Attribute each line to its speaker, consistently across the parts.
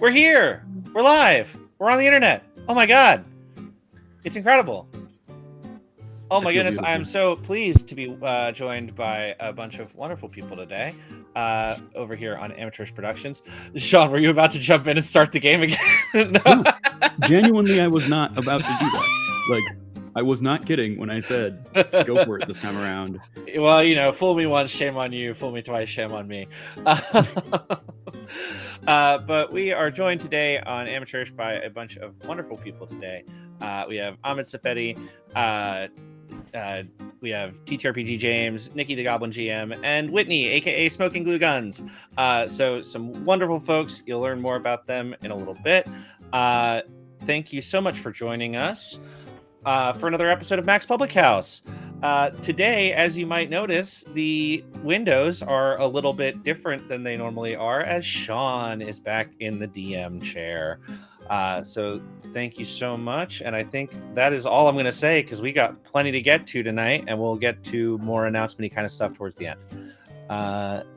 Speaker 1: We're here. We're live. We're on the internet. Oh my god. It's incredible. Oh my goodness. I'm so pleased to be joined by a bunch of wonderful people today over here on Amateurish Productions. Sean, were you about to jump in and start the game again?
Speaker 2: No, genuinely, I was not about to do that. Like, I was not kidding when I said, go for it this time around.
Speaker 1: Well, you know, fool me once, shame on you. Fool me twice, shame on me. But we are joined today on Amateurish by a bunch of wonderful people today. We have Ahmed Safedi, we have TTRPG James, Nikki the Goblin GM, and Whitney, aka Smoking Glue Guns. So some wonderful folks. You'll learn more about them in a little bit. Thank you so much for joining us for another episode of Mack's Public House. Today, as you might notice, the windows are a little bit different than they normally are, as Sean is back in the DM chair. So thank you so much. And I think that is all I'm going to say, because we got plenty to get to tonight, and we'll get to more announcement-y kind of stuff towards the end.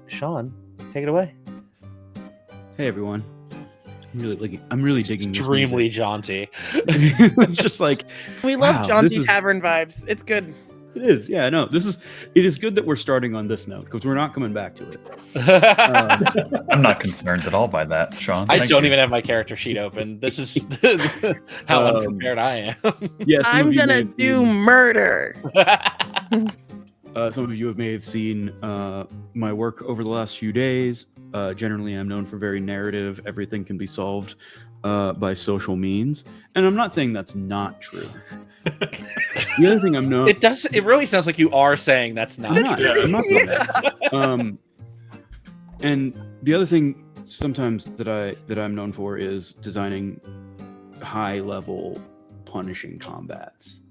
Speaker 1: Sean, take it away.
Speaker 2: Hey, everyone. I'm really digging this.
Speaker 1: Extremely jaunty.
Speaker 2: It's just like,
Speaker 3: we love jaunty tavern vibes. It's good.
Speaker 2: It is, yeah. No, it is good that we're starting on this note, because we're not coming back to it.
Speaker 4: I'm not concerned at all by that, Sean.
Speaker 1: I don't even have my character sheet open. This is how unprepared I am.
Speaker 2: Yeah,
Speaker 3: I'm gonna do murder.
Speaker 2: Some of you may have seen my work over the last few days. Generally, I'm known for very narrative. Everything can be solved by social means, and I'm not saying that's not true. The other thing I'm known...
Speaker 1: It really sounds like you are saying that's not true.
Speaker 2: I'm not saying that. And the other thing sometimes that I'm known for is designing high-level punishing combats.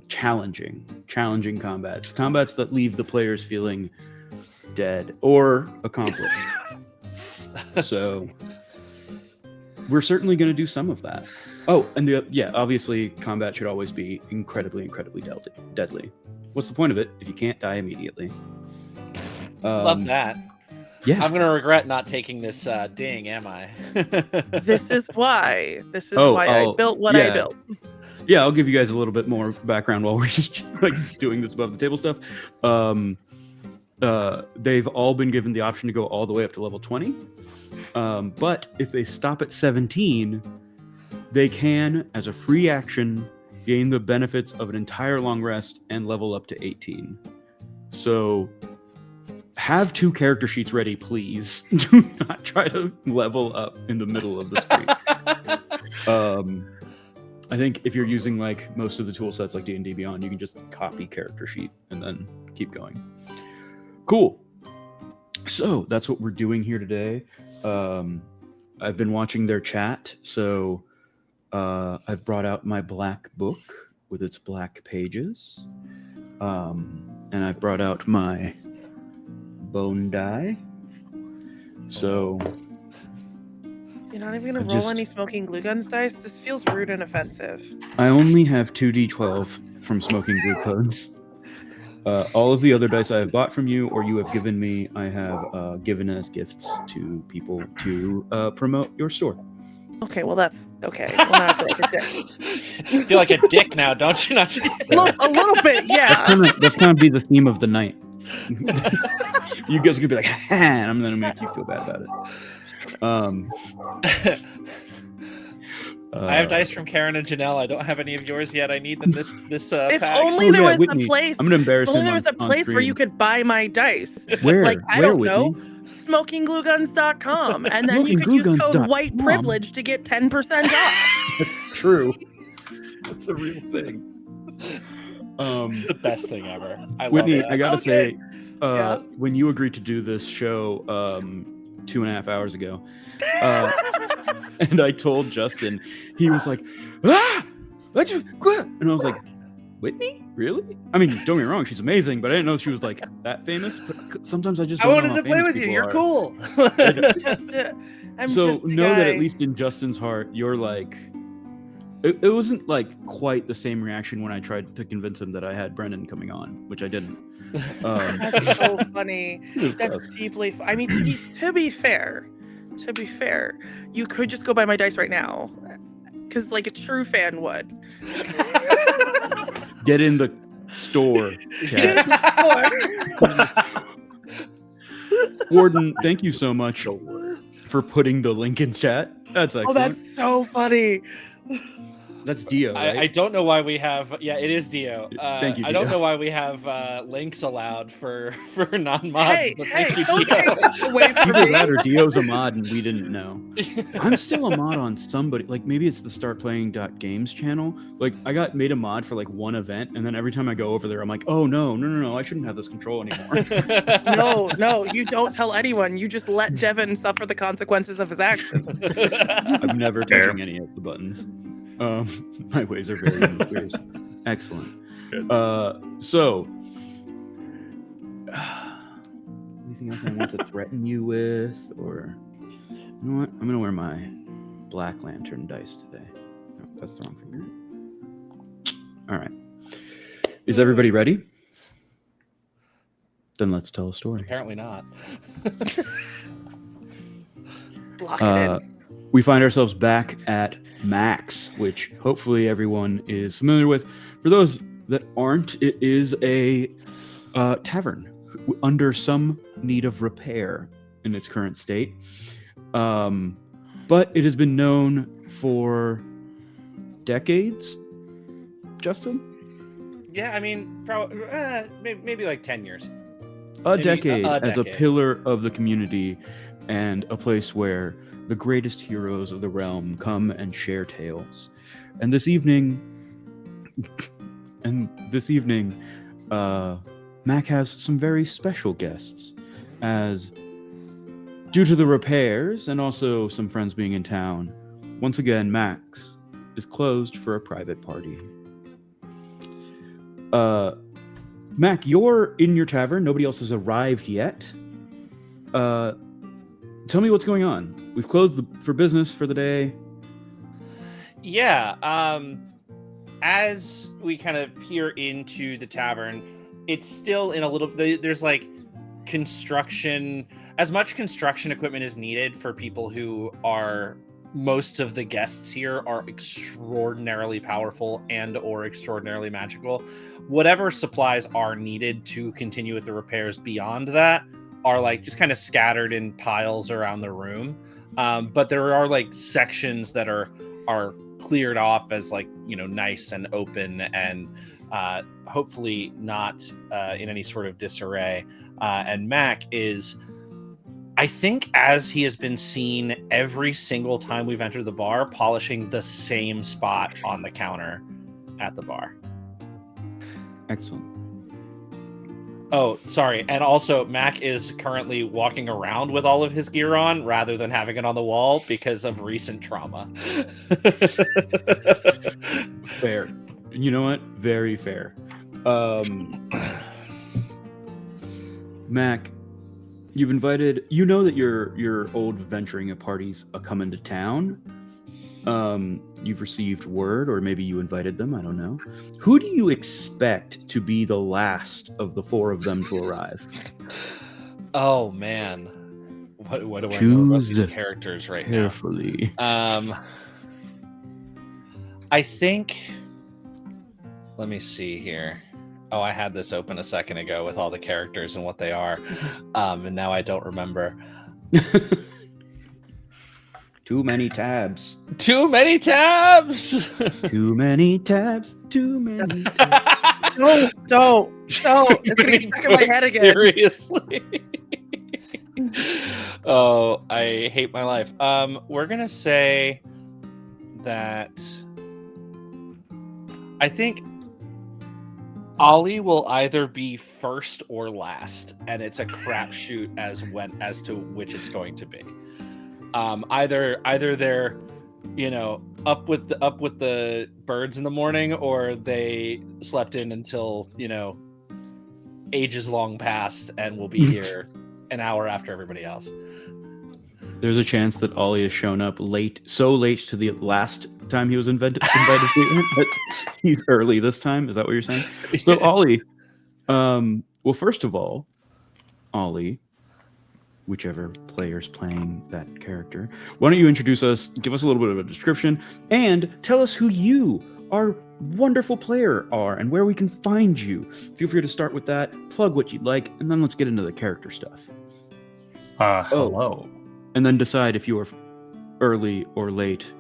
Speaker 2: Challenging combats that leave the players feeling dead or accomplished. So we're certainly going to do some of that. Oh, and obviously combat should always be incredibly deadly. What's the point of it if you can't die immediately?
Speaker 1: Love that.
Speaker 2: Yeah,
Speaker 1: I'm gonna regret not taking this ding, am I?
Speaker 3: This is why I built what I built.
Speaker 2: Yeah, I'll give you guys a little bit more background while we're just like doing this above the table stuff. They've all been given the option to go all the way up to level 20. But if they stop at 17, they can, as a free action, gain the benefits of an entire long rest and level up to 18. So have 2 character sheets ready, please. Do not try to level up in the middle of the street. I think if you're using like most of the tool sets like D&D Beyond, you can just copy character sheet and then keep going. Cool. So that's what we're doing here today. I've been watching their chat, so I've brought out my black book with its black pages, and I've brought out my bone die. So
Speaker 3: you're not even gonna roll any Smoking Glue Guns dice? This feels rude and offensive.
Speaker 2: I only have 2d12 from Smoking Glue Guns. All of the other dice I have bought from you or you have given me, I have given as gifts to people to promote your store.
Speaker 3: Okay, well that's okay. Well, now I feel like a dick.
Speaker 1: You feel like a dick now, don't you? Not
Speaker 3: a little bit, yeah.
Speaker 2: That's gonna be the theme of the night. You guys are gonna be like, ha, and I'm gonna make you feel bad about it.
Speaker 1: I have dice from Karen and Janelle. I don't have any of yours yet. I need them this
Speaker 3: if
Speaker 1: pack.
Speaker 3: only there was
Speaker 2: Whitney,
Speaker 3: a place.
Speaker 2: I'm gonna embarrass
Speaker 3: if only
Speaker 2: him
Speaker 3: there was a place where you could buy my dice.
Speaker 2: Where?
Speaker 3: Like I
Speaker 2: Where,
Speaker 3: don't know,
Speaker 2: Whitney?
Speaker 3: SmokingGlueGuns.com, and then you could use code White Privilege to get 10% off.
Speaker 2: That's true. That's a real thing.
Speaker 1: It's the best thing ever.
Speaker 2: Whitney,
Speaker 1: love it.
Speaker 2: I gotta say, when you agreed to do this show 2.5 hours ago, and I told Justin, he was like, let's just quit. And I was like, Whitney? Really? I mean, don't get me wrong, she's amazing, but I didn't know she was like that famous. But sometimes I just don't
Speaker 1: wanted to play with you. You're cool.
Speaker 3: I'm
Speaker 2: so
Speaker 3: just
Speaker 2: know that at least in Justin's heart, you're like, it wasn't like quite the same reaction when I tried to convince him that I had Brennan coming on, which I didn't.
Speaker 3: That's so funny. That's deeply. I mean, to be fair, to be fair, you could just go buy my dice right now, because like a true fan would.
Speaker 2: Get in the store,
Speaker 3: Get
Speaker 2: chat.
Speaker 3: in the store.
Speaker 2: Warden, thank you so much for putting the link in chat. That's excellent.
Speaker 3: Oh, that's so funny.
Speaker 2: That's Dio, right?
Speaker 1: I don't know why we have. Yeah, it is Dio.
Speaker 2: Thank you,
Speaker 1: I don't
Speaker 2: Dio.
Speaker 1: know why we have links allowed for non-mods. But thank you,
Speaker 3: don't
Speaker 1: Dio.
Speaker 3: take this away from
Speaker 2: Either
Speaker 3: me.
Speaker 2: that or Dio's a mod and we didn't know. I'm still a mod on somebody. Like maybe it's the startplaying.games channel. Like I got made a mod for like one event, and then every time I go over there, I'm like, oh no, I shouldn't have this control anymore.
Speaker 3: No, you don't tell anyone. You just let Devin suffer the consequences of his actions.
Speaker 2: I'm never touching any of the buttons. My ways are very mysterious. Excellent. So, anything else I want to threaten you with, or you know what? I'm gonna wear my Black Lantern dice today. No, that's the wrong finger. All right. Is everybody ready? Then let's tell a story.
Speaker 1: Apparently not.
Speaker 3: Lock it in.
Speaker 2: We find ourselves back at Mack's, which hopefully everyone is familiar with. For those that aren't, it is a tavern under some need of repair in its current state. But it has been known for decades, Justin?
Speaker 1: Yeah, I mean, probably maybe like 10 years.
Speaker 2: A
Speaker 1: Maybe
Speaker 2: decade
Speaker 1: a
Speaker 2: as a
Speaker 1: decade.
Speaker 2: pillar of the community and a place where the greatest heroes of the realm come and share tales. And this evening, Mack has some very special guests, as due to the repairs and also some friends being in town, once again, Mack's is closed for a private party. Mack, you're in your tavern. Nobody else has arrived yet. Tell me what's going on. We've closed for business for the day.
Speaker 1: Yeah. As we kind of peer into the tavern, it's still in a little. There's like construction. As much construction equipment is needed for people who are. Most of the guests here are extraordinarily powerful and or extraordinarily magical. Whatever supplies are needed to continue with the repairs beyond that are like just kind of scattered in piles around the room. But there are like sections that are cleared off as like, you know, nice and open and hopefully not in any sort of disarray. And Mack is, I think, as he has been seen every single time we've entered the bar, polishing the same spot on the counter at the bar.
Speaker 2: Excellent.
Speaker 1: Oh, sorry. And also, Mack is currently walking around with all of his gear on rather than having it on the wall because of recent trauma.
Speaker 2: Fair. You know what? Very fair. Mack, you've invited. You know that your old venturing parties come into town. You've received word, or maybe you invited them. I don't know. Who do you expect to be the last of the four of them to arrive?
Speaker 1: Oh man, what do I know about these characters right
Speaker 2: carefully.
Speaker 1: now? I think. Let me see here. Oh, I had this open a second ago with all the characters and what they are, and now I don't remember.
Speaker 2: Too many tabs.
Speaker 1: Too many tabs.
Speaker 2: Too many tabs. Too many.
Speaker 3: Don't. It's gonna get stuck in my head again.
Speaker 1: Seriously. Oh, I hate my life. We're gonna say that I think Ollie will either be first or last, and it's a crapshoot as to which it's going to be. Either they're, you know, up with the birds in the morning, or they slept in until, you know, ages long past and will be here an hour after everybody else.
Speaker 2: There's a chance that Ollie has shown up so late to the last time he was invited to the event, but he's early this time. Is that what you're saying? So Ollie, well, first of all, Ollie, whichever player's playing that character. Why don't you introduce us, give us a little bit of a description, and tell us who you, our wonderful player, are and where we can find you. Feel free to start with that, plug what you'd like, and then let's get into the character stuff.
Speaker 4: Hello.
Speaker 2: And then decide if you are early or late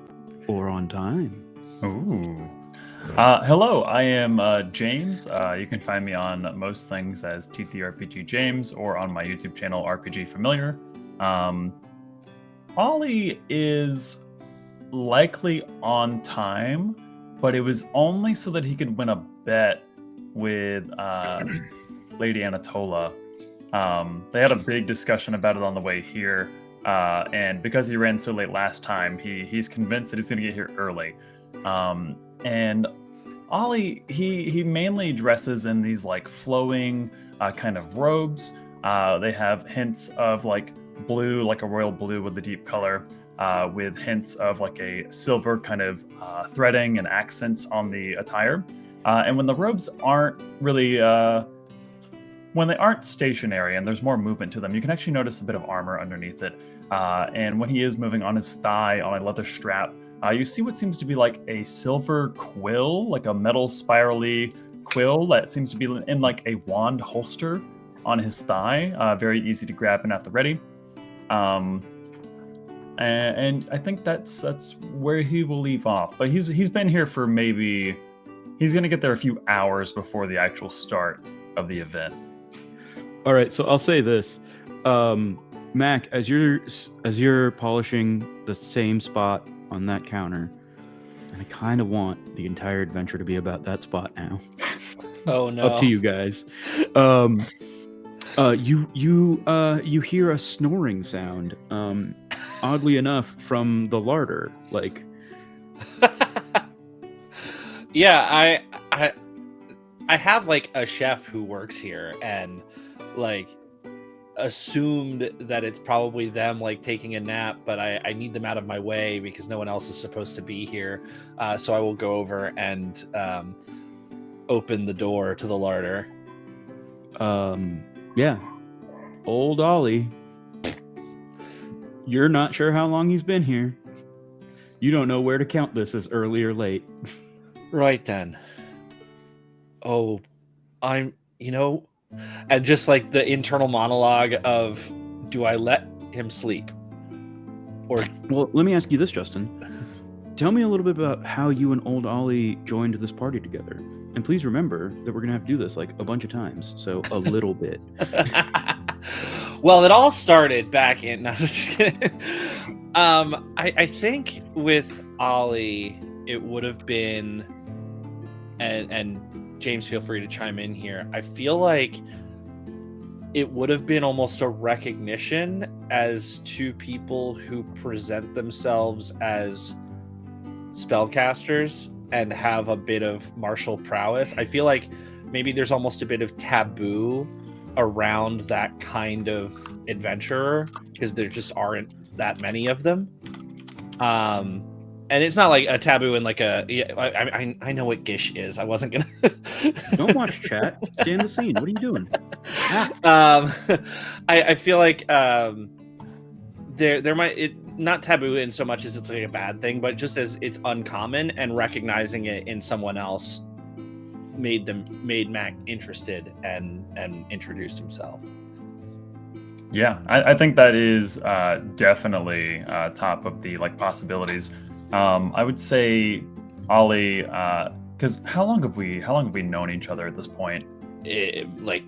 Speaker 2: or on time.
Speaker 4: Ooh. Hello, I am James. You can find me on most things as TTRPG James or on my YouTube channel RPG Familiar. Ollie is likely on time, but it was only so that he could win a bet with Lady Anatola. They had a big discussion about it on the way here, and because he ran so late last time, he's convinced that he's going to get here early. And Ollie, he mainly dresses in these like flowing kind of robes. They have hints of like blue, like a royal blue with a deep color, with hints of like a silver kind of threading and accents on the attire. And when the robes aren't really, when they aren't stationary and there's more movement to them, you can actually notice a bit of armor underneath it. And when he is moving on his thigh on a leather strap, you see what seems to be like a silver quill, like a metal spirally quill that seems to be in like a wand holster on his thigh. Very easy to grab and at the ready. And I think that's where he will leave off. But he's been here for maybe, he's going to get there a few hours before the actual start of the event.
Speaker 2: All right, so I'll say this. Mac, as you're polishing the same spot on that counter, and I kind of want the entire adventure to be about that spot now.
Speaker 1: Oh no!
Speaker 2: Up to you guys. You hear a snoring sound. Oddly enough, from the larder. Like,
Speaker 1: yeah, I have like a chef who works here, and like assumed that it's probably them like taking a nap, but I need them out of my way because no one else is supposed to be here. So I will go over and open the door to the larder.
Speaker 2: Yeah. Old Ollie. You're not sure how long he's been here. You don't know where to count this as early or late.
Speaker 1: Right then. Oh, and just like the internal monologue of, do I let him sleep? Or
Speaker 2: well, let me ask you this, Justin. Tell me a little bit about how you and old Ollie joined this party together. And please remember that we're going to have to do this like a bunch of times. So a little bit.
Speaker 1: Well, it all started back in... No, I'm just kidding. I think with Ollie, it would have been... And James, feel free to chime in here. I feel like it would have been almost a recognition as two people who present themselves as spellcasters and have a bit of martial prowess. I feel like maybe there's almost a bit of taboo around that kind of adventurer because there just aren't that many of them. And it's not like a taboo in like a... Yeah, I know what Gish is. I wasn't gonna...
Speaker 2: Don't watch chat. Stay in the scene. What are you doing?
Speaker 1: I feel like there might... not taboo in so much as it's like a bad thing, but just as it's uncommon, and recognizing it in someone else made Mack interested and introduced himself.
Speaker 4: Yeah, I think that is definitely top of the like possibilities. I would say Ollie, because how long have we known each other at this point?
Speaker 1: Like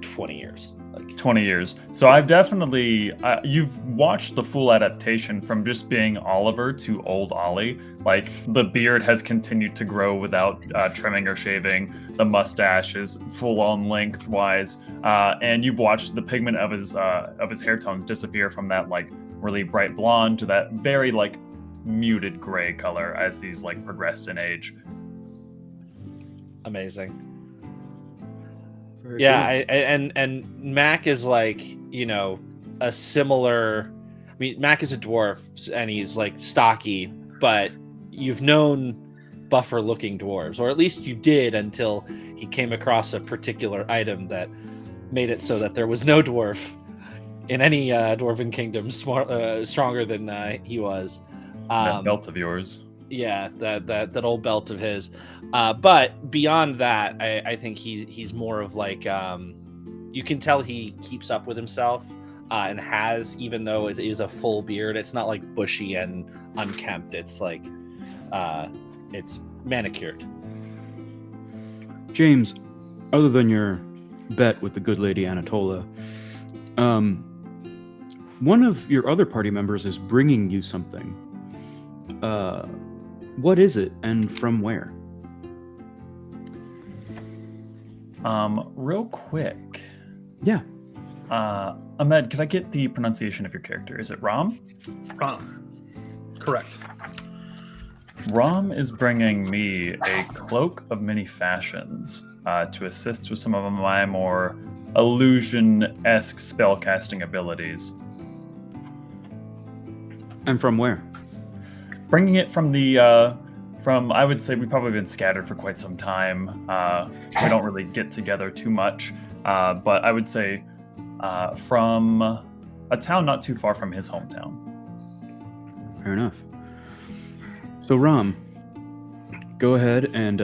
Speaker 1: 20 years. Like
Speaker 4: 20 years. So I've definitely you've watched the full adaptation from just being Oliver to old Ollie. Like the beard has continued to grow without trimming or shaving. The mustache is full on lengthwise, and you've watched the pigment of his hair tones disappear from that like really bright blonde to that very like muted gray color as he's like progressed in age.
Speaker 1: Amazing.
Speaker 2: Very
Speaker 1: Yeah,
Speaker 2: cool.
Speaker 1: and Mack is like, a similar... I mean, Mack is a dwarf, and he's like stocky, but you've known buffer-looking dwarves, or at least you did until he came across a particular item that made it so that there was no dwarf in any dwarven kingdom stronger than he was.
Speaker 4: That belt of yours.
Speaker 1: Yeah, that old belt of his. But beyond that, I think he's more of like you can tell he keeps up with himself and has, even though it is a full beard, it's not like bushy and unkempt. It's like it's manicured.
Speaker 2: James, other than your bet with the good lady Anatola, one of your other party members is bringing you something. What is it, and from where?
Speaker 4: Real quick.
Speaker 2: Yeah.
Speaker 4: Ahmed, could I get the pronunciation of your character? Is it Ram?
Speaker 5: Ram. Correct.
Speaker 4: Ram is bringing me a cloak of many fashions to assist with some of my more illusion-esque spellcasting abilities.
Speaker 2: And from where?
Speaker 4: Bringing it from I would say we've probably been scattered for quite some time. We don't really get together too much, but I would say from a town not too far from his hometown.
Speaker 2: Fair enough. So Ram, go ahead and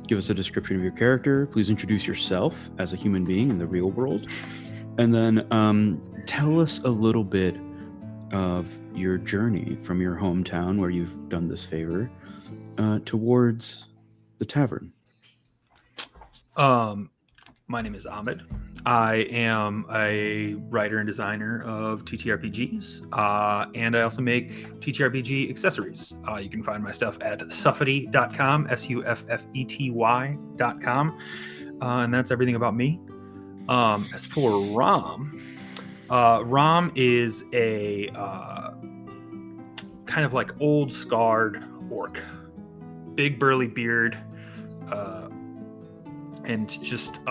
Speaker 2: give us a description of your character. Please introduce yourself as a human being in the real world. And then tell us a little bit of your journey from your hometown where you've done this favor towards the tavern.
Speaker 5: My name is Ahmed. I am a writer and designer of TTRPGs, and I also make TTRPG accessories. You can find my stuff at suffety.com, suffety.com, and that's everything about me. As for Ram, Ram is a kind of like old scarred orc, big burly beard, and just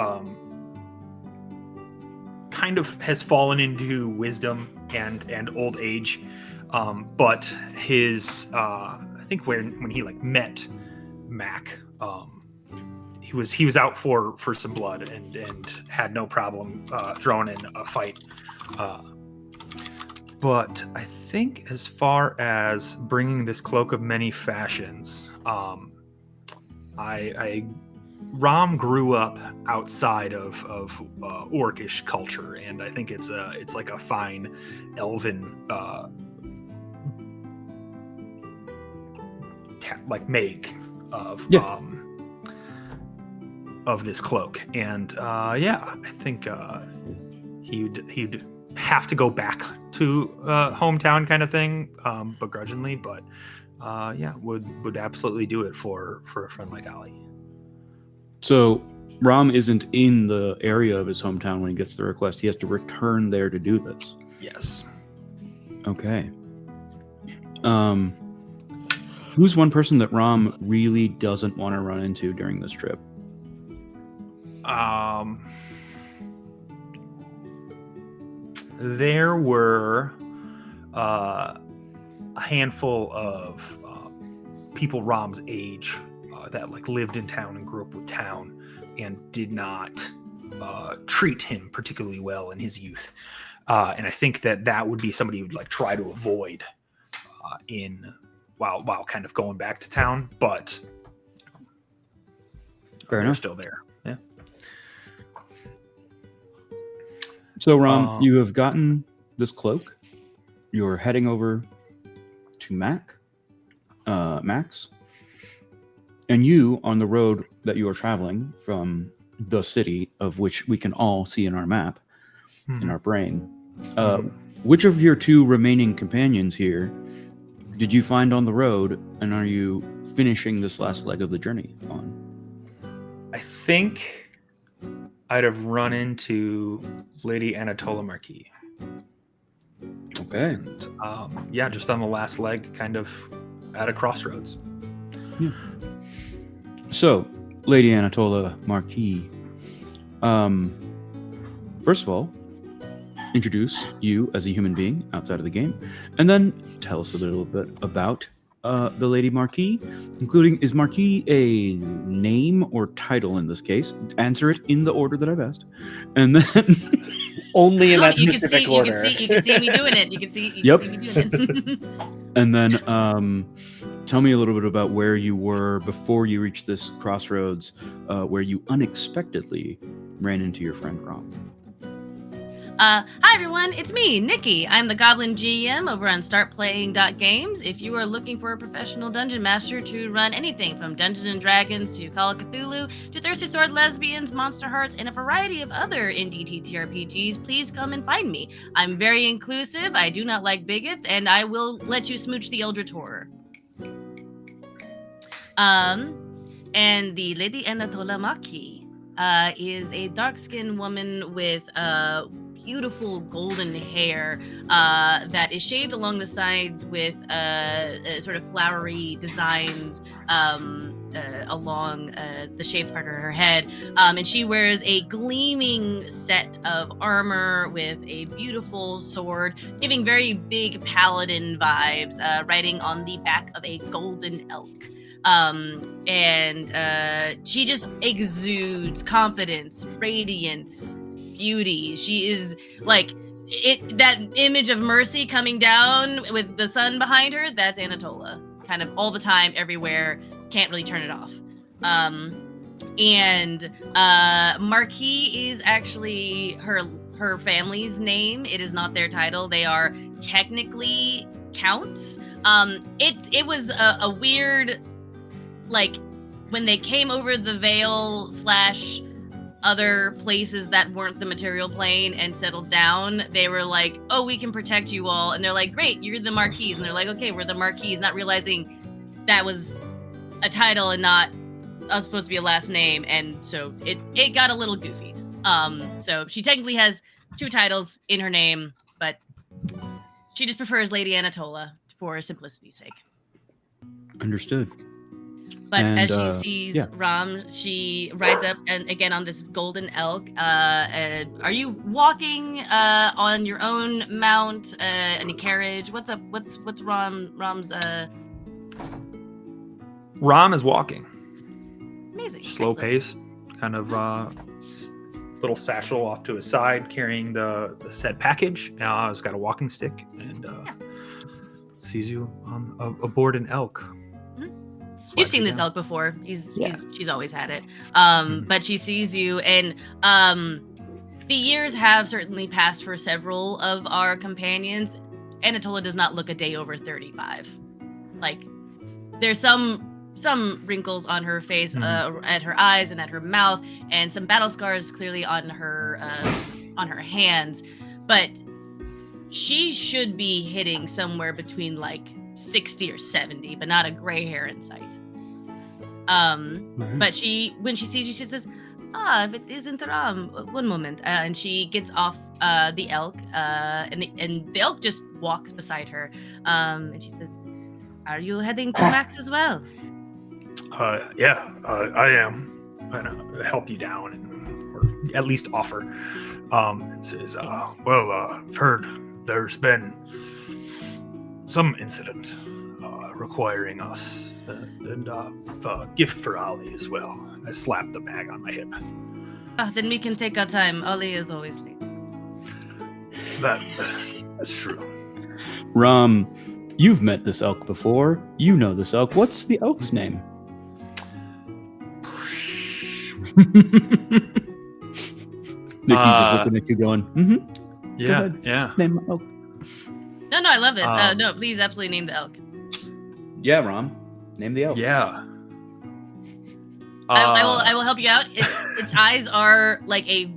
Speaker 5: kind of has fallen into wisdom and old age, but his I think when he like met Mack, he was out for some blood and had no problem throwing in a fight. But I think as far as bringing this cloak of many fashions, Ram grew up outside of orcish culture, and I think it's like a fine elven make of this cloak, and I think he'd have to go back to hometown kind of thing, begrudgingly, but would absolutely do it for a friend like Ali.
Speaker 2: So Ram isn't in the area of his hometown when he gets the request. He has to return there to do this.
Speaker 5: Yes.
Speaker 2: Okay. Who's one person that Ram really doesn't want to run into during this trip?
Speaker 5: There were a handful of people Ram's age that like lived in town and grew up with town and did not treat him particularly well in his youth, and I think that would be somebody who'd like try to avoid while kind of going back to town, but they're still there. Yeah.
Speaker 2: So Ram, you have gotten this cloak. You're heading over to Max. And you, on the road that you are traveling from the city, of which we can all see in our map, in our brain, which of your two remaining companions here did you find on the road, and are you finishing this last leg of the journey on?
Speaker 5: I think I'd have run into Lady Anatola Marquis.
Speaker 2: Okay.
Speaker 5: And, just on the last leg, kind of at a crossroads.
Speaker 2: Yeah. So, Lady Anatola Marquis, first of all, introduce you as a human being outside of the game, and then tell us a little bit about the Lady Marquis, including, is Marquis a name or title in this case? Answer it in the order that I've asked. And then
Speaker 1: Only in
Speaker 6: Oh,
Speaker 1: that
Speaker 6: you can
Speaker 1: specific
Speaker 6: see,
Speaker 1: order.
Speaker 6: You can see me doing it. You can see
Speaker 2: Yep.
Speaker 6: me doing it.
Speaker 2: And then tell me a little bit about where you were before you reached this crossroads, where you unexpectedly ran into your friend Rom.
Speaker 6: Hi everyone, it's me, Nikki. I'm the Goblin GM over on StartPlaying.games. If you are looking for a professional dungeon master to run anything from Dungeons and Dragons to Call of Cthulhu to Thirsty Sword Lesbians, Monster Hearts, and a variety of other indie TTRPGs, please come and find me. I'm very inclusive, I do not like bigots, and I will let you smooch the Eldritch Horror. And the Lady Anatola Maki is a dark-skinned woman with beautiful golden hair that is shaved along the sides with sort of flowery designs along the shaved part of her head. And she wears a gleaming set of armor with a beautiful sword, giving very big paladin vibes, riding on the back of a golden elk. And she just exudes confidence, radiance, beauty. She is like that image of Mercy coming down with the sun behind her. That's Anatola, kind of all the time, everywhere. Can't really turn it off. And Marquis is actually her family's name. It is not their title. They are technically counts. It was a weird, like, when they came over the veil / other places that weren't the material plane and settled down, they were like, oh, we can protect you all. And they're like, great, you're the Marquis. And they're like, okay, we're the Marquis, not realizing that was a title and not supposed to be a last name. And so it got a little goofy. So she technically has 2 titles in her name, but she just prefers Lady Anatola for simplicity's sake.
Speaker 2: Understood.
Speaker 6: But
Speaker 2: And,
Speaker 6: as she sees Ram, she rides up and again on this golden elk. Are you walking on your own mount? Any carriage? What's up? What's Ram's?
Speaker 5: Ram is walking,
Speaker 6: Amazing.
Speaker 5: slow
Speaker 6: Excellent.
Speaker 5: paced, kind of little satchel off to his side, carrying the said package. He's got a walking stick and sees you aboard an elk.
Speaker 6: You've seen this elk before. She's always had it. But she sees you, and the years have certainly passed for several of our companions. Anatola does not look a day over 35. Like, there's some wrinkles on her face, at her eyes and at her mouth, and some battle scars clearly on her hands. But she should be hitting somewhere between like 60 or 70, but not a gray hair in sight. But when she sees you, she says, if it isn't Ram, one moment. And she gets off the elk, and the elk just walks beside her. And she says, are you heading to Max as well?
Speaker 5: Yeah, I am. Gonna help you down, or at least offer. And says, I've heard there's been some incident requiring us. And a gift for Ollie as well. I slapped the bag on my hip.
Speaker 6: Then we can take our time. Ollie is always late.
Speaker 5: That's true.
Speaker 2: Ram, you've met this elk before. You know this elk. What's the elk's name? Nikki just looking at you going,
Speaker 5: Yeah.
Speaker 2: Name my elk.
Speaker 6: No, I love this. No, please absolutely name the elk.
Speaker 2: Yeah, Ram. Name the elk.
Speaker 5: Yeah.
Speaker 6: I will help you out. Its eyes are like a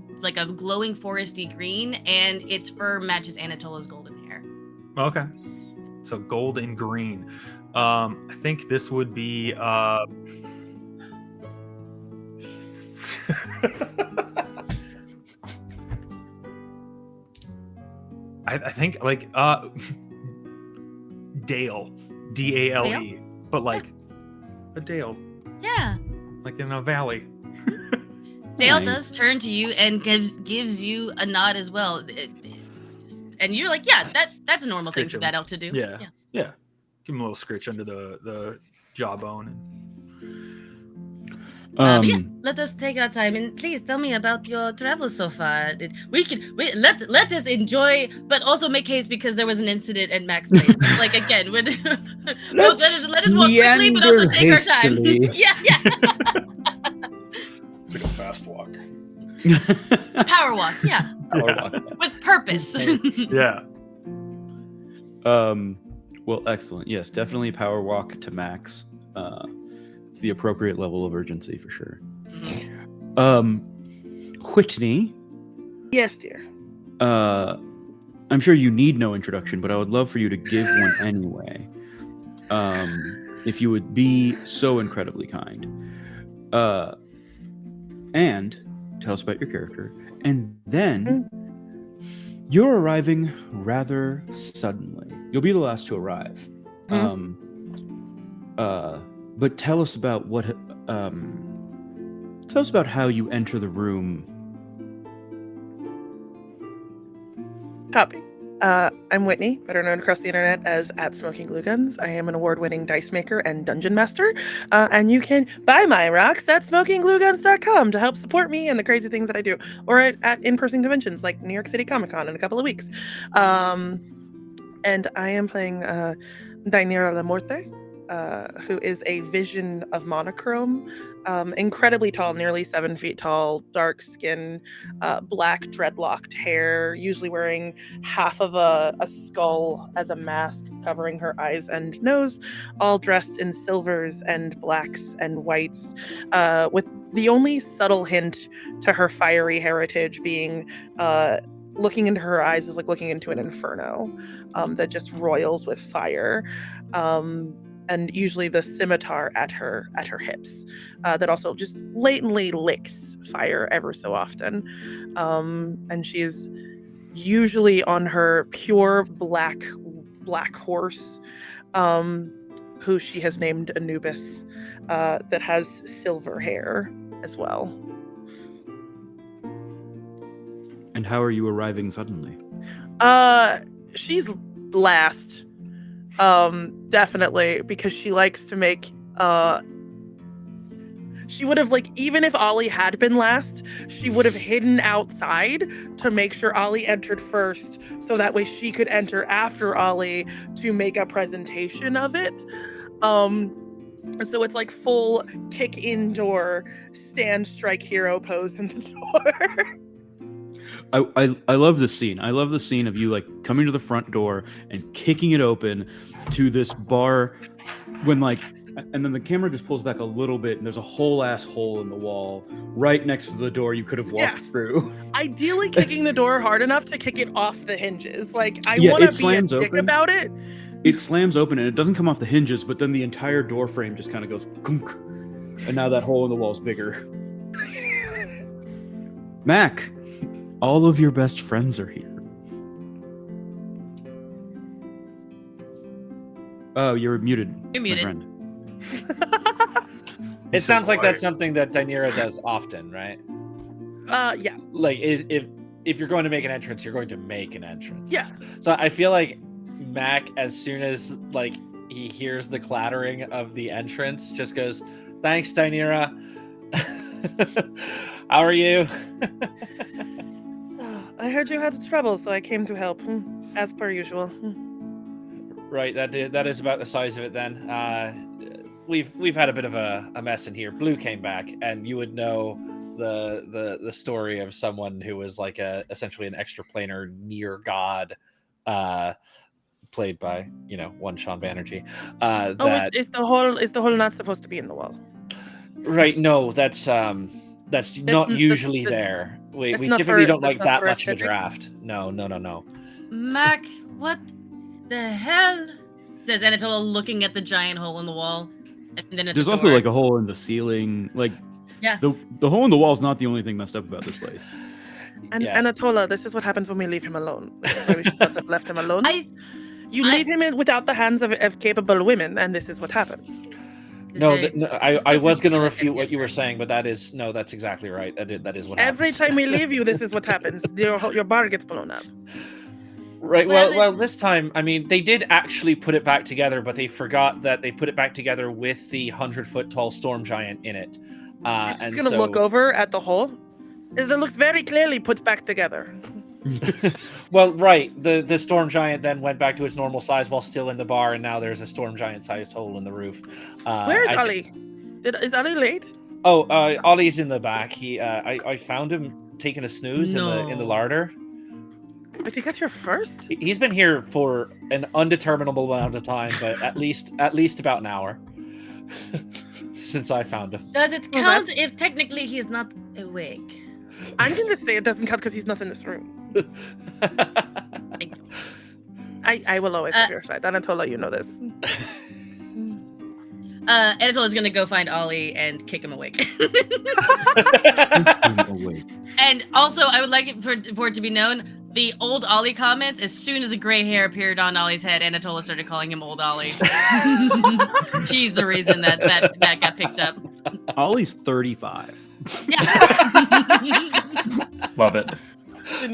Speaker 6: glowing foresty green, and its fur matches Anatola's golden hair.
Speaker 5: Okay. So gold and green. I think this would be I think like Dale, Dale, but like a dale.
Speaker 6: Yeah.
Speaker 5: Like in a valley.
Speaker 6: Dale
Speaker 2: Nice.
Speaker 6: does turn to you and gives you a nod as well. And you're like, yeah, that's a normal thing
Speaker 5: Scritch
Speaker 6: for
Speaker 5: him.
Speaker 6: that elk to do.
Speaker 5: Yeah. Give him a little scritch under the jawbone.
Speaker 6: Yeah, let us take our time and please tell me about your travels so far. Let us enjoy, but also make haste because there was an incident at Mack's place. Like again, with both let us walk quickly, but also take our time. Yeah.
Speaker 5: It's like a fast walk.
Speaker 6: Power walk, yeah.
Speaker 2: Power walk.
Speaker 6: With purpose.
Speaker 5: Yeah.
Speaker 2: Well, excellent. Yes, definitely power walk to Max. It's the appropriate level of urgency for sure. Whitney.
Speaker 3: Yes, dear.
Speaker 2: I'm sure you need no introduction, but I would love for you to give one anyway. If you would be so incredibly kind. And tell us about your character. And then you're arriving rather suddenly. You'll be the last to arrive. But tell us about how you enter the room.
Speaker 3: Copy. I'm Whitney, better known across the internet as @SmokingGlueGuns. I am an award-winning dice maker and dungeon master, and you can buy my rocks at SmokingGlueGuns.com to help support me and the crazy things that I do, or at in-person conventions like New York City Comic Con in a couple of weeks. And I am playing Dainira La Morte, who is a vision of monochrome, incredibly tall, nearly 7 feet tall, dark skin, black dreadlocked hair, usually wearing half of a skull as a mask covering her eyes and nose, all dressed in silvers and blacks and whites, with the only subtle hint to her fiery heritage being looking into her eyes is like looking into an inferno that just roils with fire. And usually the scimitar at her hips that also just latently licks fire ever so often. And she is usually on her pure black horse, who she has named Anubis, that has silver hair as well.
Speaker 2: And how are you arriving suddenly?
Speaker 3: She's last. Definitely, because she likes to make she would have, like, even if Ollie had been last, she would have hidden outside to make sure Ollie entered first, so that way she could enter after Ollie to make a presentation of it. So it's like full kick indoor, stand strike hero pose in the door.
Speaker 2: I love this scene. I love the scene of you like coming to the front door and kicking it open to this bar when like, and then the camera just pulls back a little bit and there's a whole ass hole in the wall right next to the door you could have walked through.
Speaker 3: Ideally kicking the door hard enough to kick it off the hinges. Like, I want to be a dick about it.
Speaker 2: It slams open and it doesn't come off the hinges, but then the entire door frame just kind of goes kunk, and now that hole in the wall is bigger. Mac, all of your best friends are here. Oh, you're muted.
Speaker 6: You're muted.
Speaker 2: Friend.
Speaker 1: It sounds like that's something that Dainira does often, right?
Speaker 3: Yeah.
Speaker 1: Like if you're going to make an entrance, you're going to make an entrance.
Speaker 3: Yeah.
Speaker 1: So I feel like Mac, as soon as like he hears the clattering of the entrance, just goes, "Thanks, Dainira. How are you?"
Speaker 3: I heard you had trouble, so I came to help, as per usual.
Speaker 1: Right, that is about the size of it then. We've had a bit of a mess in here. Blue came back, and you would know the story of someone who was like essentially an extraplanar near god, played by one Sean Banerjee.
Speaker 3: Is the hole not supposed to be in the wall?
Speaker 1: Right, no, that's not usually there. We typically don't like that much of a draft. No.
Speaker 6: Mac, what the hell? Says Anatola, looking at the giant hole in the wall. And then at
Speaker 2: there's also like a hole in the ceiling. Like,
Speaker 6: yeah,
Speaker 2: the hole in the wall is not the only thing messed up about this place.
Speaker 3: And Anatola, this is what happens when we leave him alone. This is why we should not have left him alone. You leave him without the hands of capable women, and this is what happens.
Speaker 1: I was going to refute what you were saying, but that's exactly right. That is what happens.
Speaker 3: Every time we leave you, this is what happens. Your bar gets blown up.
Speaker 1: Right. Well, this time, I mean, they did actually put it back together, but they forgot that they put it back together with the 100-foot tall storm giant in it.
Speaker 3: She's just gonna look over at the hole. It looks very clearly put back together.
Speaker 1: Well, right. The storm giant then went back to its normal size while still in the bar, and now there's a storm giant-sized hole in the roof.
Speaker 3: Where's Ollie? Is Ollie late?
Speaker 1: Oh, Ollie's in the back. I found him taking a snooze in the larder.
Speaker 3: But he got here first?
Speaker 1: He's been here for an undeterminable amount of time, but at least about an hour since I found him.
Speaker 6: Does it count if technically he is not awake?
Speaker 3: I'm going to say it doesn't count because he's not in this room. I will always have your side. Anatola, you know this.
Speaker 6: Anatola's gonna go find Ollie and kick him awake. And also, I would like it for it to be known, the old Ollie comments, as soon as a gray hair appeared on Ollie's head, Anatola started calling him Old Ollie. She's the reason that got picked up.
Speaker 2: Ollie's 35.
Speaker 6: Yeah.
Speaker 4: Love it.
Speaker 1: We've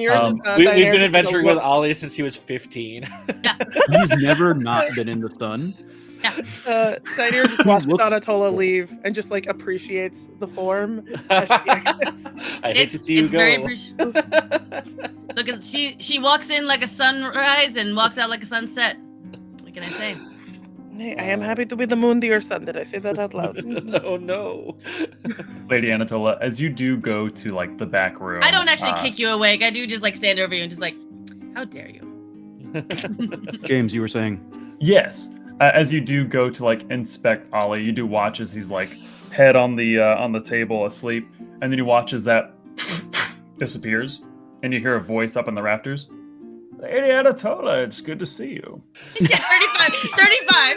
Speaker 1: been adventuring with Ollie since he was 15.
Speaker 6: Yeah.
Speaker 2: He's never not been in the sun.
Speaker 6: Yeah.
Speaker 3: Daenerys just watches Anatola leave and just like appreciates the form as she exits.
Speaker 1: I hate to see you go.
Speaker 6: Look, she walks in like a sunrise and walks out like a sunset. What can I say?
Speaker 3: Hey, I am happy to be the moon to your sun. Did I say that out loud?
Speaker 1: Oh no.
Speaker 4: Lady Anatola, as you do go to like the back room.
Speaker 6: I don't actually kick you awake. I do just like stand over you and just like, how dare you?
Speaker 2: James, you were saying?
Speaker 4: Yes. As you do go to like inspect Ollie, you do watch as he's like head on the table asleep, and then you watch as that disappears, and you hear a voice up in the rafters. Lady Anatola, it's good to see you.
Speaker 6: Yeah, 35.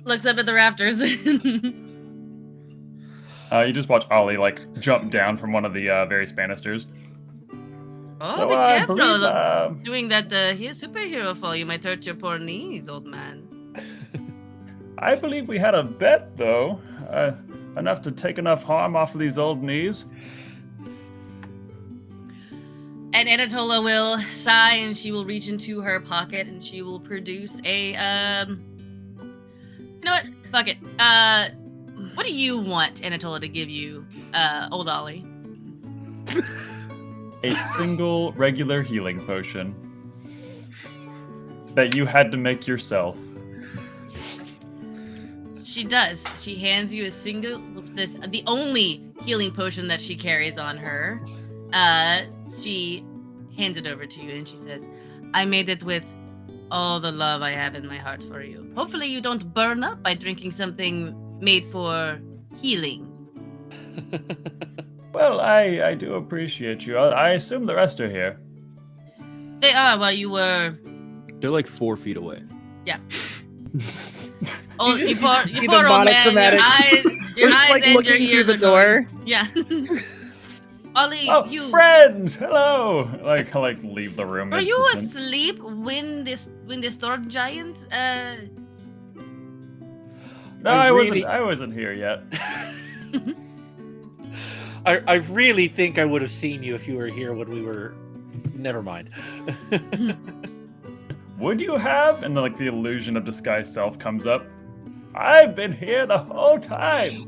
Speaker 6: Looks up at the rafters.
Speaker 4: You just watch Ollie like jump down from one of the various banisters.
Speaker 6: Oh,
Speaker 4: So,
Speaker 6: be
Speaker 4: I
Speaker 6: careful.
Speaker 4: believe,
Speaker 6: Doing that here superhero fall, you might hurt your poor knees, old man.
Speaker 4: I believe we had a bet, though. Enough to take enough harm off of these old knees.
Speaker 6: And Anatola will sigh, and she will reach into her pocket, and she will produce a, you know what? Fuck it. What do you want Anatola to give you, old Ollie?
Speaker 4: A single regular healing potion that you had to make yourself.
Speaker 6: She does. She hands you the only healing potion that she carries on her. She hands it over to you and she says, I made it with all the love I have in my heart for you. Hopefully you don't burn up by drinking something made for healing.
Speaker 4: Well, I do appreciate you. I assume the rest are here.
Speaker 6: They are while you were...
Speaker 2: They're like 4 feet away.
Speaker 6: Yeah. Oh, you
Speaker 3: just
Speaker 6: poor
Speaker 3: see
Speaker 6: old
Speaker 3: the
Speaker 6: man.
Speaker 3: monochromatic.
Speaker 6: Your
Speaker 3: We're just,
Speaker 6: eyes
Speaker 3: like,
Speaker 6: and your
Speaker 3: looking through
Speaker 6: ears
Speaker 3: the
Speaker 6: are going.
Speaker 3: door.
Speaker 6: Yeah. Ollie,
Speaker 4: Oh,
Speaker 6: you...
Speaker 4: friend! Hello! I leave the room.
Speaker 6: Were
Speaker 4: in
Speaker 6: you
Speaker 4: suspense.
Speaker 6: asleep when the storm giant?
Speaker 4: No, I wasn't here yet.
Speaker 1: I really think I would have seen you if you were here when we were. Never mind.
Speaker 4: Would you have? And then the illusion of disguised self comes up. I've been here the whole time.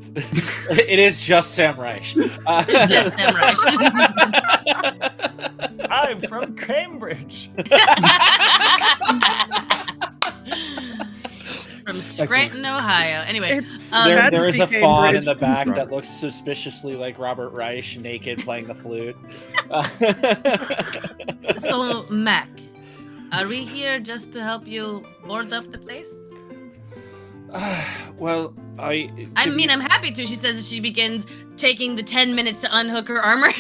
Speaker 1: It is just Samurai.
Speaker 6: It's just Samurai.
Speaker 4: I'm from Cambridge.
Speaker 6: From Scranton, Ohio. Anyway,
Speaker 1: there is a fawn in the back
Speaker 2: Right.
Speaker 1: that looks suspiciously like Robert Reich, naked, playing the flute.
Speaker 6: so Mac, are we here just to help you board up the place?
Speaker 1: Well,
Speaker 6: I'm happy to. She says as she begins taking the 10 minutes to unhook her armor.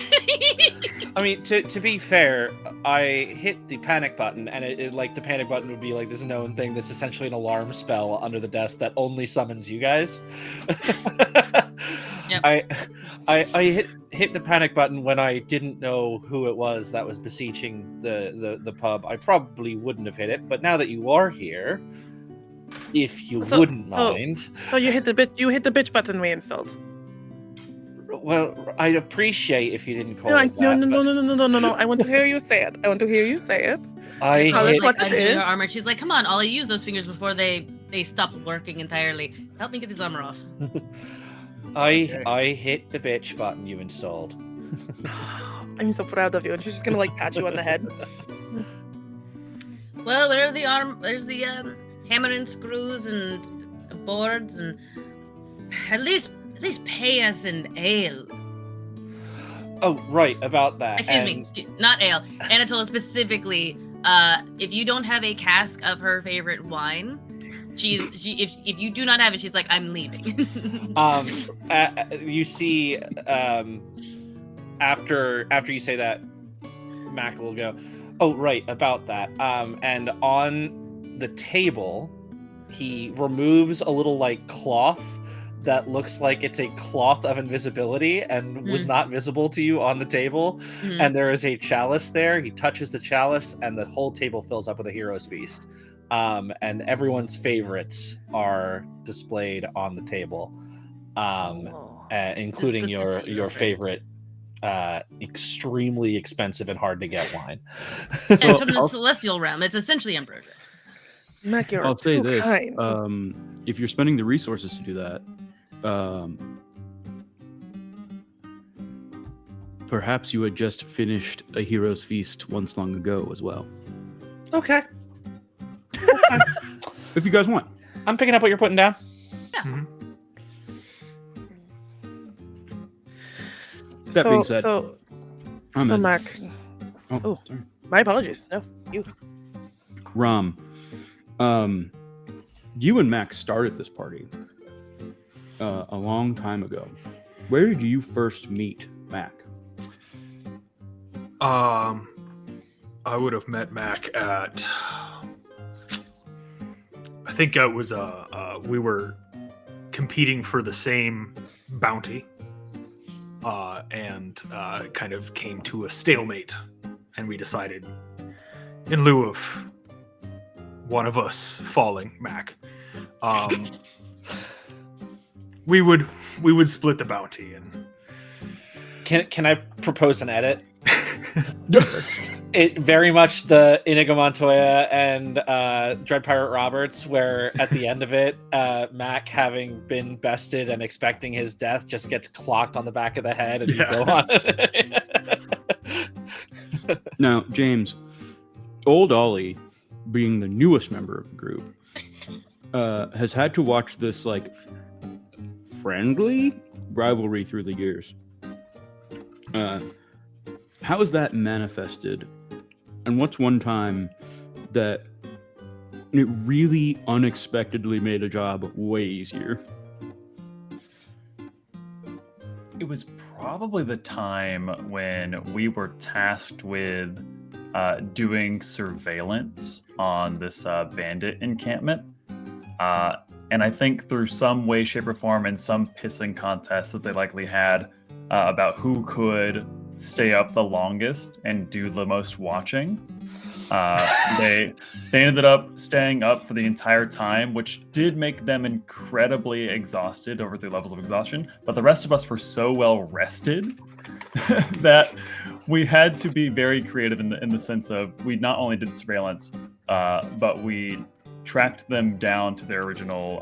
Speaker 1: I mean, to be fair, I hit the panic button, and it the panic button would be like this known thing that's essentially an alarm spell under the desk that only summons you guys.
Speaker 6: Yep.
Speaker 1: I hit the panic button when I didn't know who it was that was beseeching the pub. I probably wouldn't have hit it, but now that you are here, if you wouldn't mind.
Speaker 3: So you hit the bitch button we installed.
Speaker 1: Well, I'd appreciate if you didn't call
Speaker 3: No,
Speaker 1: it that.
Speaker 3: No. I want to hear you say it.
Speaker 1: I
Speaker 6: Anatola's
Speaker 1: hit,
Speaker 6: like
Speaker 3: what it
Speaker 6: undoing
Speaker 3: is.
Speaker 6: her armor. She's like, come on, Ollie, use those fingers before they they stopped working entirely. Help me get this armor off.
Speaker 1: I hit the bitch button you installed.
Speaker 3: I'm so proud of you. And she's just gonna like pat you on the head.
Speaker 6: Well, where are the arm? There's the hammer and screws and boards, and at least pay us an ale.
Speaker 1: Oh, right, about that.
Speaker 6: Excuse me, not ale. Anatola specifically. If you don't have a cask of her favorite wine, if you do not have it, she's like, I'm leaving.
Speaker 1: You see, after you say that, Mack will go, oh, right, about that. And on the table, he removes a little like cloth that looks like it's a cloth of invisibility and was not visible to you on the table. And there is a chalice there. He touches the chalice and the whole table fills up with a hero's feast. And everyone's favorites are displayed on the table, including your favorite extremely expensive and hard to get wine.
Speaker 6: And it's from the celestial realm. It's essentially ambrosia.
Speaker 3: Mack, you're
Speaker 2: I'll say
Speaker 3: too
Speaker 2: this:
Speaker 3: kind.
Speaker 2: if you're spending the resources to do that, perhaps you had just finished a hero's feast once long ago as well.
Speaker 1: Okay.
Speaker 2: If you guys want.
Speaker 1: I'm picking up what you're putting down.
Speaker 6: Yeah.
Speaker 5: Mhm.
Speaker 2: That being said,
Speaker 3: so
Speaker 2: I'm in.
Speaker 3: Mack,
Speaker 2: Oh, sorry.
Speaker 3: my apologies. No, you.
Speaker 2: Rom, you and Max started this party a long time ago. Where did you first meet Mac?
Speaker 5: I would have met Mac at. I think it was we were competing for the same bounty, and kind of came to a stalemate, and we decided, in lieu of one of us falling, Mac, we would split the bounty. And
Speaker 1: Can I propose an edit? It very much the Inigo Montoya and Dread Pirate Roberts, where at the end of it, Mac, having been bested and expecting his death, just gets clocked on the back of the head and you go on.
Speaker 2: Now, James, Old Ollie, being the newest member of the group, has had to watch this like friendly rivalry through the years. How is that manifested? And what's one time that it really unexpectedly made a job way easier?
Speaker 4: It was probably the time when we were tasked with doing surveillance on this bandit encampment. And I think through some way, shape, or form, in some pissing contest that they likely had about who could stay up the longest and do the most watching, they ended up staying up for the entire time, which did make them incredibly exhausted over 3 levels of exhaustion. But the rest of us were so well rested that we had to be very creative in the sense of we not only did surveillance, but we tracked them down to their original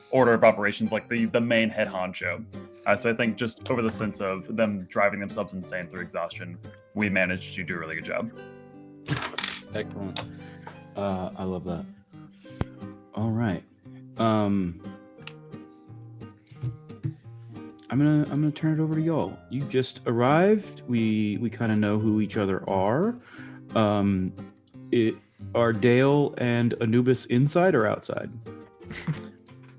Speaker 4: order of operations, like the main head honcho. So I think just over the sense of them driving themselves insane through exhaustion, we managed to do a really good job.
Speaker 2: Excellent. I love that. All right. I'm gonna turn it over to y'all. You just arrived. We kind of know who each other are. Are Dale and Anubis inside or outside?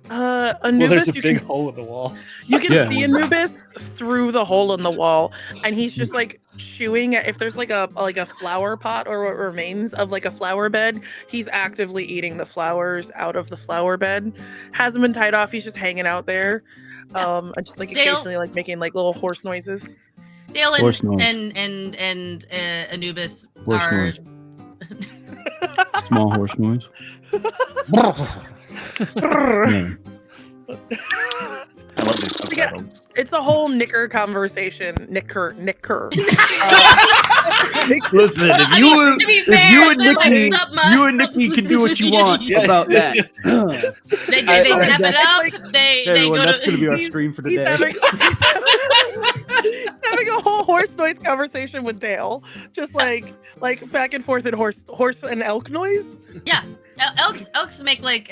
Speaker 3: Anubis,
Speaker 1: Well, there's a
Speaker 3: you
Speaker 1: big
Speaker 3: can,
Speaker 1: hole in the wall.
Speaker 3: you can
Speaker 2: Yeah.
Speaker 3: see Anubis through the hole in the wall, and he's just like chewing at, if there's like a flower pot or what remains of like a flower bed, he's actively eating the flowers out of the flower bed. Hasn't been tied off, he's just hanging out there. And just like
Speaker 6: Dale-
Speaker 3: occasionally like making like little horse noises.
Speaker 6: Dale
Speaker 2: Horse noise.
Speaker 6: and Anubis
Speaker 2: Horse
Speaker 6: are.
Speaker 2: noise. Small horse noise. Yeah.
Speaker 4: I love these subtitles.
Speaker 3: It's a whole knicker conversation. Knicker.
Speaker 2: Listen, if
Speaker 6: I
Speaker 2: you
Speaker 6: mean,
Speaker 2: and
Speaker 6: to be
Speaker 2: if
Speaker 6: fair,
Speaker 2: you and
Speaker 6: they're like,
Speaker 2: Nikki,
Speaker 6: "Sup, ma,
Speaker 2: you and
Speaker 6: sup."
Speaker 2: Nikki can do what you want
Speaker 1: Yeah.
Speaker 2: about that.
Speaker 6: They
Speaker 1: I-
Speaker 6: wrap it
Speaker 3: It's
Speaker 6: up.
Speaker 3: like-
Speaker 6: They
Speaker 2: Hey, everyone,
Speaker 6: go
Speaker 2: that's
Speaker 6: to.
Speaker 2: gonna be our
Speaker 3: He's-
Speaker 2: stream for
Speaker 3: He's
Speaker 2: today.
Speaker 3: having, having a whole horse noise conversation with Dale, just like back and forth in horse and elk noise.
Speaker 6: Elks make like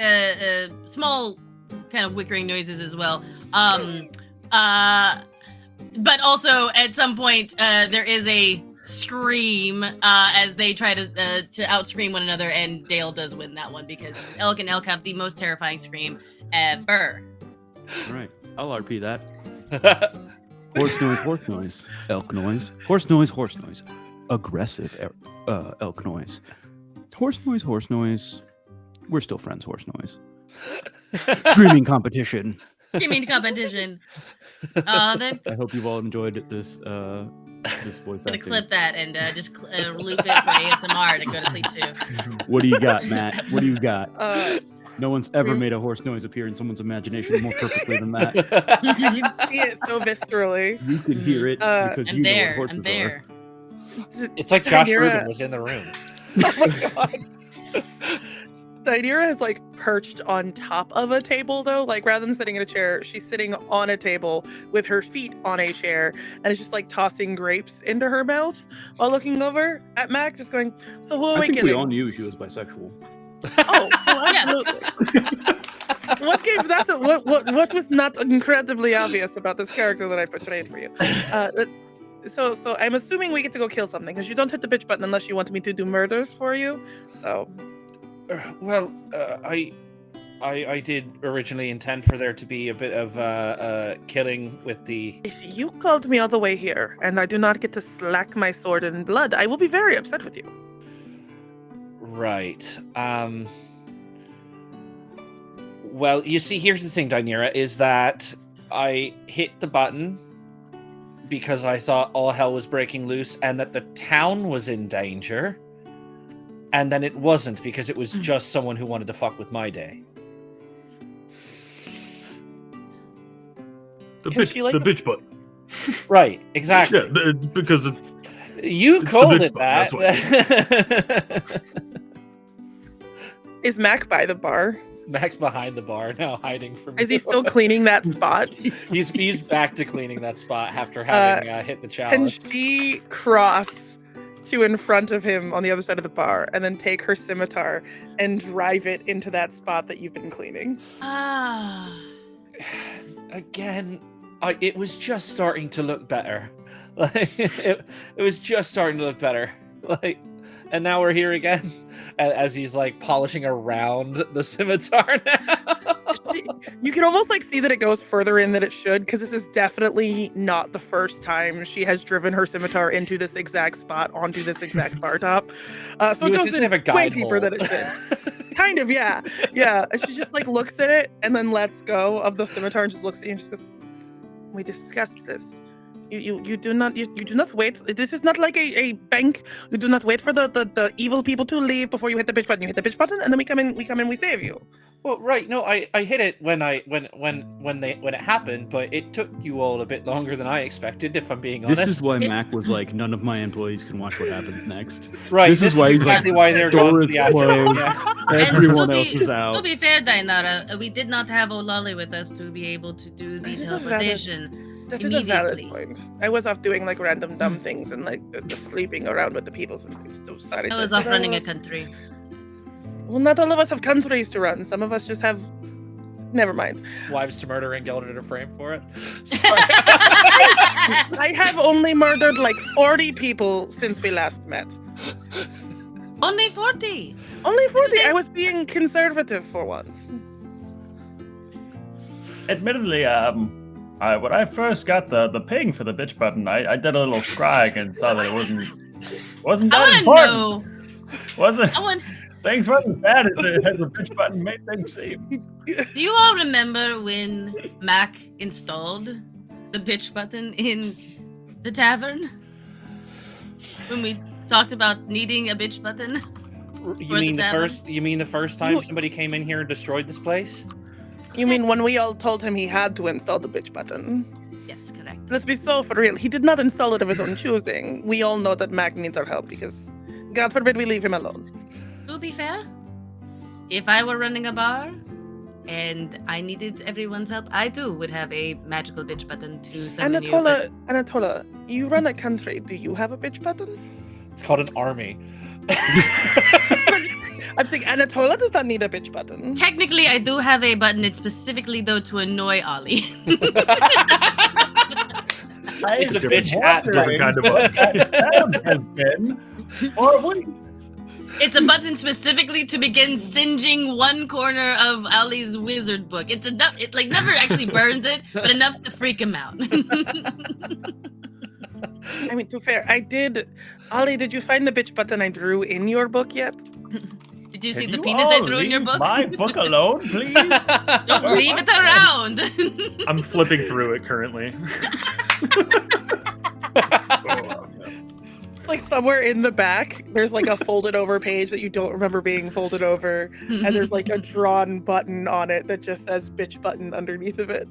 Speaker 6: small kind of whickering noises as well. But also at some point there is a scream as they try to outscream one another, and Dale does win that one because he's an elk, and elk have the most terrifying scream ever.
Speaker 2: All right, I'll RP that. Horse noise, elk noise, horse noise, aggressive elk noise, horse noise. We're still friends, horse noise. Screaming competition.
Speaker 6: Screaming competition. They're
Speaker 2: I hope you've all enjoyed this this voice
Speaker 6: gonna
Speaker 2: acting.
Speaker 6: clip that and just loop it for ASMR to go to sleep too.
Speaker 2: What do you got, Matt? What do you got?
Speaker 3: Uh,
Speaker 2: No one's ever made a horse noise appear in someone's imagination more perfectly than that.
Speaker 3: you can see it so viscerally.
Speaker 2: You can hear it because
Speaker 6: I'm
Speaker 2: you know what
Speaker 6: there.
Speaker 2: horses
Speaker 6: I'm there.
Speaker 1: It's like Josh
Speaker 3: Rhaenyra-
Speaker 1: Rubin was in the room.
Speaker 3: Oh my god. Rhaenyra is like perched on top of a table though, like rather than sitting in a chair, she's sitting on a table with her feet on a chair and is just like tossing grapes into her mouth while looking over at Mac, just going, "So who are
Speaker 2: I
Speaker 3: we
Speaker 2: think
Speaker 3: killing?"
Speaker 2: we all knew she was bisexual.
Speaker 3: Oh, well,
Speaker 6: Yeah.
Speaker 3: absolutely. What gave that to, what was not incredibly obvious about this character that I portrayed for you? So I'm assuming we get to go kill something because you don't hit the bitch button unless you want me to do murders for you. So
Speaker 1: Well, I did originally intend for there to be a bit of killing with the.
Speaker 3: if you called me all the way here and I do not get to slack my sword in blood, I will be very upset with you.
Speaker 1: Right. Well, you see, here's the thing, Dynira, is that I hit the button because I thought all hell was breaking loose and that the town was in danger. And then it wasn't because it was just someone who wanted to fuck with my day.
Speaker 5: The
Speaker 3: Can she, like,
Speaker 5: bitch butt.
Speaker 1: Right, exactly.
Speaker 5: Yeah, it's because of
Speaker 1: You
Speaker 5: it's the
Speaker 1: called
Speaker 5: bitch
Speaker 1: it
Speaker 5: butt,
Speaker 1: that.
Speaker 3: Is Mac by the bar?
Speaker 1: Max behind the bar now, hiding from.
Speaker 3: Is he
Speaker 1: you.
Speaker 3: still cleaning that spot?
Speaker 1: He's back to cleaning that spot after having hit the
Speaker 3: Can
Speaker 1: chalice.
Speaker 3: she cross to in front of him on the other side of the bar and then take her scimitar and drive it into that spot that you've been cleaning?
Speaker 6: Ah.
Speaker 1: Again, it was just starting to look better. Like it was just starting to look better. Like, and now we're here again, as he's like polishing around the scimitar now.
Speaker 3: You can almost like see that it goes further in than it should, because this is definitely not the first time she has driven her scimitar into this exact spot onto this exact bar top. So
Speaker 1: You
Speaker 3: it goes
Speaker 1: essentially
Speaker 3: in
Speaker 1: have a
Speaker 3: way
Speaker 1: guide
Speaker 3: deeper
Speaker 1: hole.
Speaker 3: than it should. Kind of, yeah. Yeah. And she just like looks at it and then lets go of the scimitar and just looks at you and just goes, "We discussed this. You do not wait. This is not like a bank. You do not wait for the evil people to leave before you hit the bitch button. You hit the bitch button and then we come in, we save you."
Speaker 1: Well, right. No, I hit it when it happened, but it took you all a bit longer than I expected, if I'm being honest.
Speaker 2: This is why Mac was like, none of my employees can watch what happens next.
Speaker 1: Right.
Speaker 2: This is why he's
Speaker 1: exactly
Speaker 2: like,
Speaker 1: why they're going
Speaker 2: door
Speaker 1: to
Speaker 2: is
Speaker 1: the afternoon.
Speaker 2: closed.
Speaker 1: Yeah.
Speaker 2: Everyone
Speaker 6: to
Speaker 2: else
Speaker 6: be-
Speaker 2: is
Speaker 6: To
Speaker 2: out.
Speaker 6: be fair, Dainara, we did not have Olali with us to be able to do the
Speaker 3: This is a valid-
Speaker 6: teleportation
Speaker 3: That is a valid
Speaker 6: immediately.
Speaker 3: point. I was off doing like random dumb things and like the sleeping around with the people. So sorry.
Speaker 6: I was
Speaker 3: that-
Speaker 6: off running a country.
Speaker 3: Well, not all of us have countries to run. Some of us just have. Never mind.
Speaker 1: Wives to murder and gelded a frame for it. Sorry.
Speaker 3: I have only murdered like 40 people since we last met.
Speaker 6: Only 40.
Speaker 3: Only 40. I was being conservative for once.
Speaker 4: Admittedly, when I first got the ping for the bitch button, I did a little scrying and saw that it wasn't
Speaker 6: I
Speaker 4: that
Speaker 6: want to
Speaker 4: important.
Speaker 6: know.
Speaker 4: Wasn't
Speaker 6: I want.
Speaker 4: things wasn't bad as the bitch button made things seem.
Speaker 6: Do you all remember when Mac installed the bitch button in the tavern? When we talked about needing a bitch button?
Speaker 1: You mean the
Speaker 6: tavern?
Speaker 1: first? You mean the first time
Speaker 3: You-
Speaker 1: somebody came in here and destroyed this place?
Speaker 3: You mean when we all told him he had to install the bitch button?
Speaker 6: Yes, correct.
Speaker 3: Let's be so for real. He did not install it of his own choosing. We all know that Mac needs our help because, God forbid, we leave him alone.
Speaker 6: To be fair, if I were running a bar and I needed everyone's help, I too would have a magical bitch button to summon you. but-
Speaker 3: Anatola, you run a country. Do you have a bitch button?
Speaker 1: It's called an army.
Speaker 3: I'm saying Anatola does not need a bitch button.
Speaker 6: Technically, I do have a button. It's specifically, though, to annoy Ollie.
Speaker 1: It's a
Speaker 4: I've
Speaker 1: bitch
Speaker 4: been
Speaker 1: hat
Speaker 4: wondering
Speaker 5: kind of
Speaker 4: what that sound has been for weeks.
Speaker 6: It's a button specifically to begin singeing one corner of Ollie's wizard book. It's enough. It like never actually burns it, but enough to freak him out.
Speaker 3: I mean, to be fair, I did. Ollie, did you find the bitch button I drew in your book yet?
Speaker 6: Did you see
Speaker 4: Can
Speaker 6: the
Speaker 4: you
Speaker 6: penis I
Speaker 4: all
Speaker 6: drew in your
Speaker 4: leave
Speaker 6: book?
Speaker 4: My book alone, please.
Speaker 6: Don't leave it around.
Speaker 5: I'm flipping through it currently.
Speaker 3: It's like somewhere in the back, there's like a folded over page that you don't remember being folded over, and there's like a drawn button on it that just says bitch button underneath of it.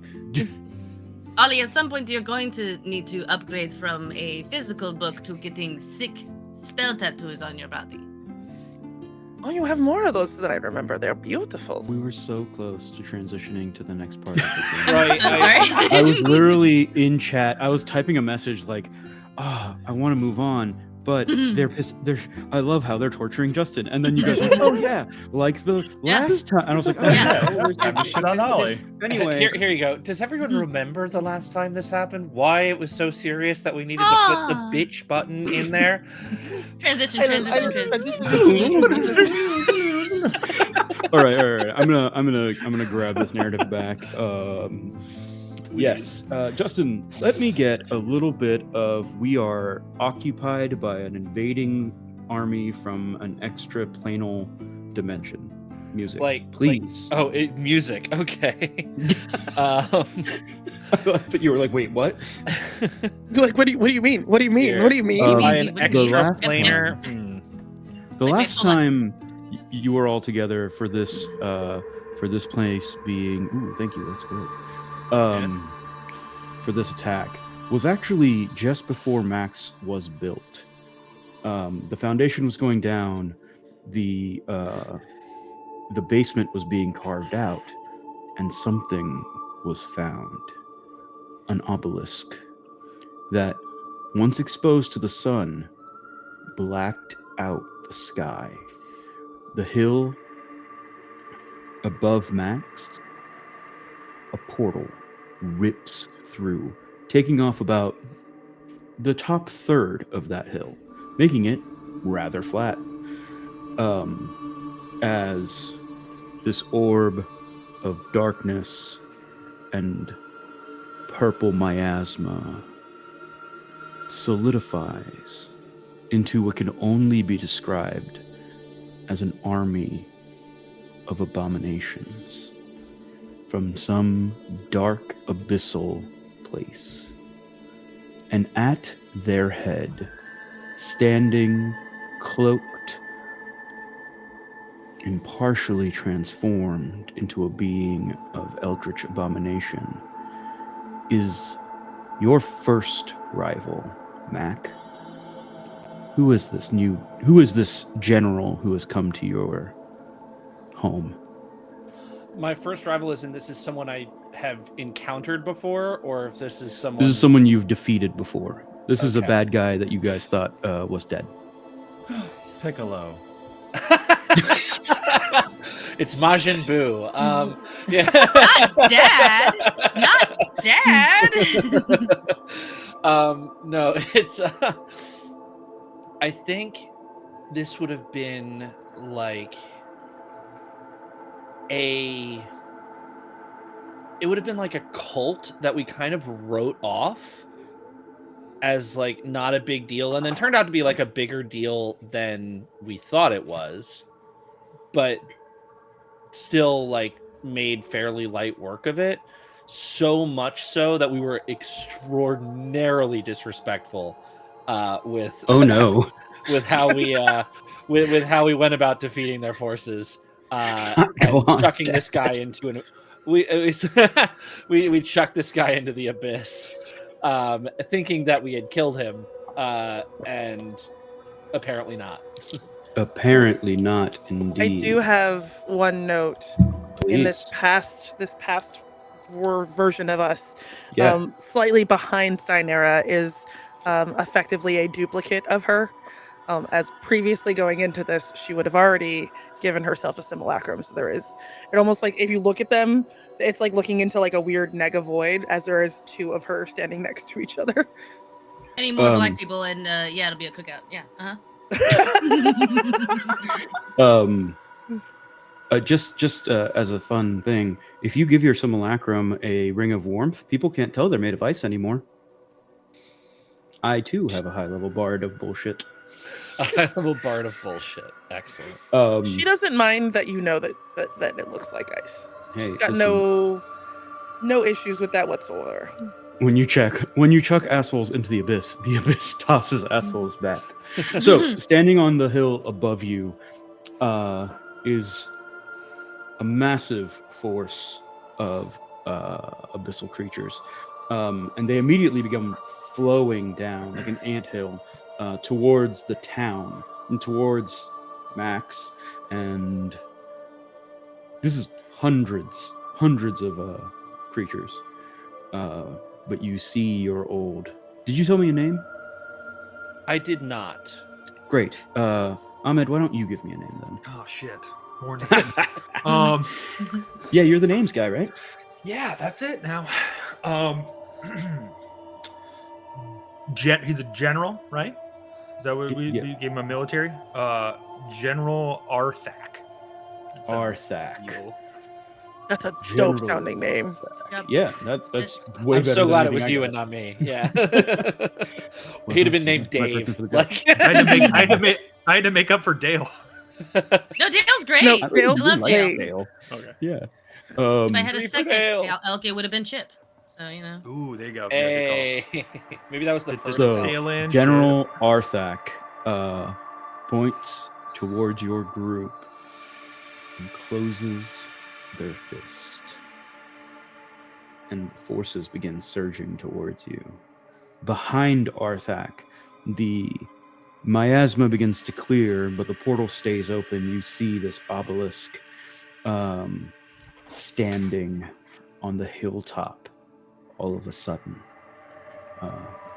Speaker 6: Ollie, at some point you're going to need to upgrade from a physical book to getting sick spell tattoos on your body.
Speaker 3: Oh, you have more of those that I remember. They're beautiful.
Speaker 2: We were so close to transitioning to the next part of the game.
Speaker 6: I'm
Speaker 1: Right,
Speaker 6: so
Speaker 1: I-
Speaker 6: sorry.
Speaker 2: I was literally in chat. I was typing a message like, "Ah, I want to move on, but they're I love how they're torturing Justin." And then you guys were like, "Oh yeah, like the
Speaker 6: Yeah.
Speaker 2: last time." And I was like, "Oh
Speaker 6: Yeah.
Speaker 2: yeah."
Speaker 4: It's time to shit on Ollie.
Speaker 2: Anyway,
Speaker 1: Here you go. Does everyone remember the last time this happened? Why it was so serious that we needed to put the
Speaker 6: Ah.
Speaker 1: bitch button in there?
Speaker 6: Transition.
Speaker 2: all right. I'm gonna grab this narrative back. Yes, Justin, let me get a little bit of. We are occupied by an invading army from an extra-planal dimension. Music, please.
Speaker 1: Music. Okay.
Speaker 2: I thought you were like, wait, what?
Speaker 3: Like, what do you mean? What do you mean?
Speaker 1: Here.
Speaker 3: What do you mean?
Speaker 1: By an
Speaker 6: The
Speaker 1: extra
Speaker 2: last
Speaker 1: planar.
Speaker 2: The
Speaker 6: Wait,
Speaker 2: last
Speaker 6: hold on.
Speaker 2: time you were all together for this place being, ooh, thank you, that's good. For this attack was actually just before Max was built. The foundation was going down. The basement was being carved out, and something was found. An obelisk that, once exposed to the sun, blacked out the sky. The hill above Max, a portal rips through, taking off about the top third of that hill, making it rather flat. As this orb of darkness and purple miasma solidifies into what can only be described as an army of abominations from some dark abyssal place. And at their head, standing cloaked and partially transformed into a being of eldritch abomination, is your first rival, Mack. Who is this general who has come to your home?
Speaker 1: My first rival is, and this is someone I have encountered before, or if this is someone.
Speaker 2: This is someone you've defeated before. This is a
Speaker 1: Okay.
Speaker 2: bad guy that you guys thought was dead.
Speaker 4: Piccolo.
Speaker 1: It's Majin Buu. Yeah.
Speaker 6: Not dad.
Speaker 1: No, it's. I think this would have been like it would have been like a cult that we kind of wrote off as like not a big deal, and then turned out to be like a bigger deal than we thought it was, but still like made fairly light work of it, so much so that we were extraordinarily disrespectful with
Speaker 2: Oh no.
Speaker 1: with how we with how we went about defeating their forces, and
Speaker 2: Go on,
Speaker 1: chucking this guy into we chucked this guy into the abyss, thinking that we had killed him, and apparently not.
Speaker 2: Apparently not,
Speaker 3: I
Speaker 2: indeed.
Speaker 3: do have one note in this
Speaker 2: Please.
Speaker 3: past version of us.
Speaker 2: Yeah.
Speaker 3: Slightly behind Thynera is effectively a duplicate of her. As previously going into this, she would have already given herself a simulacrum. So it almost like if you look at them, it's like looking into like a weird nega void, as there is two of her standing next to each other.
Speaker 6: Any more black people, and yeah, it'll be a cookout. Yeah.
Speaker 2: Just as a fun thing, if you give your simulacrum a ring of warmth, people can't tell they're made of ice anymore. I too have a high level bard of bullshit.
Speaker 1: A high level bard of bullshit. Excellent.
Speaker 3: She doesn't mind that you know that it looks like ice.
Speaker 2: Hey,
Speaker 3: She's got
Speaker 2: listen,
Speaker 3: no issues with that whatsoever.
Speaker 2: when you chuck assholes into the abyss tosses assholes back. So standing on the hill above you is a massive force of abyssal creatures, and they immediately become flowing down like an anthill towards the town and towards Max, and this is hundreds of creatures. But you see your old. Did you tell me a name?
Speaker 1: I did not.
Speaker 2: Great. Ahmed, why don't you give me a name then?
Speaker 5: Oh shit. More names.
Speaker 2: Yeah, you're the names guy, right?
Speaker 5: Yeah, that's it now. He's a general, right? Is that what we gave him a military? General Arthak.
Speaker 2: Arthak.
Speaker 3: That's a
Speaker 2: General
Speaker 3: dope sounding name.
Speaker 6: Yep.
Speaker 2: Yeah, that's way
Speaker 1: I'm
Speaker 2: better.
Speaker 1: so glad it
Speaker 2: than
Speaker 1: was
Speaker 2: anything
Speaker 1: you
Speaker 2: I
Speaker 1: and
Speaker 2: got.
Speaker 1: not me. Yeah. He'd have been named
Speaker 2: My preference
Speaker 1: Dave.
Speaker 2: for the guy.
Speaker 1: Like,
Speaker 5: I had to make up for Dale.
Speaker 6: No, Dale's great.
Speaker 3: No,
Speaker 2: I
Speaker 3: Dale's
Speaker 6: I love
Speaker 3: great.
Speaker 6: Dale.
Speaker 5: Okay.
Speaker 2: Yeah.
Speaker 6: If I had a
Speaker 1: Three for
Speaker 6: second,
Speaker 1: Dale.
Speaker 6: Elke would have been Chip. So you know.
Speaker 5: Ooh, there you go.
Speaker 1: hey, maybe that was the
Speaker 5: Did
Speaker 1: first.
Speaker 2: So,
Speaker 1: one.
Speaker 5: Dale and
Speaker 2: General Arthak points towards your group and closes their fist. And the forces begin surging towards you. Behind Arthak, the miasma begins to clear, but the portal stays open. You see this obelisk standing on the hilltop all of a sudden,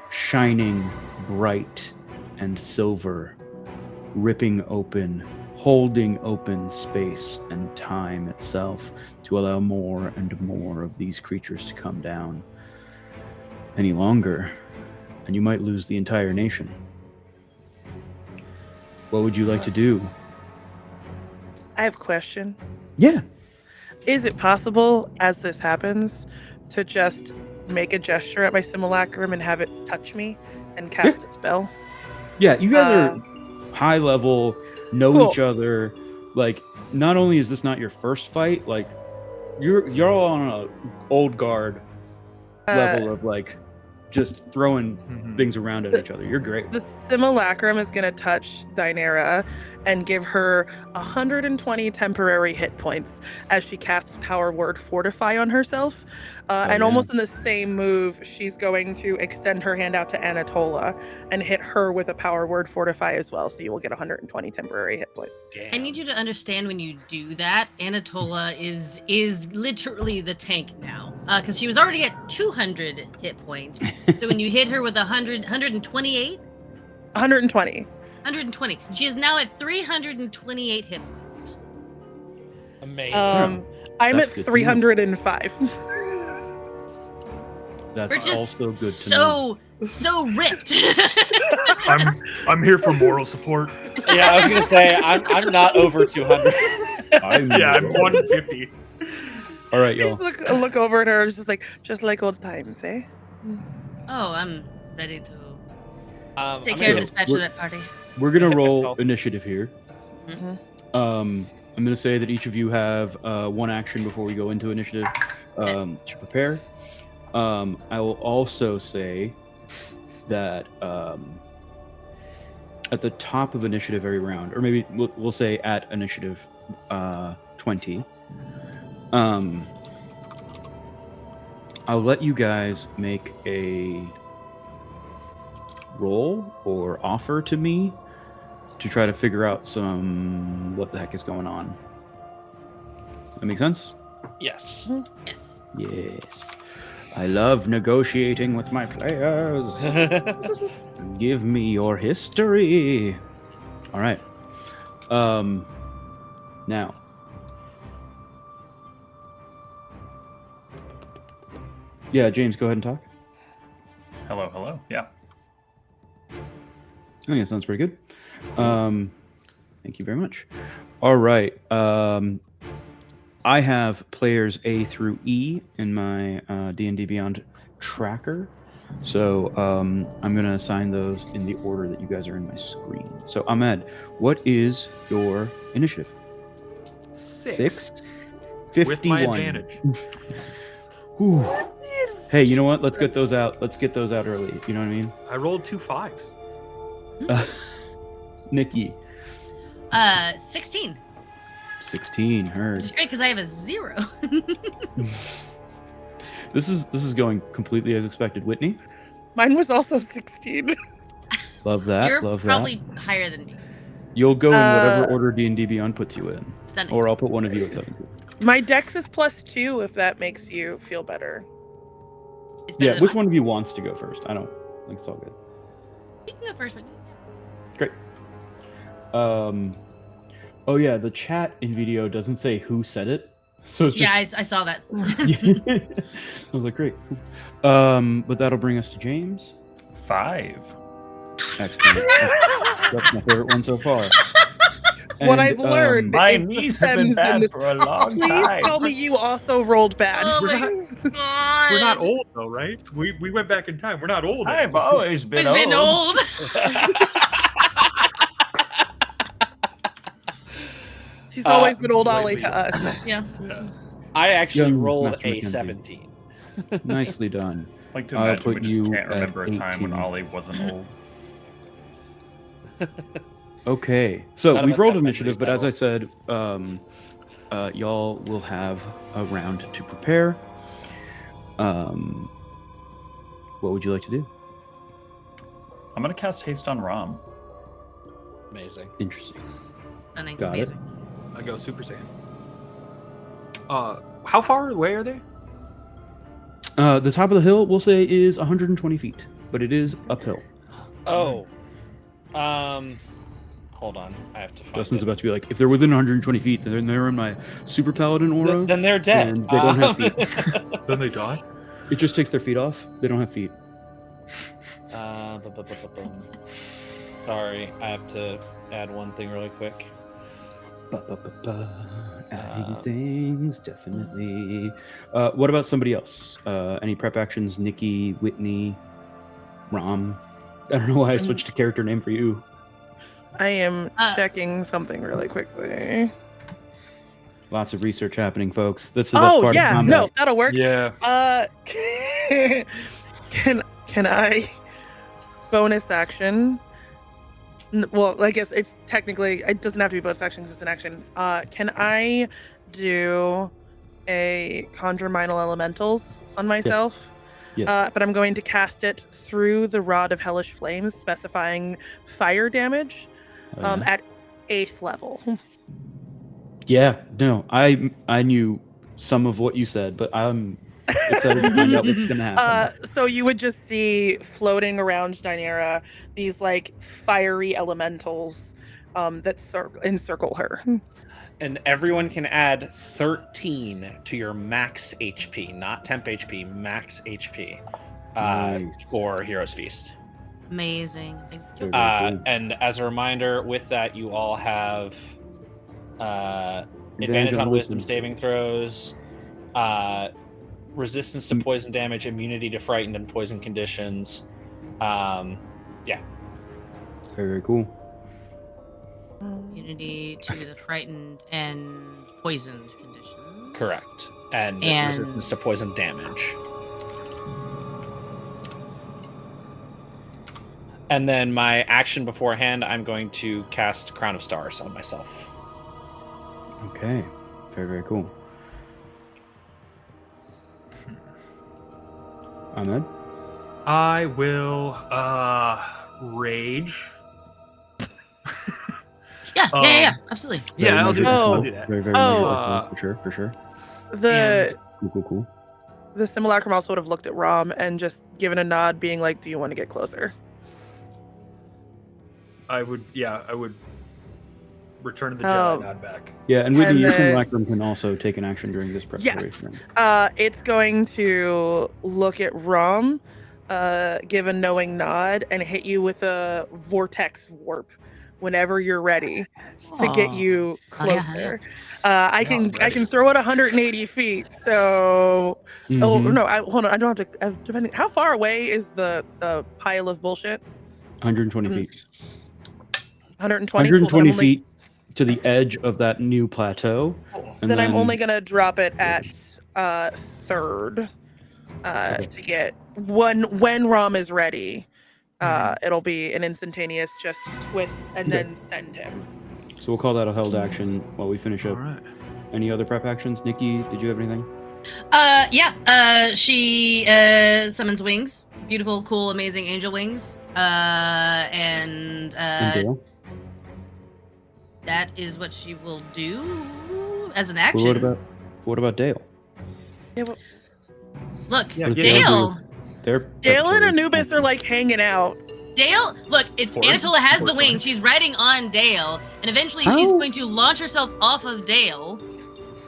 Speaker 2: shining bright and silver, ripping open, holding open space and time itself to allow more and more of these creatures to come down. Any longer, and you might lose the entire nation. What would you like to do?
Speaker 3: I have a question.
Speaker 2: Yeah.
Speaker 3: Is it possible, as this happens, to just make a gesture at my simulacrum and have it touch me and cast its spell?
Speaker 2: Yeah, you guys are high level, know
Speaker 3: Cool.
Speaker 2: each other. Like, not only is this not your first fight, like you're all on a old guard level of like just throwing things around at each other. You're great.
Speaker 3: The simulacrum is going to touch Dynera and give her 120 temporary hit points as she casts Power Word Fortify on herself. And almost in the same move, she's going to extend her hand out to Anatola and hit her with a Power Word Fortify as well. So you will get 120 temporary hit points.
Speaker 1: Damn.
Speaker 6: I need you to understand when you do that, Anatola is literally the tank now, because she was already at 200 hit points. So when you hit her with 128,
Speaker 3: 120.
Speaker 6: 120, she is now at 328 hit points.
Speaker 1: Amazing.
Speaker 3: I'm
Speaker 2: That's
Speaker 3: at
Speaker 2: good to know.
Speaker 3: 305.
Speaker 2: That's
Speaker 6: We're just
Speaker 2: also good to know.
Speaker 6: so ripped.
Speaker 5: I'm here for moral support.
Speaker 1: Yeah, I was gonna say I'm not over 200.
Speaker 2: I'm
Speaker 5: 150.
Speaker 2: All right,
Speaker 3: I
Speaker 2: y'all.
Speaker 3: just look over at her, just like old times, eh?
Speaker 6: Oh, I'm ready to take
Speaker 1: I'm
Speaker 6: care of
Speaker 1: gonna-
Speaker 6: this bachelorette party.
Speaker 2: We're gonna
Speaker 1: hit
Speaker 2: roll
Speaker 1: myself.
Speaker 2: initiative here. I'm gonna say that each of you have one action before we go into initiative to prepare. I will also say that at the top of initiative every round, or maybe we'll say at initiative 20, I'll let you guys make a roll or offer to me to try to figure out what the heck is going on. That make sense?
Speaker 1: Yes.
Speaker 6: Yes.
Speaker 2: Yes. I love negotiating with my players. Give me your history. All right. Now. Yeah, James, go ahead and talk.
Speaker 4: Hello, hello. Yeah.
Speaker 2: Oh, yeah, sounds pretty good. Thank you very much. All right. I have players A through E in my D&D Beyond tracker. So I'm going to assign those in the order that you guys are in my screen. So Ahmed, what is your initiative?
Speaker 5: 6.
Speaker 2: 51.
Speaker 5: With my advantage.
Speaker 2: Whew. Hey, you know what? Let's get those out. Let's get those out early. You know what I mean?
Speaker 5: I rolled 2 5s.
Speaker 2: Nikki.
Speaker 6: 16.
Speaker 2: 16. Heard.
Speaker 6: Which is great because I have a 0.
Speaker 2: This is going completely as expected. Whitney.
Speaker 3: Mine was also 16.
Speaker 2: Love that.
Speaker 6: You're
Speaker 2: love
Speaker 6: probably
Speaker 2: that.
Speaker 6: higher than me.
Speaker 2: You'll go in whatever order D&D Beyond puts you in,
Speaker 6: Stunning.
Speaker 2: or I'll put one of you at 17.
Speaker 3: My dex is +2 if that makes you feel better.
Speaker 6: It's better
Speaker 2: Yeah,
Speaker 6: than
Speaker 2: which
Speaker 6: mine.
Speaker 2: one of you wants to go first? I don't think it's all good.
Speaker 6: You can go first, but
Speaker 2: Great. Oh yeah, the chat in video doesn't say who said it, so it's just.
Speaker 6: yeah, I saw that.
Speaker 2: I was like, great. Cool. But that'll bring us to James.
Speaker 4: 5.
Speaker 2: Excellent. That's my favorite one so far.
Speaker 3: What
Speaker 2: And,
Speaker 3: I've learned
Speaker 4: My
Speaker 3: is the
Speaker 4: knees have been
Speaker 3: stems in
Speaker 4: bad
Speaker 3: this.
Speaker 4: for a long
Speaker 3: Please
Speaker 4: time.
Speaker 3: tell me you also rolled bad.
Speaker 6: Oh
Speaker 5: We're
Speaker 6: my
Speaker 5: not-
Speaker 6: god.
Speaker 5: We're not old though, right? We went back in time. We're not old.
Speaker 4: I've
Speaker 5: anymore.
Speaker 4: always been
Speaker 6: It's been old.
Speaker 3: She's always been old
Speaker 5: slightly
Speaker 3: Ollie to us.
Speaker 6: yeah.
Speaker 5: Yeah.
Speaker 1: I actually
Speaker 2: Young
Speaker 1: rolled
Speaker 2: Master
Speaker 1: a
Speaker 2: Mackenzie.
Speaker 1: 17.
Speaker 2: Nicely done.
Speaker 4: I'd like to
Speaker 2: I'll
Speaker 4: imagine we
Speaker 2: put
Speaker 4: just
Speaker 2: you
Speaker 4: can't remember a
Speaker 2: at
Speaker 4: time when
Speaker 2: 18.
Speaker 4: Ollie wasn't old.
Speaker 2: Okay, so
Speaker 1: Not
Speaker 2: we've
Speaker 1: about
Speaker 2: rolled
Speaker 1: that
Speaker 2: initiative, but as I
Speaker 1: memories,
Speaker 2: said, y'all will have a round to prepare. What would you like to do?
Speaker 4: I'm gonna cast Haste on Rom.
Speaker 1: Amazing.
Speaker 2: Interesting.
Speaker 6: Stunning.
Speaker 2: Got
Speaker 6: Amazing.
Speaker 5: I go Super Saiyan. How far away are they?
Speaker 2: The top of the hill, we'll say, is 120 feet, but it is uphill.
Speaker 1: Oh. Hold on. I have to find
Speaker 2: Dustin's
Speaker 1: it.
Speaker 2: about to be like, if they're within 120 feet, then they're in my super paladin aura.
Speaker 1: Then they're dead.
Speaker 2: And they don't have feet.
Speaker 5: Then they die.
Speaker 2: It just takes their feet off. They don't have feet.
Speaker 1: Sorry, I have to add one thing really quick.
Speaker 2: Adding things, definitely. What about somebody else? Any prep actions? Nikki, Whitney, Rom? I don't know why I switched to character name for you.
Speaker 3: I am checking something really quickly.
Speaker 2: Lots of research happening, folks. That's the best
Speaker 3: Oh
Speaker 2: part of
Speaker 3: yeah,
Speaker 2: combat.
Speaker 3: no, that'll work.
Speaker 5: Yeah.
Speaker 3: Can I bonus action? Well, I guess it's technically it doesn't have to be bonus action, it's just an action. Can I do a conjure minor elementals on myself?
Speaker 2: Yes.
Speaker 3: But I'm going to cast it through the rod of hellish flames, specifying fire damage
Speaker 2: Oh, yeah.
Speaker 3: at 8th level.
Speaker 2: Yeah, no, I knew some of what you said, but I'm excited to find out what's gonna happen.
Speaker 3: So you would just see floating around Dynera these like fiery elementals that encircle her.
Speaker 1: And everyone can add 13 to your max HP, not temp HP, max HP
Speaker 2: Nice.
Speaker 1: for Hero's Feast.
Speaker 6: Amazing. Thank you.
Speaker 2: Very cool.
Speaker 1: And as a reminder, with that, you all have advantage on wisdom saving throws, resistance to poison damage, immunity to frightened and poison conditions.
Speaker 2: Very, very cool.
Speaker 6: Immunity to the frightened and poisoned conditions.
Speaker 1: Correct. And resistance to poison damage. And then my action beforehand, I'm going to cast Crown of Stars on myself.
Speaker 2: Okay, very, very cool. Ahmed?
Speaker 5: I will rage.
Speaker 6: Yeah, absolutely.
Speaker 5: Yeah,
Speaker 2: Very
Speaker 5: I'll do that.
Speaker 3: measurable.
Speaker 5: I'll do that.
Speaker 2: Very, very
Speaker 3: Oh.
Speaker 2: measurable, for sure.
Speaker 3: The
Speaker 2: Cool.
Speaker 3: the simulacrum also would have looked at Rom and just given a nod, being like, "Do you want to get closer?"
Speaker 5: I would return the Jedi nod back.
Speaker 2: Yeah, and Whitney,
Speaker 3: And
Speaker 2: your
Speaker 3: then-
Speaker 2: simulacrum can also take an action during this preparation.
Speaker 3: It's going to look at Rom, give a knowing nod, and hit you with a vortex warp whenever you're ready to get you
Speaker 6: Oh, yeah,
Speaker 3: closer. I can
Speaker 5: ready.
Speaker 3: throw it 180 feet. So, oh
Speaker 2: Mhm.
Speaker 3: no, hold on. I don't have to. Depending, how far away is the pile of bullshit?
Speaker 2: 120 feet.
Speaker 3: 120.
Speaker 2: 120 feet to the edge of that new plateau. And
Speaker 3: Then I'm
Speaker 2: then-
Speaker 3: only gonna drop it at third to get when Rom is ready. It'll be an instantaneous just twist and
Speaker 2: Okay.
Speaker 3: then send him.
Speaker 2: So we'll call that a held action while we finish
Speaker 5: All
Speaker 2: up.
Speaker 5: right.
Speaker 2: Any other prep actions? Nikki, did you have anything?
Speaker 6: She summons wings. Beautiful, cool, amazing angel wings. And
Speaker 2: Dale?
Speaker 6: that is what she will do as an
Speaker 2: Well,
Speaker 6: action.
Speaker 2: what about Dale?
Speaker 3: Yeah, well,
Speaker 6: Look,
Speaker 5: Yeah,
Speaker 2: What does
Speaker 5: yeah.
Speaker 6: Dale.
Speaker 2: do with their
Speaker 3: Dale and
Speaker 2: preparatory
Speaker 3: Anubis are like hanging out.
Speaker 6: Dale, look, it's
Speaker 5: Force-
Speaker 6: Anatola has the
Speaker 5: force
Speaker 6: wings.
Speaker 5: lines.
Speaker 6: She's riding on Dale, and eventually she's
Speaker 2: Oh.
Speaker 6: going to launch herself off of Dale.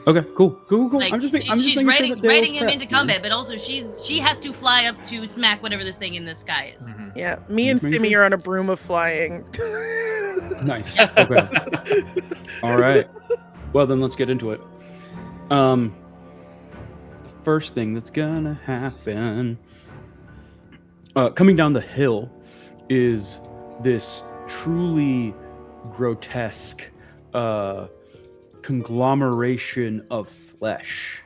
Speaker 2: Okay, cool.
Speaker 6: Like
Speaker 2: I'm just making
Speaker 6: she's
Speaker 2: sure
Speaker 6: riding
Speaker 2: that Dale's
Speaker 6: him
Speaker 2: prepped,
Speaker 6: into
Speaker 2: man.
Speaker 6: combat, but also she has to fly up to smack whatever this thing in the sky is.
Speaker 5: Mhm.
Speaker 3: Yeah, me and
Speaker 2: Just making
Speaker 3: Simi
Speaker 2: sure.
Speaker 3: are on a broom of flying.
Speaker 2: Nice. Okay. All right. Well, then let's get into it. The first thing that's gonna happen, coming down the hill, is this truly grotesque conglomeration of flesh.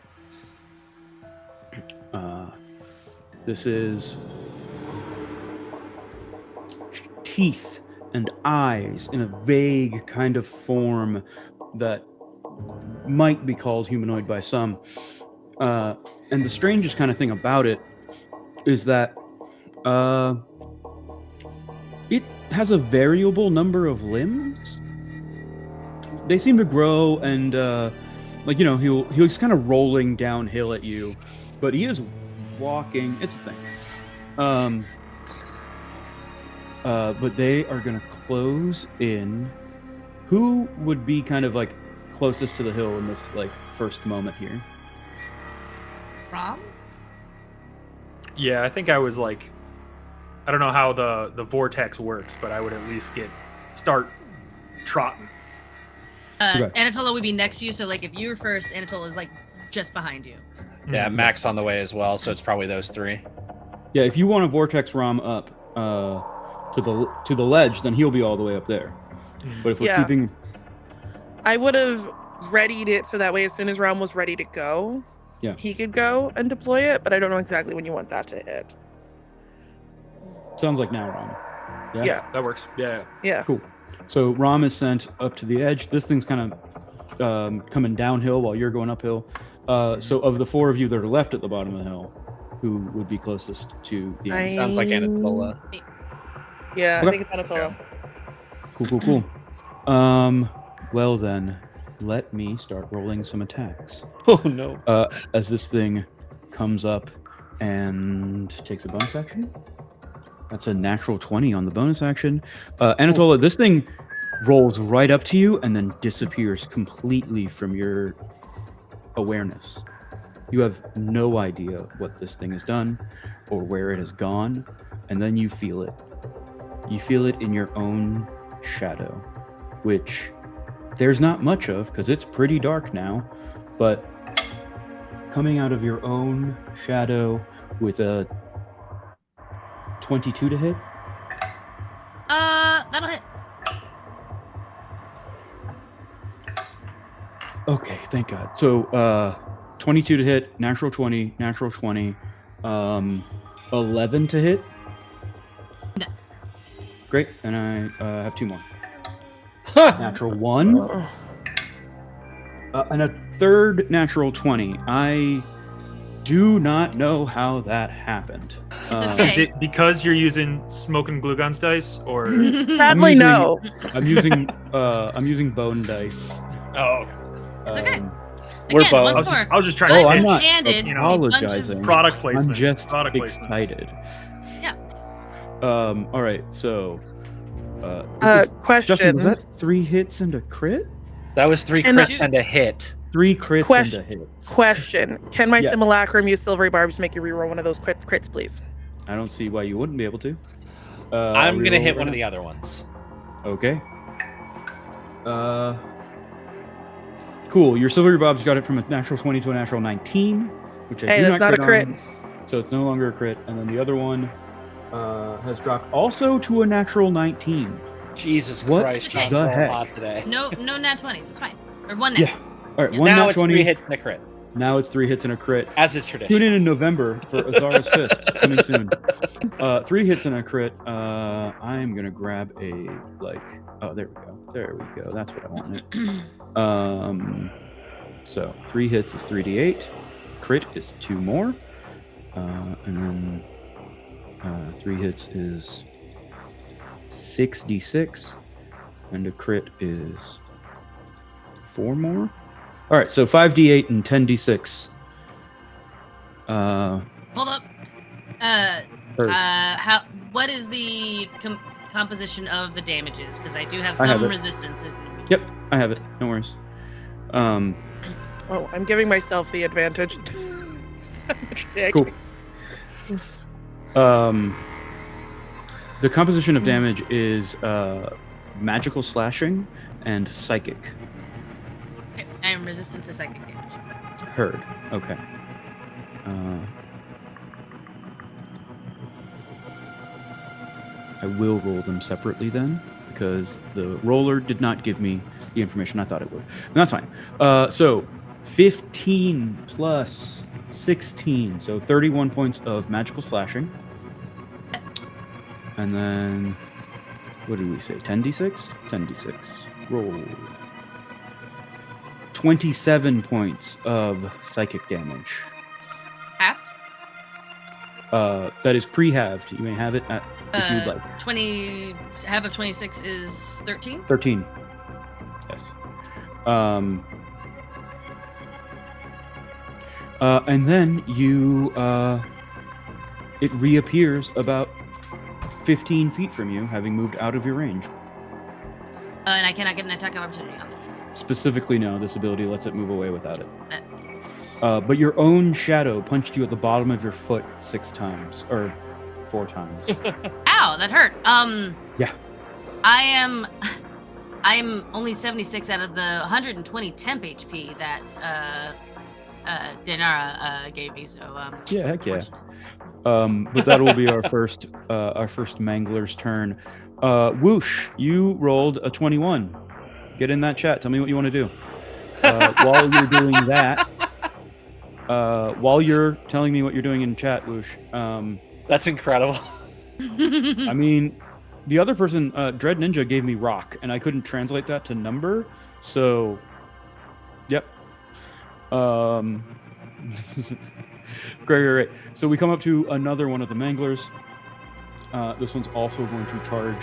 Speaker 2: This is teeth and eyes in a vague kind of form that might be called humanoid by some. And the strangest kind of thing about it is that it has a variable number of limbs. They seem to grow and he's kind of rolling downhill at you, but he is walking. It's a thing. But they are gonna close in. Who would be kind of like closest to the hill in this like first moment here?
Speaker 6: Rom?
Speaker 5: Yeah, I think I was like, I don't know how the vortex works, but I would at least start trotting.
Speaker 2: Okay.
Speaker 6: Anatola would be next to you, so like if you were first, Anatola is like just behind you.
Speaker 1: Yeah, Mack's on the way as well, so it's probably those three.
Speaker 2: Yeah, if you want to vortex Rom up to the ledge, then he'll be all the way up there. But if we're
Speaker 3: Yeah.
Speaker 2: keeping,
Speaker 3: I would have readied it so that way, as soon as Rom was ready to go,
Speaker 2: Yeah.
Speaker 3: he could go and deploy it. But I don't know exactly when you want that to hit.
Speaker 2: sounds like now, Rom. Yeah.
Speaker 3: Yeah.
Speaker 5: That works. Yeah.
Speaker 3: Yeah.
Speaker 2: Cool. So Rom is sent up to the edge. This thing's kind of coming downhill while you're going uphill. So of the four of you that are left at the bottom of the hill, who would be closest to the end?
Speaker 1: Sounds like Anatola.
Speaker 3: Yeah, I
Speaker 2: Okay.
Speaker 3: think it's Anatola.
Speaker 2: Cool. Well then, let me start rolling some attacks.
Speaker 1: Oh no.
Speaker 2: As this thing comes up and takes a bonus action. That's a natural 20 on the bonus action. Anatola, this thing rolls right up to you and then disappears completely from your awareness. You have no idea what this thing has done or where it has gone, and then you feel it. You feel it in your own shadow, which there's not much of because it's pretty dark now, but coming out of your own shadow with a 22 to hit.
Speaker 6: That'll hit.
Speaker 2: Okay, thank God. So 22 to hit, natural 20, 11 to hit.
Speaker 6: No.
Speaker 2: Great, and I have two more. Natural 1
Speaker 3: Oh.
Speaker 2: and a third natural 20. I do not know how that happened.
Speaker 6: It's
Speaker 2: Um,
Speaker 6: okay.
Speaker 5: Is it because you're using smoking glue guns dice, or?
Speaker 3: Sadly,
Speaker 2: using-
Speaker 3: no.
Speaker 2: I'm using bone dice.
Speaker 5: Oh,
Speaker 6: It's okay.
Speaker 1: We're
Speaker 6: Again,
Speaker 1: both-
Speaker 6: once more.
Speaker 5: I was just trying
Speaker 2: Oh,
Speaker 5: to
Speaker 2: I'm
Speaker 5: hit
Speaker 2: not
Speaker 6: handed
Speaker 5: you know,
Speaker 6: a bunch of
Speaker 2: apologizing.
Speaker 5: product placement.
Speaker 2: I'm just
Speaker 5: product placement.
Speaker 2: excited.
Speaker 6: Yeah.
Speaker 2: All right. So, it was-
Speaker 3: Question.
Speaker 2: Justin, was that 3 hits and a crit?
Speaker 1: That was 3
Speaker 3: And-
Speaker 1: crits and a hit.
Speaker 2: 3 crits
Speaker 3: Question.
Speaker 2: and a hit.
Speaker 3: Question. Can my
Speaker 2: Yeah.
Speaker 3: simulacrum use silvery barbs to make you reroll one of those crits, please?
Speaker 2: I don't see why you wouldn't be able to.
Speaker 1: I'm gonna hit one of the other ones.
Speaker 2: Okay. Cool. Your silvery bob's got it from a natural 20 to a natural 19, which I
Speaker 3: Hey,
Speaker 2: do
Speaker 3: that's not a crit.
Speaker 2: on, so it's no longer a crit. And then the other one has dropped also to a natural 19.
Speaker 1: Jesus
Speaker 2: What
Speaker 1: Christ,
Speaker 6: the
Speaker 1: John's rolling
Speaker 2: heck?
Speaker 1: hot today.
Speaker 6: No nat 20s. It's fine. Or one nat.
Speaker 2: Yeah. All right.
Speaker 6: Yeah.
Speaker 2: One
Speaker 1: Now
Speaker 2: nat
Speaker 1: it's
Speaker 2: 20.
Speaker 1: 3 hits and a crit,
Speaker 2: Now it's 3 hits and a crit.
Speaker 1: as is
Speaker 2: Tune
Speaker 1: tradition.
Speaker 2: in November for Azara's Fist coming soon. 3 hits and a crit. I'm gonna grab a Oh, there we go. There we go. That's what I wanted. So 3 hits is 3d8. Crit is 2 more. And then 3 hits is 6d6, and a crit is 4 more. All right, so 5d8 and 10d6.
Speaker 6: Hold up. What is the composition of the damages? Because I do have
Speaker 2: I have
Speaker 6: some
Speaker 2: it.
Speaker 6: resistances.
Speaker 2: Yep, I have it. No worries.
Speaker 3: Oh, I'm giving myself the advantage. Dick.
Speaker 2: Cool. The composition of damage is magical slashing and psychic.
Speaker 6: Okay, I am resistant to psychic damage.
Speaker 2: Heard. Okay. I will roll them separately then, because the roller did not give me the information I thought it would. And that's fine. So 15 plus 16, so 31 points of magical slashing. And then, what did we say? 10d6? 10d6. Roll. 27 points of psychic damage.
Speaker 6: Halved?
Speaker 2: That is pre-halved. You may have it at if you'd like.
Speaker 6: 20. Half of 26 is 13.
Speaker 2: 13. Yes. And then you, it reappears about 15 feet from you, having moved out of your range.
Speaker 6: And I cannot get an attack of opportunity on it.
Speaker 2: Specifically, no. This ability lets it move away without it. But your own shadow punched you at the bottom of your foot 6 times, or 4 times.
Speaker 6: Ow, that hurt.
Speaker 2: Yeah.
Speaker 6: I am only 76 out of the 120 temp HP that Dinara gave me. So
Speaker 2: Yeah, heck yeah. But that will be our first mangler's turn. Whoosh, you rolled a 21. Get in that chat. Tell me what you want to do. While you're doing that, while you're telling me what you're doing in chat, Whoosh.
Speaker 1: That's incredible.
Speaker 2: I mean, the other person, Dread Ninja, gave me rock, and I couldn't translate that to number. So, yep. Great. So we come up to another one of the manglers. This one's also going to charge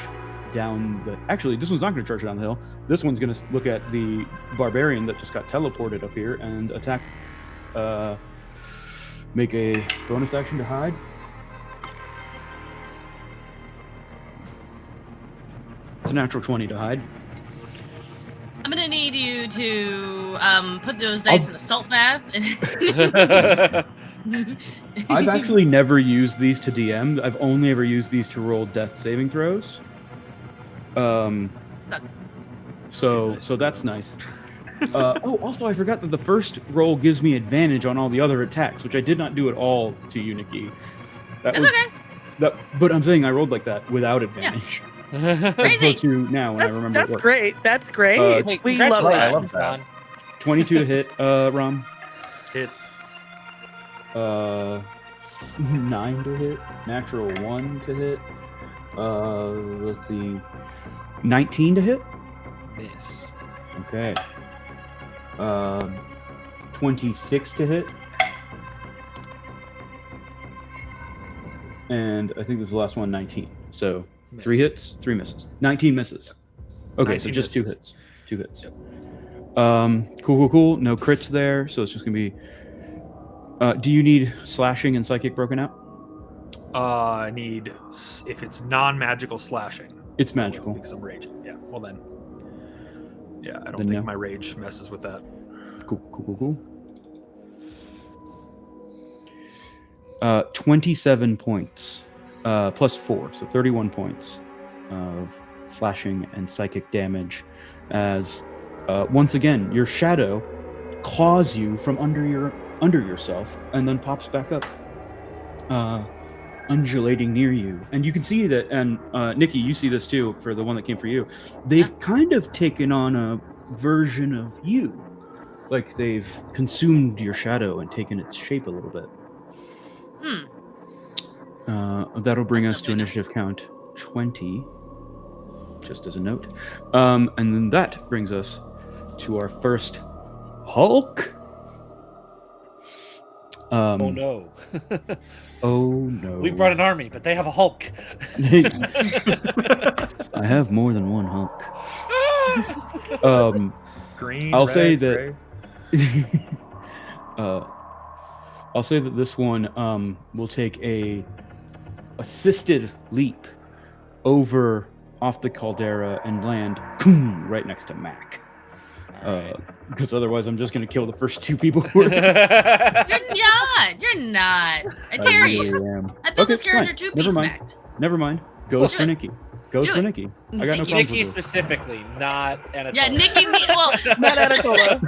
Speaker 2: down the... Actually, this one's not going to charge down the hill. This one's going to look at the barbarian that just got teleported up here and attack. Make a bonus action to hide. It's a natural 20 to hide.
Speaker 6: I'm gonna need you to put those dice in the salt bath.
Speaker 2: I've actually never used these to DM. I've only ever used these to roll death saving throws. So that's nice. Also, I forgot that the first roll gives me advantage on all the other attacks, which I did not do at all to you, Nikki.
Speaker 6: That's okay.
Speaker 2: But I'm saying I rolled like that without advantage. As
Speaker 6: Crazy.
Speaker 2: opposed to now when I remember
Speaker 3: That's
Speaker 2: it works.
Speaker 3: great. That's great.
Speaker 1: Hey,
Speaker 3: We love
Speaker 4: I
Speaker 3: that.
Speaker 4: love that.
Speaker 2: 22 to hit, Rom.
Speaker 5: Hits.
Speaker 2: 9 to hit. Natural 1 to hit. Let's see. 19 to hit.
Speaker 5: Miss.
Speaker 2: Okay. 26 to hit. and I think this is the last one, 19. So 3
Speaker 5: Miss.
Speaker 2: hits, 3 misses. 19 misses. Okay, so
Speaker 5: 19
Speaker 2: just
Speaker 5: misses.
Speaker 2: 2 hits. 2 hits.
Speaker 5: Yep.
Speaker 2: Cool. No crits there, so it's just gonna be. Do you need slashing and psychic broken out?
Speaker 5: I need if it's non-magical slashing.
Speaker 2: It's magical.
Speaker 5: Because I'm raging. Yeah. Well then. Yeah, I don't
Speaker 2: Then
Speaker 5: think
Speaker 2: no.
Speaker 5: my rage messes with that.
Speaker 2: Cool. 27 points, plus 4, so 31 points of slashing and psychic damage. As once again, your shadow claws you from under yourself, and then pops back up, undulating near you. And you can see that. And Nikki, you see this too. For the one that came for you, they've kind of taken on a version of you. Like they've consumed your shadow and taken its shape a little bit. That'll bring us to initiative count 20, just as a note. And then that brings us to our first Hulk.
Speaker 1: Oh no.
Speaker 2: Oh no.
Speaker 1: We brought an army, but they have a Hulk.
Speaker 2: I have more than one Hulk.
Speaker 4: Green.
Speaker 2: I'll
Speaker 4: red,
Speaker 2: say that.
Speaker 4: gray.
Speaker 2: I'll say that this one will take a assisted leap over off the caldera and land right next to Mack. Because otherwise, I'm just gonna kill the first 2 people. Who are...
Speaker 6: You're not. I dare you.
Speaker 2: really am.
Speaker 6: I built this
Speaker 2: Okay,
Speaker 6: character
Speaker 2: fine.
Speaker 6: to be
Speaker 2: Never mind.
Speaker 6: smacked.
Speaker 2: Never mind. Goes
Speaker 6: Do
Speaker 2: for
Speaker 6: it.
Speaker 2: Nikki. Goes
Speaker 6: Do
Speaker 2: for
Speaker 6: it.
Speaker 2: Nikki. I got no
Speaker 6: Nikki.
Speaker 2: problem
Speaker 1: Nikki
Speaker 2: with this.
Speaker 1: specifically, not Anatolia.
Speaker 6: Yeah, Nikki. Well,
Speaker 3: Not Anatola.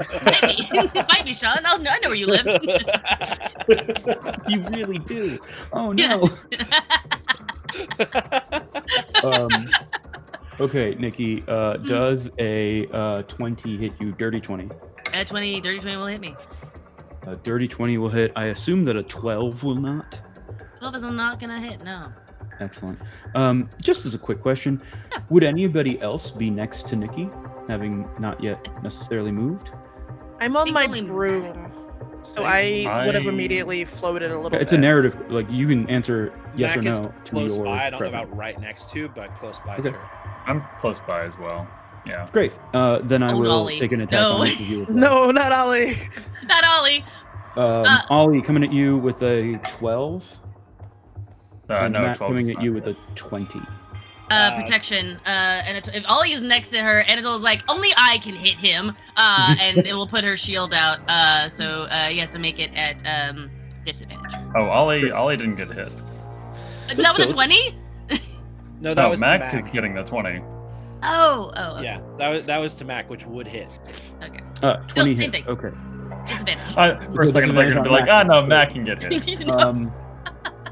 Speaker 6: fight me, Sean. I know where you live.
Speaker 2: You really do. Oh no. Okay, Nikki. Does a 20 hit you? Dirty 20.
Speaker 6: Dirty 20 will hit me.
Speaker 2: A dirty 20 will hit. I assume that a 12 will not.
Speaker 6: 12 is not gonna hit. No.
Speaker 2: Excellent. Just as a quick question, would anybody else be next to Nikki, having not yet necessarily moved?
Speaker 3: I'm on
Speaker 6: think
Speaker 3: my
Speaker 6: only
Speaker 3: broom, so I would have immediately floated a little
Speaker 2: It's
Speaker 3: bit.
Speaker 2: a narrative. Like you can answer yes
Speaker 1: Mac
Speaker 2: or
Speaker 1: is
Speaker 2: no to
Speaker 1: close
Speaker 2: your
Speaker 1: by. I don't know
Speaker 2: preference.
Speaker 1: about right next to, but close by.
Speaker 2: Okay.
Speaker 1: Sure.
Speaker 4: I'm close by as well. Yeah.
Speaker 2: Great. Then I
Speaker 6: Old
Speaker 2: will
Speaker 6: Ollie.
Speaker 2: take an attack
Speaker 6: No.
Speaker 2: on each of you. as well.
Speaker 3: No, not Ollie.
Speaker 6: Not Ollie.
Speaker 2: Ollie coming at you with a 12. And
Speaker 4: No,
Speaker 2: Matt
Speaker 4: 12
Speaker 2: coming
Speaker 4: is
Speaker 2: at
Speaker 4: not
Speaker 2: you with
Speaker 4: hit.
Speaker 2: a 20.
Speaker 6: Protection. And if Ollie's next to her, Anatol's like, only I can hit him. And it will put her shield out. So he has to make it at disadvantage.
Speaker 4: Oh, Ollie didn't get hit.
Speaker 6: Not with a
Speaker 2: still-
Speaker 6: 20?
Speaker 1: No, that
Speaker 4: No,
Speaker 1: was
Speaker 4: Mac
Speaker 1: Mac.
Speaker 4: is getting the 20.
Speaker 6: Oh, okay.
Speaker 1: Yeah, that was to Mac, which would hit.
Speaker 6: Okay.
Speaker 2: 20
Speaker 6: same
Speaker 2: hit.
Speaker 6: thing.
Speaker 2: Okay.
Speaker 6: Disadvantage.
Speaker 4: For a second, I thought you were gonna be like,
Speaker 2: Mac.
Speaker 4: no, Mac can get hit.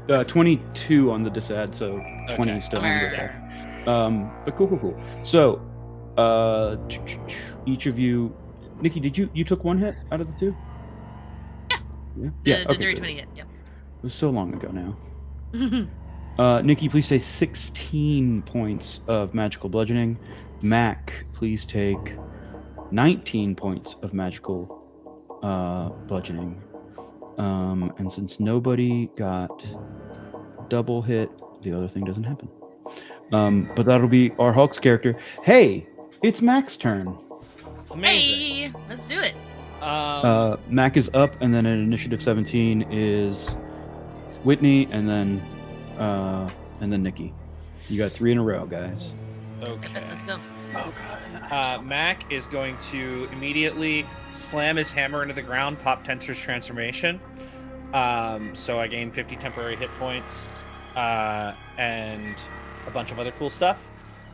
Speaker 6: No.
Speaker 2: 22 on the disad, so 20
Speaker 1: Okay.
Speaker 2: is still on the
Speaker 6: Alright.
Speaker 2: disad. But cool. So, each of you, Nikki, did you took 1 hit out of the 2? Yeah.
Speaker 6: The
Speaker 2: Okay,
Speaker 6: dirty
Speaker 2: good.
Speaker 6: 20 hit.
Speaker 2: It was so long ago now.
Speaker 6: Yep.
Speaker 2: Nikki, please take 16 points of magical bludgeoning. Mac, please take 19 points of magical bludgeoning. And since nobody got double hit, the other thing doesn't happen. But that'll be our Hulk's character. Hey, it's Mac's turn.
Speaker 1: Amazing.
Speaker 6: Hey, let's do it.
Speaker 2: Mac is up, and then at initiative 17 is Whitney, and then Nikki. You got 3 in a row, guys.
Speaker 1: Okay.
Speaker 6: Let's go.
Speaker 2: Oh god.
Speaker 1: Mac is going to immediately slam his hammer into the ground, pop Tensor's transformation. So I gain 50 temporary hit points, and a bunch of other cool stuff.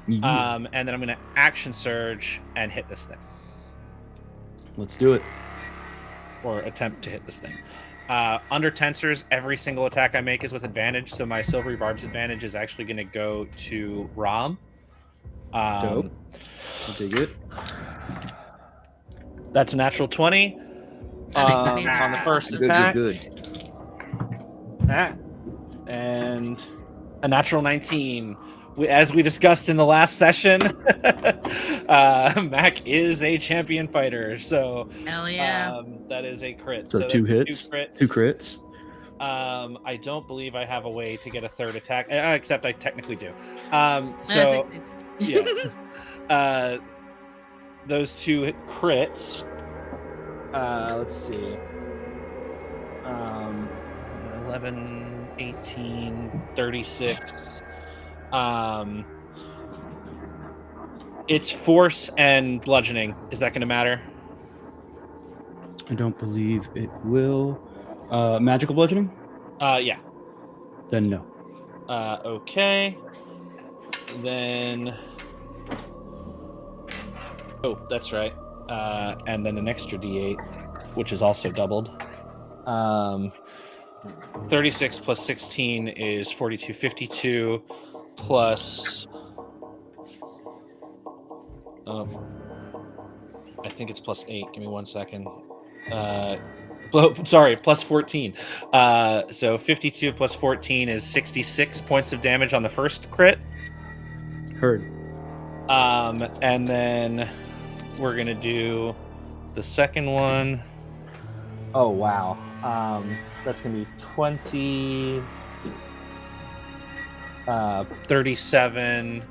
Speaker 1: And then I'm going to action surge and hit this thing,
Speaker 2: Let's do it.
Speaker 1: or attempt to hit this thing. Under Tensors, every single attack I make is with advantage, so my Silvery Barb's advantage is actually going to go to Rom.
Speaker 2: Dope. I'll take it.
Speaker 1: That's a natural 20 on the first attack.
Speaker 2: Good.
Speaker 1: And a natural 19. As we discussed in the last session, Mac is a champion fighter, so
Speaker 6: Hell yeah.
Speaker 1: that is a crit.
Speaker 2: So
Speaker 1: that's
Speaker 2: 2
Speaker 1: a
Speaker 2: hits. 2 crits.
Speaker 1: I don't believe I have a way to get a third attack, except I technically do. Yeah. Those two crits. Let's see. 11, 18, 36. It's force and bludgeoning. Is that going to matter?
Speaker 2: I don't believe it will. Magical bludgeoning?
Speaker 1: Yeah.
Speaker 2: Then no.
Speaker 1: Okay. Then. Oh, that's right. And then an extra D8, which is also doubled. 36 plus 16 is 42. 52 plus. I think it's plus 8. Give me 1 second. Sorry, plus 14. So 52 plus 14 is 66 points of damage on the first crit.
Speaker 2: Heard.
Speaker 1: And then we're gonna do the second one. Oh wow. That's gonna be 20, 37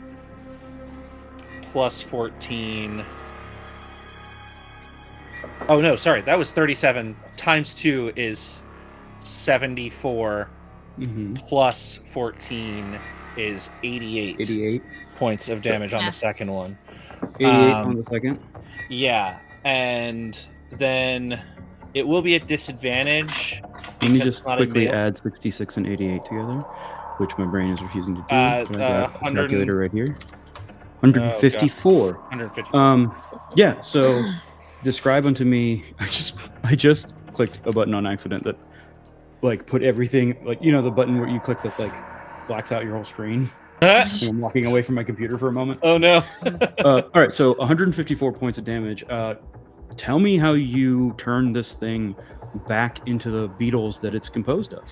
Speaker 1: plus 14. Oh no, sorry, that was 37 times 2 is 74 plus 14 is 88.
Speaker 2: 88
Speaker 1: points of damage on the second one.
Speaker 2: 88 on the second.
Speaker 1: Yeah, and then it will be at disadvantage.
Speaker 2: Let me just quickly add 66 and 88 together, which my brain is refusing to do. I've got a calculator right here. 154.
Speaker 1: Oh, 154.
Speaker 2: Yeah, so describe unto me. I just clicked a button on accident that like put everything, like, you know, the button where you click that like blacks out your whole screen. I'm walking away from my computer for a moment.
Speaker 1: Oh no.
Speaker 2: All right, so 154 points of damage. Tell me how you turn this thing back into the beetles that it's composed of.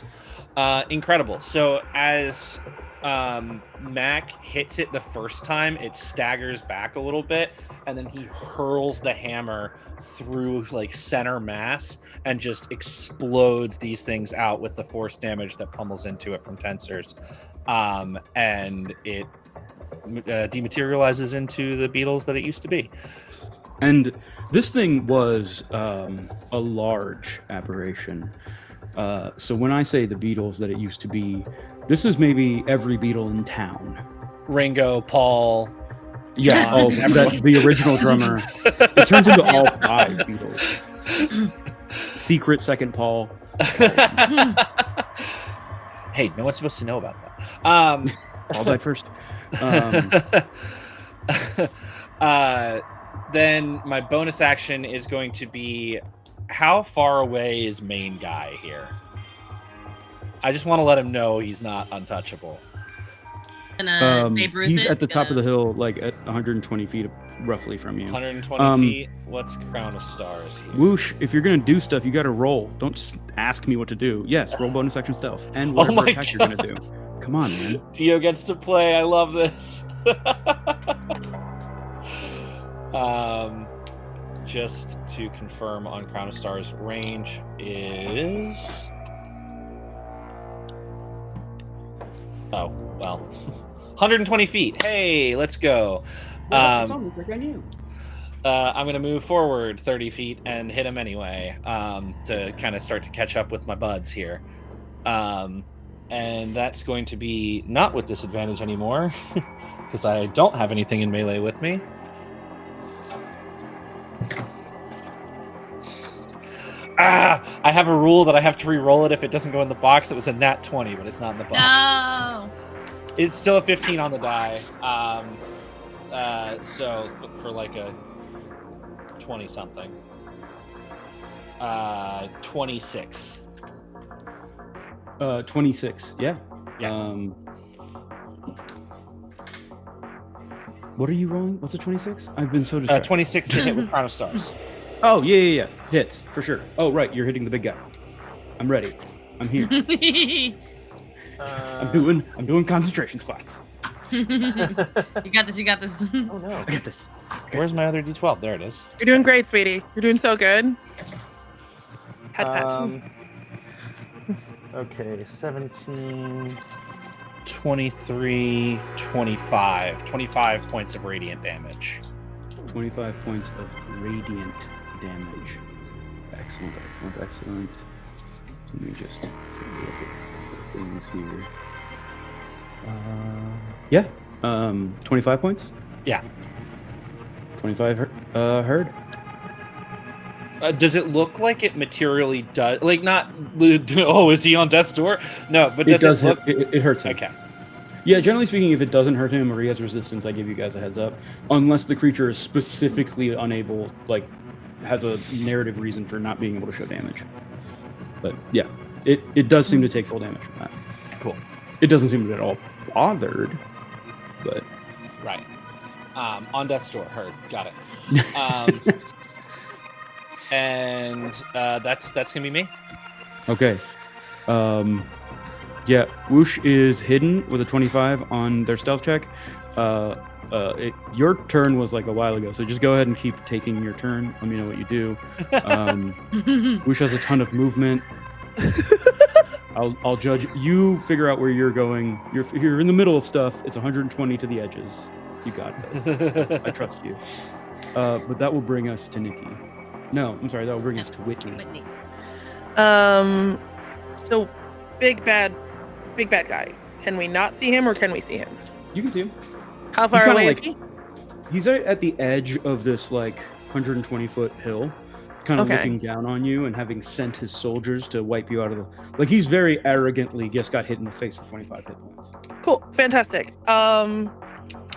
Speaker 1: Incredible. So as Mack hits it the first time, it staggers back a little bit, and then he hurls the hammer through like center mass and just explodes these things out with the force damage that pummels into it from tensors. And it dematerializes into the beetles that it used to be.
Speaker 2: And this thing was a large aberration. So when I say the beetles that it used to be, this is maybe every beetle in town.
Speaker 1: Ringo, Paul.
Speaker 2: Yeah, the original drummer. It turns into all 5 beetles. Secret second Paul.
Speaker 1: Hey, no one's supposed to know about that.
Speaker 2: Paul died first.
Speaker 1: Then my bonus action is going to be, how far away is main guy here? I just want to let him know he's not untouchable.
Speaker 2: He's at the top of the hill, like at 120 feet roughly from you.
Speaker 1: 120 feet? What's Crown of Stars here?
Speaker 2: Whoosh, if you're going to do stuff, you got to roll. Don't just ask me what to do. Yes, roll bonus action stealth. And whatever attack you're going to do. Come on, man.
Speaker 1: Dio gets to play. I love this. Just to confirm on Crown of Stars, range is... Oh, well. 120 feet. Hey, let's go.
Speaker 2: It's almost like I knew.
Speaker 1: I'm going to move forward 30 feet and hit him anyway, to kind of start to catch up with my buds here. And that's going to be not with disadvantage anymore, because I don't have anything in melee with me. I have a rule that I have to re-roll it if it doesn't go in the box. It was a nat 20, but it's not in the box.
Speaker 6: No.
Speaker 1: It's still a 15 on the die. So for like a 20 something. 26.
Speaker 2: 26. Yeah.
Speaker 1: Yeah.
Speaker 2: What are you rolling? What's a 26? I've been so distracted.
Speaker 1: 26 to hit with Crown of Stars.
Speaker 2: Oh, yeah. Hits, for sure. Oh, right, you're hitting the big guy. I'm ready. I'm here. I'm doing concentration spots.
Speaker 6: You got this.
Speaker 1: Oh, no.
Speaker 2: I got this. Okay.
Speaker 1: Where's my other D12? There it is.
Speaker 3: You're doing great, sweetie. You're doing so good. Pat.
Speaker 1: Okay, 17, 23, 25. 25 points of radiant damage.
Speaker 2: 25 points of radiant damage. Excellent, excellent, excellent. Let me just take a look at the things here. Yeah. 25 points?
Speaker 1: Yeah.
Speaker 2: 25 heard.
Speaker 1: Does it look like it materially does? Like, not, oh, is he on death's door? No, but
Speaker 2: It
Speaker 1: does
Speaker 2: does
Speaker 1: it look?
Speaker 2: it hurts him.
Speaker 1: Okay.
Speaker 2: Yeah, generally speaking, if it doesn't hurt him or he has resistance, I give you guys a heads up. Unless the creature is specifically unable, like, has a narrative reason for not being able to show damage. But yeah, it does seem to take full damage from that.
Speaker 1: Cool.
Speaker 2: It doesn't seem to be at all bothered, but...
Speaker 1: Right. On death's door, heard. Got it. And that's gonna be me.
Speaker 2: Okay. Yeah, Whoosh is hidden with a 25 on their stealth check. Your turn was like a while ago, so just go ahead and keep taking your turn. Let me know what you do. Whoosh has a ton of movement. I'll judge. You figure out where you're going. You're in the middle of stuff. It's 120 to the edges. You got this. I trust you. But that will bring us to Nikki. No, I'm sorry. That will bring us to Whitney.
Speaker 3: So big bad guy. Can we not see him or can we see him?
Speaker 2: You can see him.
Speaker 3: How far away is he?
Speaker 2: He's at the edge of this like 120-foot hill, kind of looking down on you and having sent his soldiers to wipe you out of the... Like, he's very arrogantly just got hit in the face for 25 hit points.
Speaker 3: Cool. Fantastic.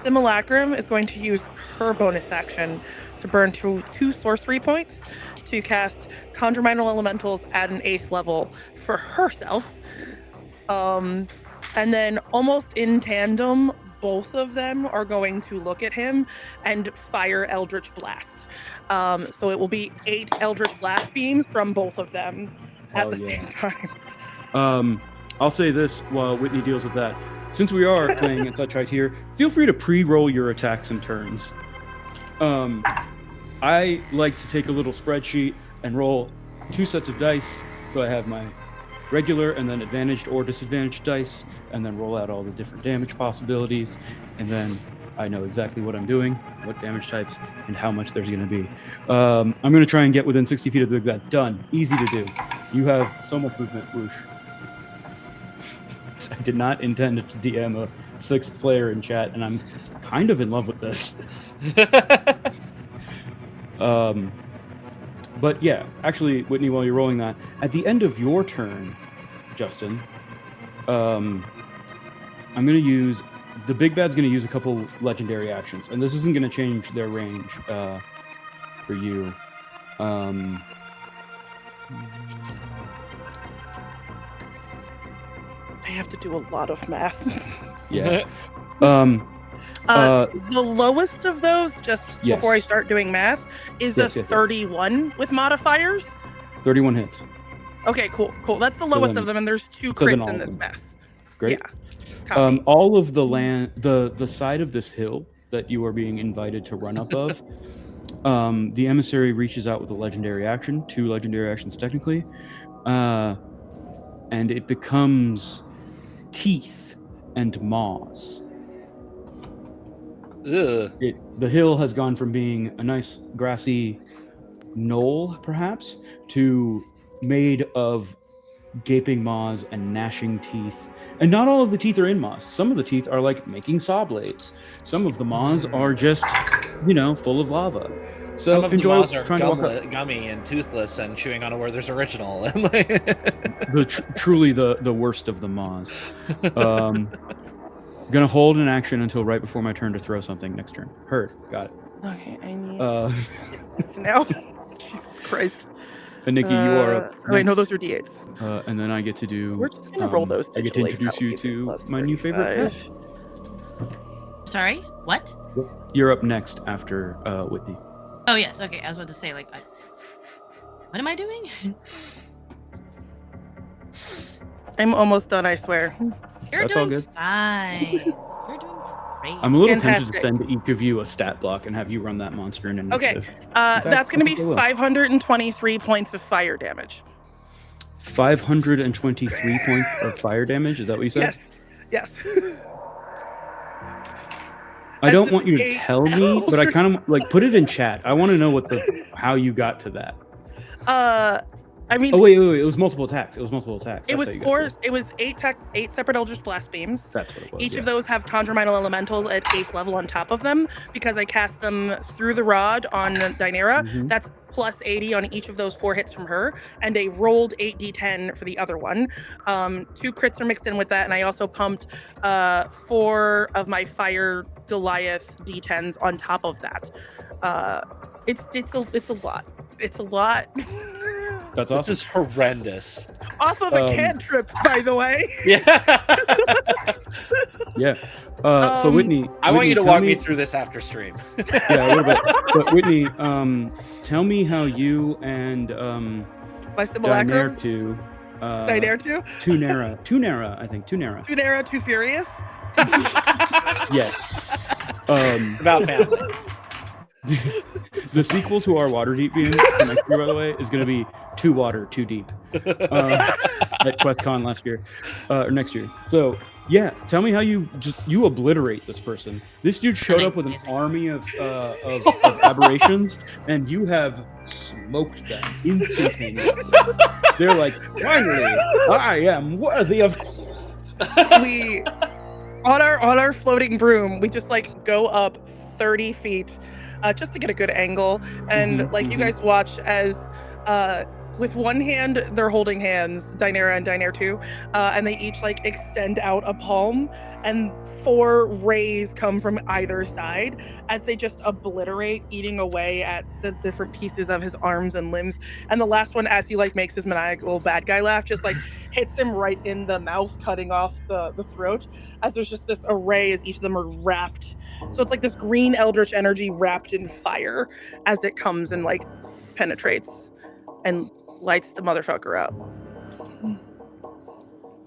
Speaker 3: Simulacrum is going to use her bonus action to burn two sorcery points to cast Conjure Minor Elementals at an 8th level for herself. And then almost in tandem, both of them are going to look at him and fire Eldritch Blast. So it will be 8 Eldritch Blast beams from both of them at the same time.
Speaker 2: I'll say this while Whitney deals with that. Since we are playing at such height here, feel free to pre-roll your attacks and turns. I like to take a little spreadsheet and roll 2 sets of dice. So I have my regular and then advantaged or disadvantaged dice, and then roll out all the different damage possibilities, and then I know exactly what I'm doing, what damage types, and how much there's going to be. I'm going to try and get within 60 feet of the big bad. Done. Easy to do. You have so much movement, Whoosh. I did not intend to DM a 6th player in chat, and I'm kind of in love with this. But yeah, actually, Whitney, while you're rolling that, at the end of your turn, Justin, I'm going to use... The big bad's going to use a couple legendary actions, and this isn't going to change their range for you. I
Speaker 3: have to do a lot of math.
Speaker 2: Yeah.
Speaker 3: The lowest of those, just before I start doing math, is a 31 with modifiers.
Speaker 2: 31 hits.
Speaker 3: Okay, cool. That's the lowest of them, and there's 2 crits in this mess.
Speaker 2: Great.
Speaker 3: Yeah.
Speaker 2: All of the land, the side of this hill that you are being invited to run up of, the emissary reaches out with a legendary action, 2 legendary actions technically, and it becomes teeth and maws.
Speaker 1: Ugh.
Speaker 2: The hill has gone from being a nice grassy knoll, perhaps, to made of gaping maws and gnashing teeth. And not all of the teeth are in maws. Some of the teeth are like making saw blades. Some of the maws are just, full of lava. So
Speaker 1: some of the maws are
Speaker 2: gummy
Speaker 1: and toothless and chewing on a Werther's original.
Speaker 2: Truly the worst of the maws. Gonna hold an action until right before my turn to throw something next turn. Heard. Got it.
Speaker 3: Okay, I need now. Jesus Christ.
Speaker 2: And Nikki, you are up.
Speaker 3: Oh, wait, no, those are D8s.
Speaker 2: And then I get to do.
Speaker 3: We're just gonna roll those.
Speaker 2: I get to introduce you to my new favorite pet.
Speaker 6: Sorry, what?
Speaker 2: You're up next after Whitney.
Speaker 6: Oh yes, okay. I was about to say, like, what am I doing?
Speaker 3: I'm almost done, I swear.
Speaker 6: You're
Speaker 2: That's
Speaker 6: doing
Speaker 2: all good.
Speaker 6: Fine. You're doing great.
Speaker 2: I'm a little tempted to send each of you a stat block and have you run that monster in initiative.
Speaker 3: Okay, that's going to be 523 points of fire damage.
Speaker 2: 523 points of fire damage. Is that what you said?
Speaker 3: Yes.
Speaker 2: I
Speaker 3: That's
Speaker 2: don't
Speaker 3: just
Speaker 2: want you to
Speaker 3: a
Speaker 2: tell me, but I kind of like put it in chat. I want to know how you got to that.
Speaker 3: I mean,
Speaker 2: Oh wait, it was multiple attacks. It was multiple attacks.
Speaker 3: it
Speaker 2: That's
Speaker 3: was
Speaker 2: how you got
Speaker 3: four.
Speaker 2: to it.
Speaker 3: It was eight separate Eldritch Blast beams.
Speaker 2: That's what it was.
Speaker 3: Each
Speaker 2: yeah.
Speaker 3: of those have Conjure Minor Elementals at 8th level on top of them because I cast them through the rod on Dynera.
Speaker 2: Mhm.
Speaker 3: That's plus 80 on each of those 4 hits from her, and a rolled 8d10 for the other one. 2 crits are mixed in with that, and I also pumped 4 of my Fire Goliath d10s on top of that. It's a lot. It's a lot.
Speaker 2: That's
Speaker 1: This
Speaker 2: awesome.
Speaker 1: is horrendous.
Speaker 3: Off of a cantrip, by the way.
Speaker 1: Yeah.
Speaker 2: Yeah. So Whitney,
Speaker 1: I want you to
Speaker 2: tell
Speaker 1: walk me through this after stream.
Speaker 2: Yeah, a little bit. But Whitney, tell me how you and
Speaker 3: My simulacrum.
Speaker 2: Daenerys Tunera, I think.
Speaker 3: Tunera, Too Furious.
Speaker 2: Yes.
Speaker 1: About family.
Speaker 2: The sequel to our Waterdeep game for next year, by the way, is going to be Too Water, Too Deep at QuestCon last year or next year. So yeah, tell me how you obliterate this person. This dude showed up with an army of aberrations, and you have smoked them instantaneously. They're like, finally, I am worthy of.
Speaker 3: We on our floating broom, we just like go up 30 feet just to get a good angle, and you guys watch as with one hand they're holding hands, Dynera and Dynera 2, and they each like extend out a palm, and 4 rays come from either side as they just obliterate, eating away at the different pieces of his arms and limbs. And the last one, as he like makes his maniacal bad guy laugh, just like hits him right in the mouth, cutting off the throat, as there's just this array as each of them are wrapped. So it's like this green eldritch energy wrapped in fire as it comes and like penetrates and lights the motherfucker up.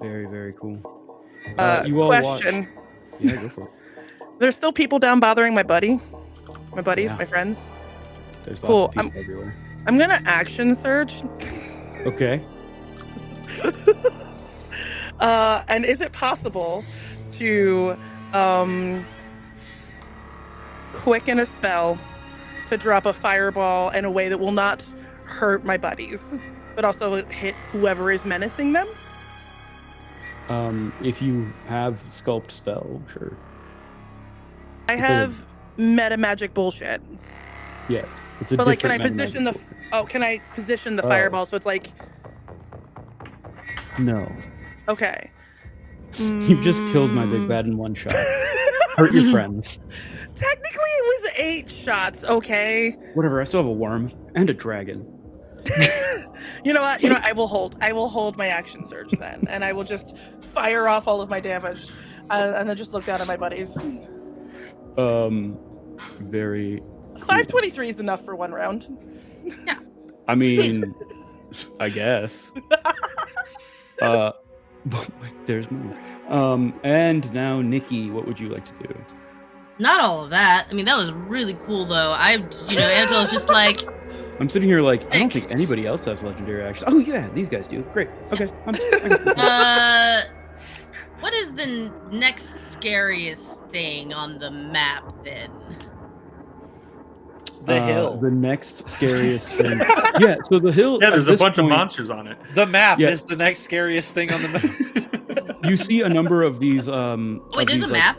Speaker 2: Very, very cool.
Speaker 3: You all question.
Speaker 2: Yeah, go for it.
Speaker 3: There's still people down bothering my buddies,
Speaker 2: Yeah.
Speaker 3: my friends.
Speaker 2: There's
Speaker 3: Cool.
Speaker 2: lots of people everywhere.
Speaker 3: I'm gonna action surge.
Speaker 2: Okay.
Speaker 3: And is it possible to quicken a spell to drop a fireball in a way that will not hurt my buddies, but also hit whoever is menacing them?
Speaker 2: If you have sculpt spell, sure.
Speaker 3: I have meta magic bullshit.
Speaker 2: Yeah, it's a.
Speaker 3: But like, can I
Speaker 2: different meta
Speaker 3: position
Speaker 2: magic.
Speaker 3: can I position the fireball so it's like?
Speaker 2: No.
Speaker 3: Okay.
Speaker 2: You've just killed my big bad in one shot. Hurt your friends.
Speaker 3: Technically, it was 8 shots. Okay.
Speaker 2: Whatever. I still have a worm and a dragon.
Speaker 3: You know what? I will hold my action surge then, and I will just fire off all of my damage, and then just look down at my buddies.
Speaker 2: Very.
Speaker 3: 523 is enough for one round.
Speaker 6: Yeah.
Speaker 2: I mean, I guess. But there's more. And now, Nikki, what would you like to do?
Speaker 6: Not all of that. I mean, that was really cool, though. Angela's just like.
Speaker 2: I'm sitting here like, I don't
Speaker 6: Sick.
Speaker 2: think anybody else has legendary actions. Oh yeah, these guys do. Great. Okay.
Speaker 6: What is the next scariest thing on the map then?
Speaker 1: The hill.
Speaker 2: The next scariest thing. Yeah, so the hill.
Speaker 4: Yeah, there's
Speaker 2: at
Speaker 4: a
Speaker 2: this
Speaker 4: bunch of
Speaker 2: point,
Speaker 4: monsters on it.
Speaker 1: The map
Speaker 2: Yeah.
Speaker 1: is the next scariest thing on the map.
Speaker 2: You see a number of these.
Speaker 6: Wait, there's a map?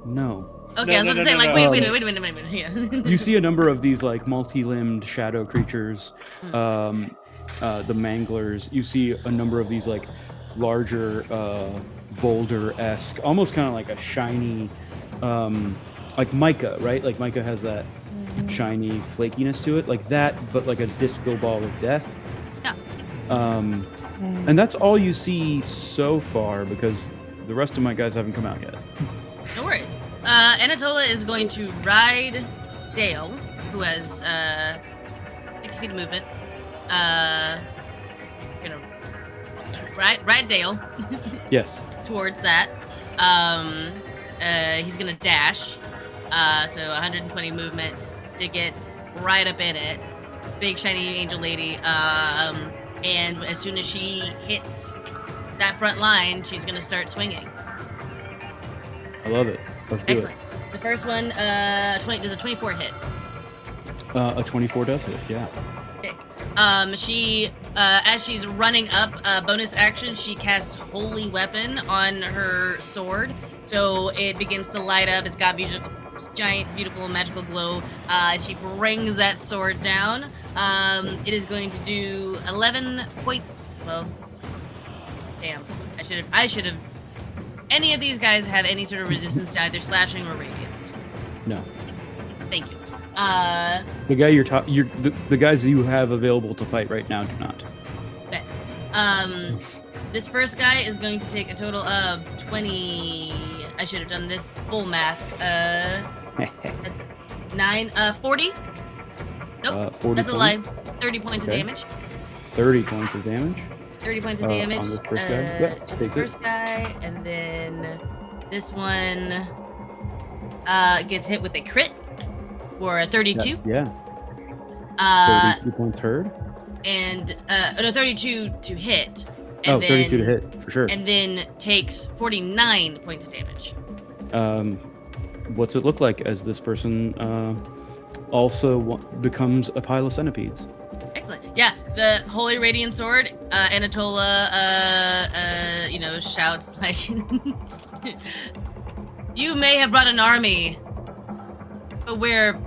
Speaker 2: No.
Speaker 6: Okay, I was about to say, like,
Speaker 1: no.
Speaker 6: wait a minute. Yeah.
Speaker 2: You see a number of these like multi-limbed shadow creatures, the manglers. You see a number of these like larger boulder-esque, almost kind of like a shiny, like mica, right? Like mica has that shiny flakiness to it, like that, but like a disco ball of death.
Speaker 6: Yeah.
Speaker 2: And that's all you see so far because the rest of my guys haven't come out yet.
Speaker 6: No worries. Anatola is going to ride Dale, who has 6 feet of movement. Ride Dale.
Speaker 2: Yes.
Speaker 6: Towards that. He's gonna dash. So 120 movement to get right up in it. Big shiny angel lady. And as soon as she hits that front line, she's going to start swinging.
Speaker 2: I love it. Let's do
Speaker 6: Excellent. The first one, does a 24 hit?
Speaker 2: it. A 24 does hit, yeah.
Speaker 6: She, as she's running up, bonus action, she casts Holy Weapon on her sword. So it begins to light up. It's got giant, beautiful, magical glow. And she brings that sword down. It is going to do 11 points. Well, damn. I should have. Any of these guys have any sort of resistance to either slashing or radiance?
Speaker 2: No.
Speaker 6: Thank you.
Speaker 2: The guy the guys that you have available to fight right now do not.
Speaker 6: Bet. This first guy is going to take a total of 20. I should have done this full math. That's 40. Nope.
Speaker 2: 40
Speaker 6: That's a
Speaker 2: points.
Speaker 6: lie. 30 points
Speaker 2: Okay.
Speaker 6: of damage.
Speaker 2: 30 points of damage.
Speaker 6: 30 points of damage.
Speaker 2: On this first guy. Yep,
Speaker 6: to the
Speaker 2: takes
Speaker 6: first
Speaker 2: it.
Speaker 6: guy, and then this one gets hit with a crit for a 32.
Speaker 2: Yeah. 32 points heard.
Speaker 6: And no, 32 to hit. And
Speaker 2: 32 to hit, for sure.
Speaker 6: And then takes 49 points of damage.
Speaker 2: What's it look like as this person also becomes a pile of centipedes?
Speaker 6: Excellent. Yeah, the Holy Radiant Sword, Anatola, shouts like, "You may have brought an army, but we're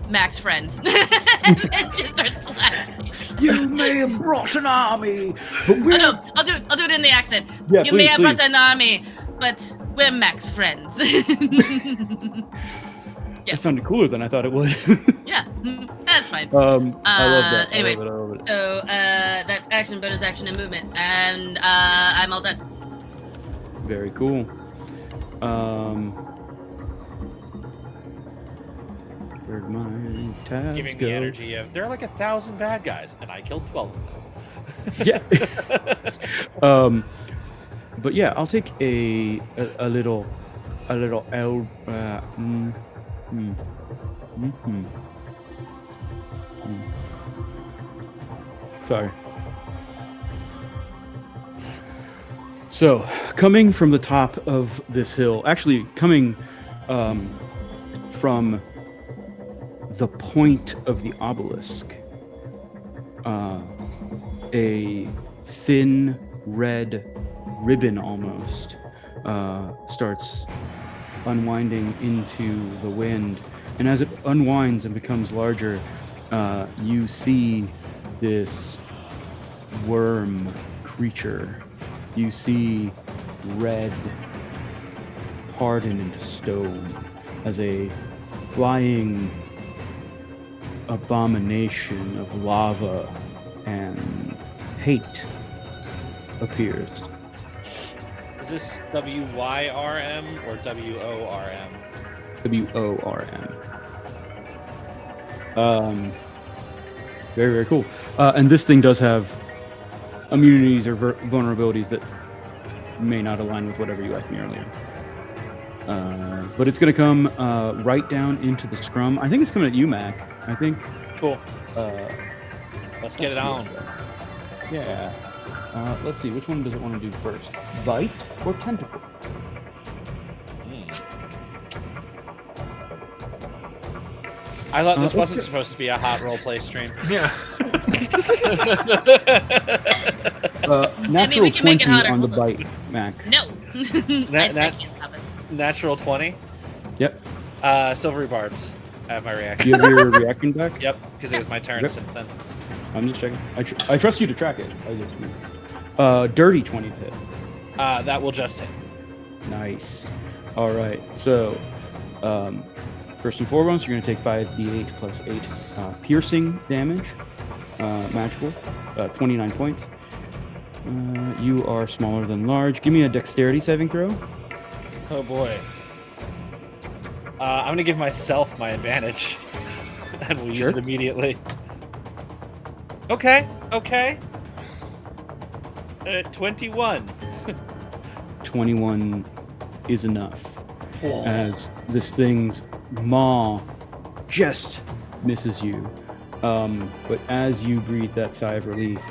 Speaker 6: Mack's friends." And just starts slashing.
Speaker 2: You may have brought an army, but
Speaker 6: Oh no, I'll do it in the accent.
Speaker 2: Yeah,
Speaker 6: You may
Speaker 2: please,
Speaker 6: have
Speaker 2: please.
Speaker 6: brought an army, but we're Mack's friends. Yeah.
Speaker 2: It sounded cooler than I thought it would.
Speaker 6: Yeah, that's fine.
Speaker 2: I love that.
Speaker 6: Anyway,
Speaker 2: I love it.
Speaker 6: So that's action, bonus action, and movement, and I'm all done.
Speaker 2: Very cool. Where'd my tabs
Speaker 1: Giving
Speaker 2: go?
Speaker 1: the energy of there are like 1,000 bad guys, and I killed 12 of them.
Speaker 2: Yeah. But yeah, I'll take a little L. Sorry. So, coming from the top of this hill, actually coming from the point of the obelisk, a thin red ribbon almost starts unwinding into the wind, and as it unwinds and becomes larger, you see this worm creature. You see red harden into stone as a flying abomination of lava and hate appears.
Speaker 1: Is this WYRM or WORM?
Speaker 2: WORM. Very, very cool. And this thing does have immunities or vulnerabilities that may not align with whatever you asked me earlier. But it's going to come right down into the scrum. I think it's coming at you, Mac. I think.
Speaker 1: Cool. Let's get it on.
Speaker 2: Yeah. Let's see. Which one does it want to do first? Bite or tentacle?
Speaker 1: I thought this
Speaker 2: let's
Speaker 1: wasn't
Speaker 2: go.
Speaker 1: supposed to be a hot role play stream.
Speaker 5: Yeah.
Speaker 2: Natural
Speaker 6: we can make it
Speaker 2: 20
Speaker 6: hotter.
Speaker 2: on the
Speaker 6: Hold on.
Speaker 2: bite, Mac.
Speaker 6: No, I
Speaker 1: that-
Speaker 6: can't stop it.
Speaker 1: Natural 20.
Speaker 2: Yep.
Speaker 1: Silvery barbs. I have my
Speaker 2: Do
Speaker 1: reaction.
Speaker 2: you have your reaction back?
Speaker 1: Yep, because it was my turn
Speaker 2: Yep.
Speaker 1: since then.
Speaker 2: I'm just checking. I trust you to track it. Dirty 20 to hit.
Speaker 1: That will just hit.
Speaker 2: Nice. All right. So, first and foremost, you're going to take 5d8 plus 8 piercing damage, magical, 29 points. You are smaller than large. Give me a dexterity saving throw.
Speaker 1: Oh boy. I'm gonna give myself my advantage, and we'll use
Speaker 2: Sure.
Speaker 1: it immediately. Okay. 21.
Speaker 2: 21 is enough. As this thing's maw just misses you. But as you breathe that sigh of relief,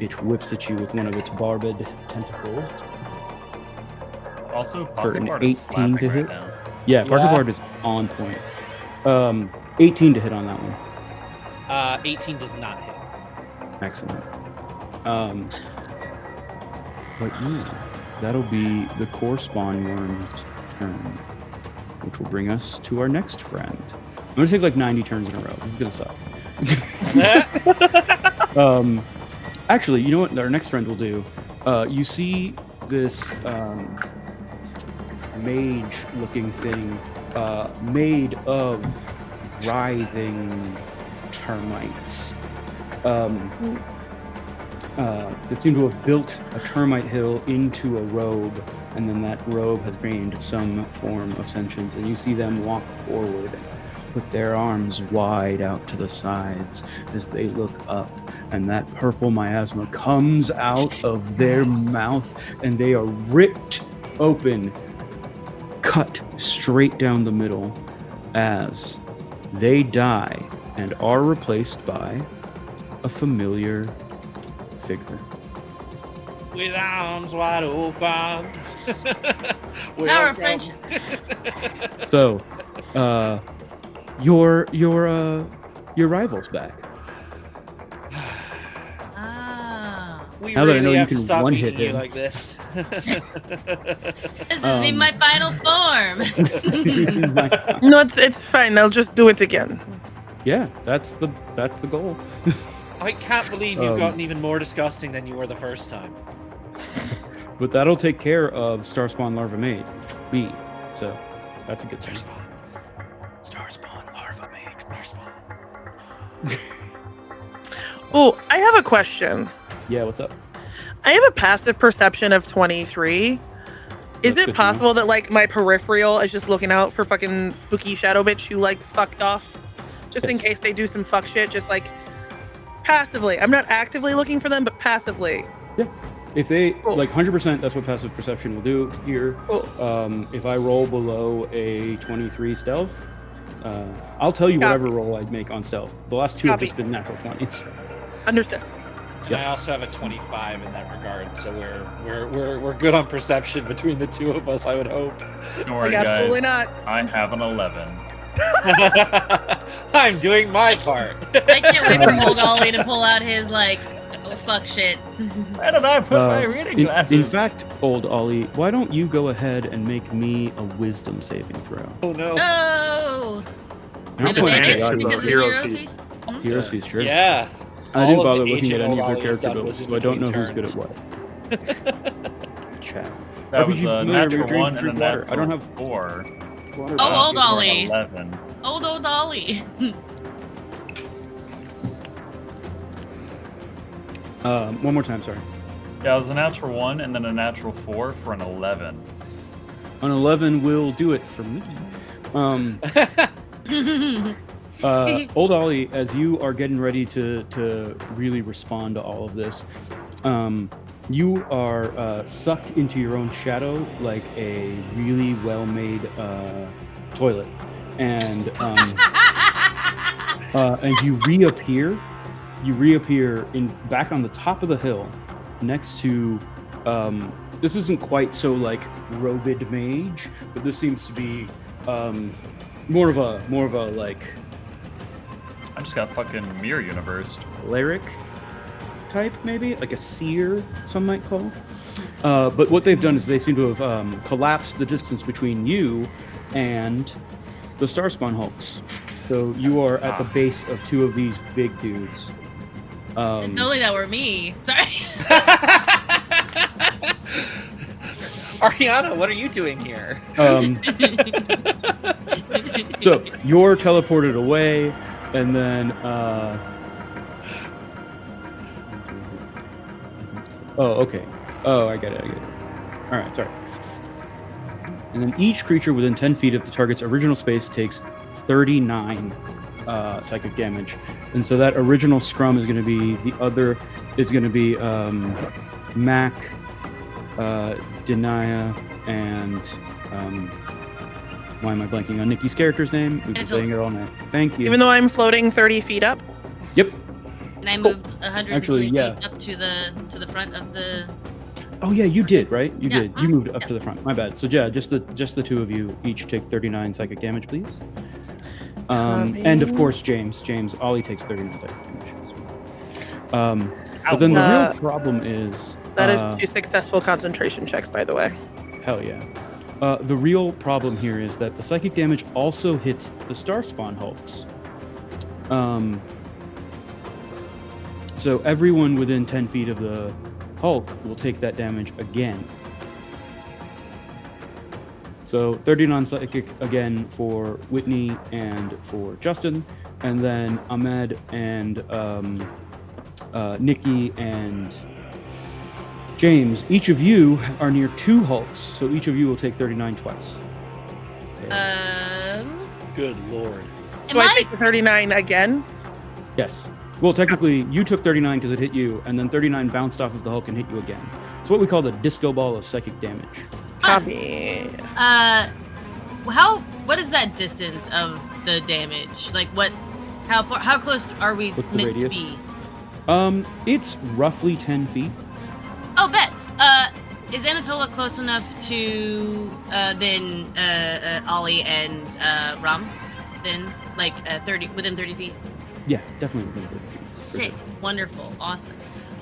Speaker 2: it whips at you with one of its barbed tentacles.
Speaker 4: Also,
Speaker 2: For an
Speaker 4: Pocket Bard is
Speaker 2: 18
Speaker 4: slapping
Speaker 2: to
Speaker 4: right
Speaker 2: hit?
Speaker 4: now.
Speaker 2: Yeah, Parker
Speaker 1: Yeah.
Speaker 2: Bard is on point. 18 to hit on that one.
Speaker 1: 18 does not hit.
Speaker 2: Excellent. But yeah, that'll be the core spawn worm's turn, which will bring us to our next friend. I'm gonna take like 90 turns in a row. This is gonna suck. Actually, you know what our next friend will do? You see this mage-looking thing made of writhing termites that seem to have built a termite hill into a robe, and then that robe has gained some form of sentience, and you see them walk forward and put their arms wide out to the sides as they look up, and that purple miasma comes out of their mouth, and they are ripped open, cut straight down the middle as they die and are replaced by a familiar figure.
Speaker 1: With arms wide open.
Speaker 6: Power of friendship.
Speaker 2: So, your rival's back.
Speaker 6: Ah.
Speaker 1: We
Speaker 2: Now that I
Speaker 1: really
Speaker 2: know you
Speaker 1: have to
Speaker 2: can
Speaker 1: stop
Speaker 2: one-hit
Speaker 1: beating you
Speaker 2: him.
Speaker 1: like this.
Speaker 6: This isn't even my final form.
Speaker 3: No, it's fine. They'll just do it again.
Speaker 2: Yeah, that's the goal.
Speaker 1: I can't believe you've
Speaker 2: Um,
Speaker 1: gotten even more disgusting than you were the first time.
Speaker 2: But that'll take care of Starspawn Larva Mage B. So that's a good thing. Starspawn Larva Mage Starspawn.
Speaker 3: Oh, I have a question.
Speaker 2: Yeah, what's up?
Speaker 3: I have a passive perception of 23. Is
Speaker 2: That's
Speaker 3: it
Speaker 2: good to know.
Speaker 3: possible that like my peripheral is just looking out for fucking spooky shadow bitch who like fucked off? Just in
Speaker 2: Yes.
Speaker 3: case they do some fuck shit, just like passively. I'm not actively looking for them, but passively.
Speaker 2: If they
Speaker 3: Cool.
Speaker 2: like 100%, that's what passive perception will do here.
Speaker 3: Cool.
Speaker 2: If I roll below a 23 stealth, I'll tell you whatever roll I'd make on stealth. The last two have
Speaker 3: Copy.
Speaker 2: just been natural 20s.
Speaker 3: Understood.
Speaker 1: And I also have a 25 in that regard, so we're good on perception between the two of us, I would hope.
Speaker 4: Don't worry,
Speaker 3: Like,
Speaker 4: guys.
Speaker 3: absolutely not.
Speaker 4: I have an 11.
Speaker 1: I'm doing my part.
Speaker 6: I can't wait for old Ollie to pull out his like, oh, fuck shit.
Speaker 4: Where did I put my reading glasses?
Speaker 2: In fact, old Ollie, why don't you go ahead and make me a wisdom saving throw?
Speaker 1: Oh no.
Speaker 6: No.
Speaker 2: I don't
Speaker 6: With
Speaker 2: know
Speaker 6: advantage
Speaker 2: what
Speaker 6: because of
Speaker 2: that
Speaker 5: Hero's
Speaker 6: Hero
Speaker 5: Feast.
Speaker 6: Feast?
Speaker 2: Hero's Feast, sure.
Speaker 1: Yeah.
Speaker 2: I
Speaker 1: All
Speaker 2: didn't
Speaker 1: of
Speaker 2: bother
Speaker 1: the
Speaker 2: looking at
Speaker 1: ancient
Speaker 2: any of
Speaker 1: old
Speaker 2: your
Speaker 1: Ollie
Speaker 2: character
Speaker 1: stuff
Speaker 2: builds,
Speaker 1: was in
Speaker 2: so I don't know
Speaker 1: between
Speaker 2: who's good at
Speaker 1: turns.
Speaker 2: what. Chat.
Speaker 4: That
Speaker 2: RPG
Speaker 4: was a
Speaker 2: familiar,
Speaker 4: natural
Speaker 2: drink
Speaker 4: 1 and a
Speaker 2: water.
Speaker 4: natural
Speaker 2: I don't have
Speaker 4: 4.
Speaker 2: water.
Speaker 6: Oh, old
Speaker 4: Give her an
Speaker 6: Ollie.
Speaker 4: 11.
Speaker 6: Old Ollie.
Speaker 2: One more time, sorry.
Speaker 4: Yeah, it was a natural 1 and then a natural 4 for an 11.
Speaker 2: An 11 will do it for me. Old Ollie, as you are getting ready to really respond to all of this, you are sucked into your own shadow like a really well-made toilet, and you reappear. You reappear back on the top of the hill, next to. This isn't quite so like robed mage, but this seems to be more of a like
Speaker 4: I just got fucking Mirror Universe.
Speaker 2: cleric type, maybe like a seer, some might call. But what they've done is they seem to have collapsed the distance between you and the Starspawn Hulks. So you are at the base of two of these big dudes.
Speaker 6: If only that were me. Sorry.
Speaker 1: Ariana, what are you doing here?
Speaker 2: So you're teleported away, and then oh, okay. Oh, I get it. All right, sorry. And then each creature within 10 feet of the target's original space takes 39 psychic damage, and so that original scrum is going to be Mack, Denia, and why am I blanking on Nikki's character's name? We've been
Speaker 6: Angel.
Speaker 2: saying it all night. Thank you.
Speaker 3: Even though I'm floating 30 feet up.
Speaker 2: Yep.
Speaker 6: And I moved 120
Speaker 2: actually, yeah.
Speaker 6: feet up to the front of the.
Speaker 2: Oh yeah, you did, right? You
Speaker 6: Yeah.
Speaker 2: did. You moved up
Speaker 6: Yeah.
Speaker 2: to the front. My bad. So yeah, just the two of you each take 39 psychic damage, please. And of course, James, Ollie takes 39 psychic damage as well. But then the real problem is
Speaker 3: that is 2 successful concentration checks, by the way.
Speaker 2: hell yeah. The real problem here is that the psychic damage also hits the Starspawn Hulks. So everyone within 10 feet of the Hulk will take that damage again. So 39 psychic again for Whitney and for Justin, and then Ahmed and Nikki and James. Each of you are near 2 Hulks, so each of you will take 39 twice.
Speaker 1: Good lord.
Speaker 3: So I take the 39 again?
Speaker 2: Yes. Well, technically, you took 39 because it hit you, and then 39 bounced off of the Hulk and hit you again. It's what we call the disco ball of psychic damage.
Speaker 3: Copy.
Speaker 6: What is that distance of the damage? Like how close are we
Speaker 2: What's the
Speaker 6: meant to
Speaker 2: radius?
Speaker 6: be?
Speaker 2: It's roughly 10 feet.
Speaker 6: Oh, bet. Is Anatola close enough to then Ollie and Ram? Then like within 30 feet.
Speaker 2: Yeah, definitely within 30 feet.
Speaker 6: Sick, wonderful, awesome.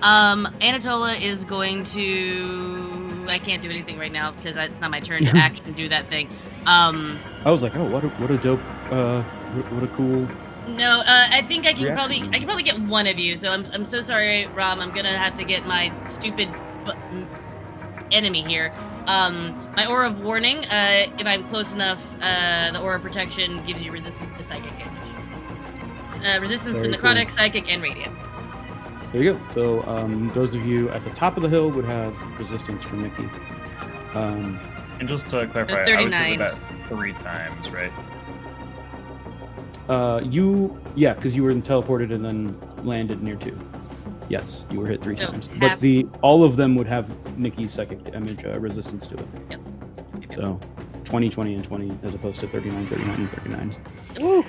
Speaker 6: Anatola is going to. I can't do anything right now because it's not my turn to action do that thing.
Speaker 2: I was like, oh, what a dope, what a cool.
Speaker 6: No, I think I can
Speaker 2: reaction.
Speaker 6: probably get one of you. So I'm so sorry, Ram. I'm gonna have to get my stupid enemy here. My aura of warning. If I'm close enough, the aura of protection gives you resistance to psychic damage. Resistance to
Speaker 2: Very
Speaker 6: necrotic,
Speaker 2: cool.
Speaker 6: psychic, and radiant.
Speaker 2: There you go. So those of you at the top of the hill would have resistance from Nikki.
Speaker 4: And just to clarify, I was hit with that 3 times, right?
Speaker 2: Because you were teleported and then landed near 2. Yes, you were hit 3
Speaker 6: So
Speaker 2: times.
Speaker 6: half-
Speaker 2: But all of them would have Nikki's psychic damage resistance to it.
Speaker 6: Yep.
Speaker 2: So 20, 20, and 20 as opposed to 39, 39, and 39.
Speaker 3: Woo.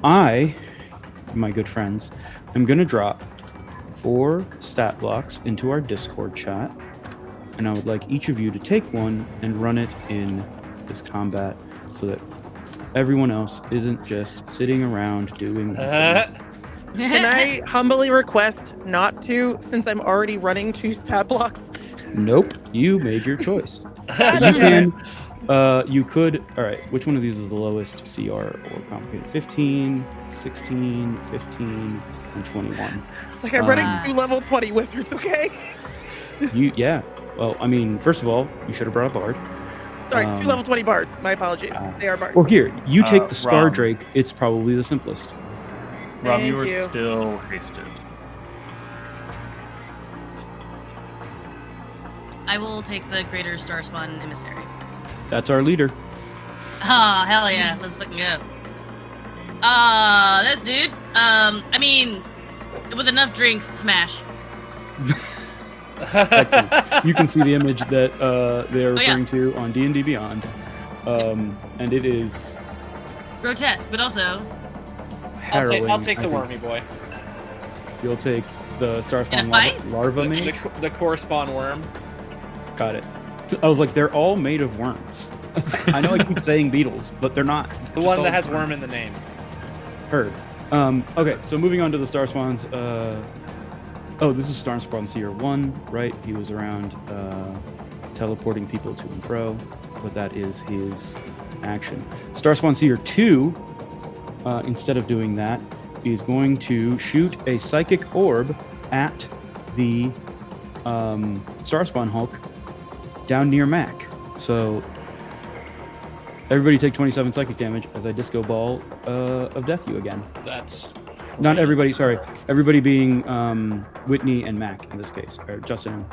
Speaker 2: I, my good friends, am going to drop 4 stat blocks into our Discord chat, and I would like each of you to take one and run it in this combat so that everyone else isn't just sitting around doing nothing.
Speaker 3: Can I humbly request not to, since I'm already running 2 stat blocks?
Speaker 2: Nope, you made your choice. But you can. You could. All right. Which one of these is the lowest CR or complicated? 15, 16, 15, and 21.
Speaker 3: It's like I'm running 2 level 20 wizards, okay?
Speaker 2: Yeah. Well, I mean, first of all, you should have brought a bard.
Speaker 3: Sorry, 2 level 20 bards. My apologies. They are bards.
Speaker 2: Well, here, you take the Star
Speaker 4: Rom.
Speaker 2: Drake. It's probably the simplest.
Speaker 4: Rob, you
Speaker 3: Thank
Speaker 4: were
Speaker 3: you.
Speaker 4: still hasted.
Speaker 6: I will take the Greater Starspawn Emissary.
Speaker 2: That's our leader.
Speaker 6: Oh, hell yeah. Let's fucking go. This dude. I mean, with enough drinks, smash.
Speaker 2: You can see the image that they're
Speaker 6: Oh, yeah.
Speaker 2: referring to on D&D Beyond. And it is
Speaker 6: Grotesque, but also
Speaker 2: harrowing.
Speaker 1: I'll take
Speaker 2: I
Speaker 1: the
Speaker 2: think.
Speaker 1: wormy boy.
Speaker 2: You'll take the
Speaker 6: In a
Speaker 2: Starspawn
Speaker 6: fight?
Speaker 2: larva maid?
Speaker 1: The correspond worm.
Speaker 2: Got it. I was like, they're all made of worms. I know I keep saying beetles, but they're not.
Speaker 1: The
Speaker 2: Just
Speaker 1: one
Speaker 2: all
Speaker 1: that has
Speaker 2: worms.
Speaker 1: worm in the name.
Speaker 2: Heard. Okay, so moving on to the Starspawns. This is Starspawn Seer 1, right? He was around teleporting people to and fro, but that is his action. Starspawn Seer 2, instead of doing that, is going to shoot a psychic orb at the Starspawn Hulk down near Mack. So everybody take 27 psychic damage as I disco ball of death you again.
Speaker 1: That's
Speaker 2: Not everybody, sorry. Everybody being Whitney and Mack in this case, or Justin.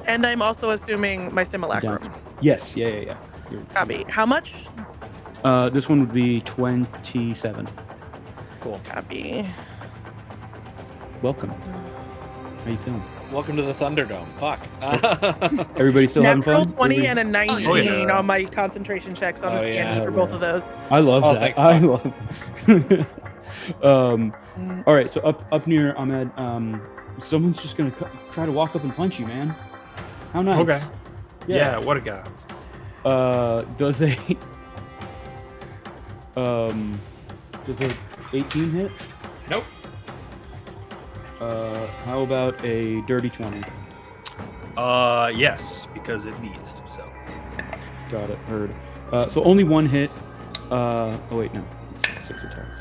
Speaker 3: And I'm also assuming my simulacrum.
Speaker 2: Yes, yeah. You're-
Speaker 3: Copy. How much?
Speaker 2: This one would be 27.
Speaker 1: cool.
Speaker 3: Copy.
Speaker 2: Welcome. How you feeling?
Speaker 1: Welcome to the Thunderdome. Fuck.
Speaker 2: Everybody still having
Speaker 3: Natural
Speaker 2: fun?
Speaker 3: 20
Speaker 2: Everybody-
Speaker 3: and a 19
Speaker 4: Oh, yeah.
Speaker 3: on my concentration checks on
Speaker 1: Oh,
Speaker 3: the
Speaker 1: yeah.
Speaker 3: CNE for both of those.
Speaker 2: I love
Speaker 1: Oh,
Speaker 2: that.
Speaker 1: thanks,
Speaker 2: I
Speaker 1: Doc.
Speaker 2: love All right, so up near Ahmed, someone's just gonna try to walk up and punch you, man. How nice.
Speaker 5: Okay. Yeah, what a guy.
Speaker 2: Does a 18 hit?
Speaker 5: Nope.
Speaker 2: How about a dirty 20?
Speaker 5: Yes, because it meets. So.
Speaker 2: Got it. Heard. So only one hit. Oh wait, no. It's 6 attacks.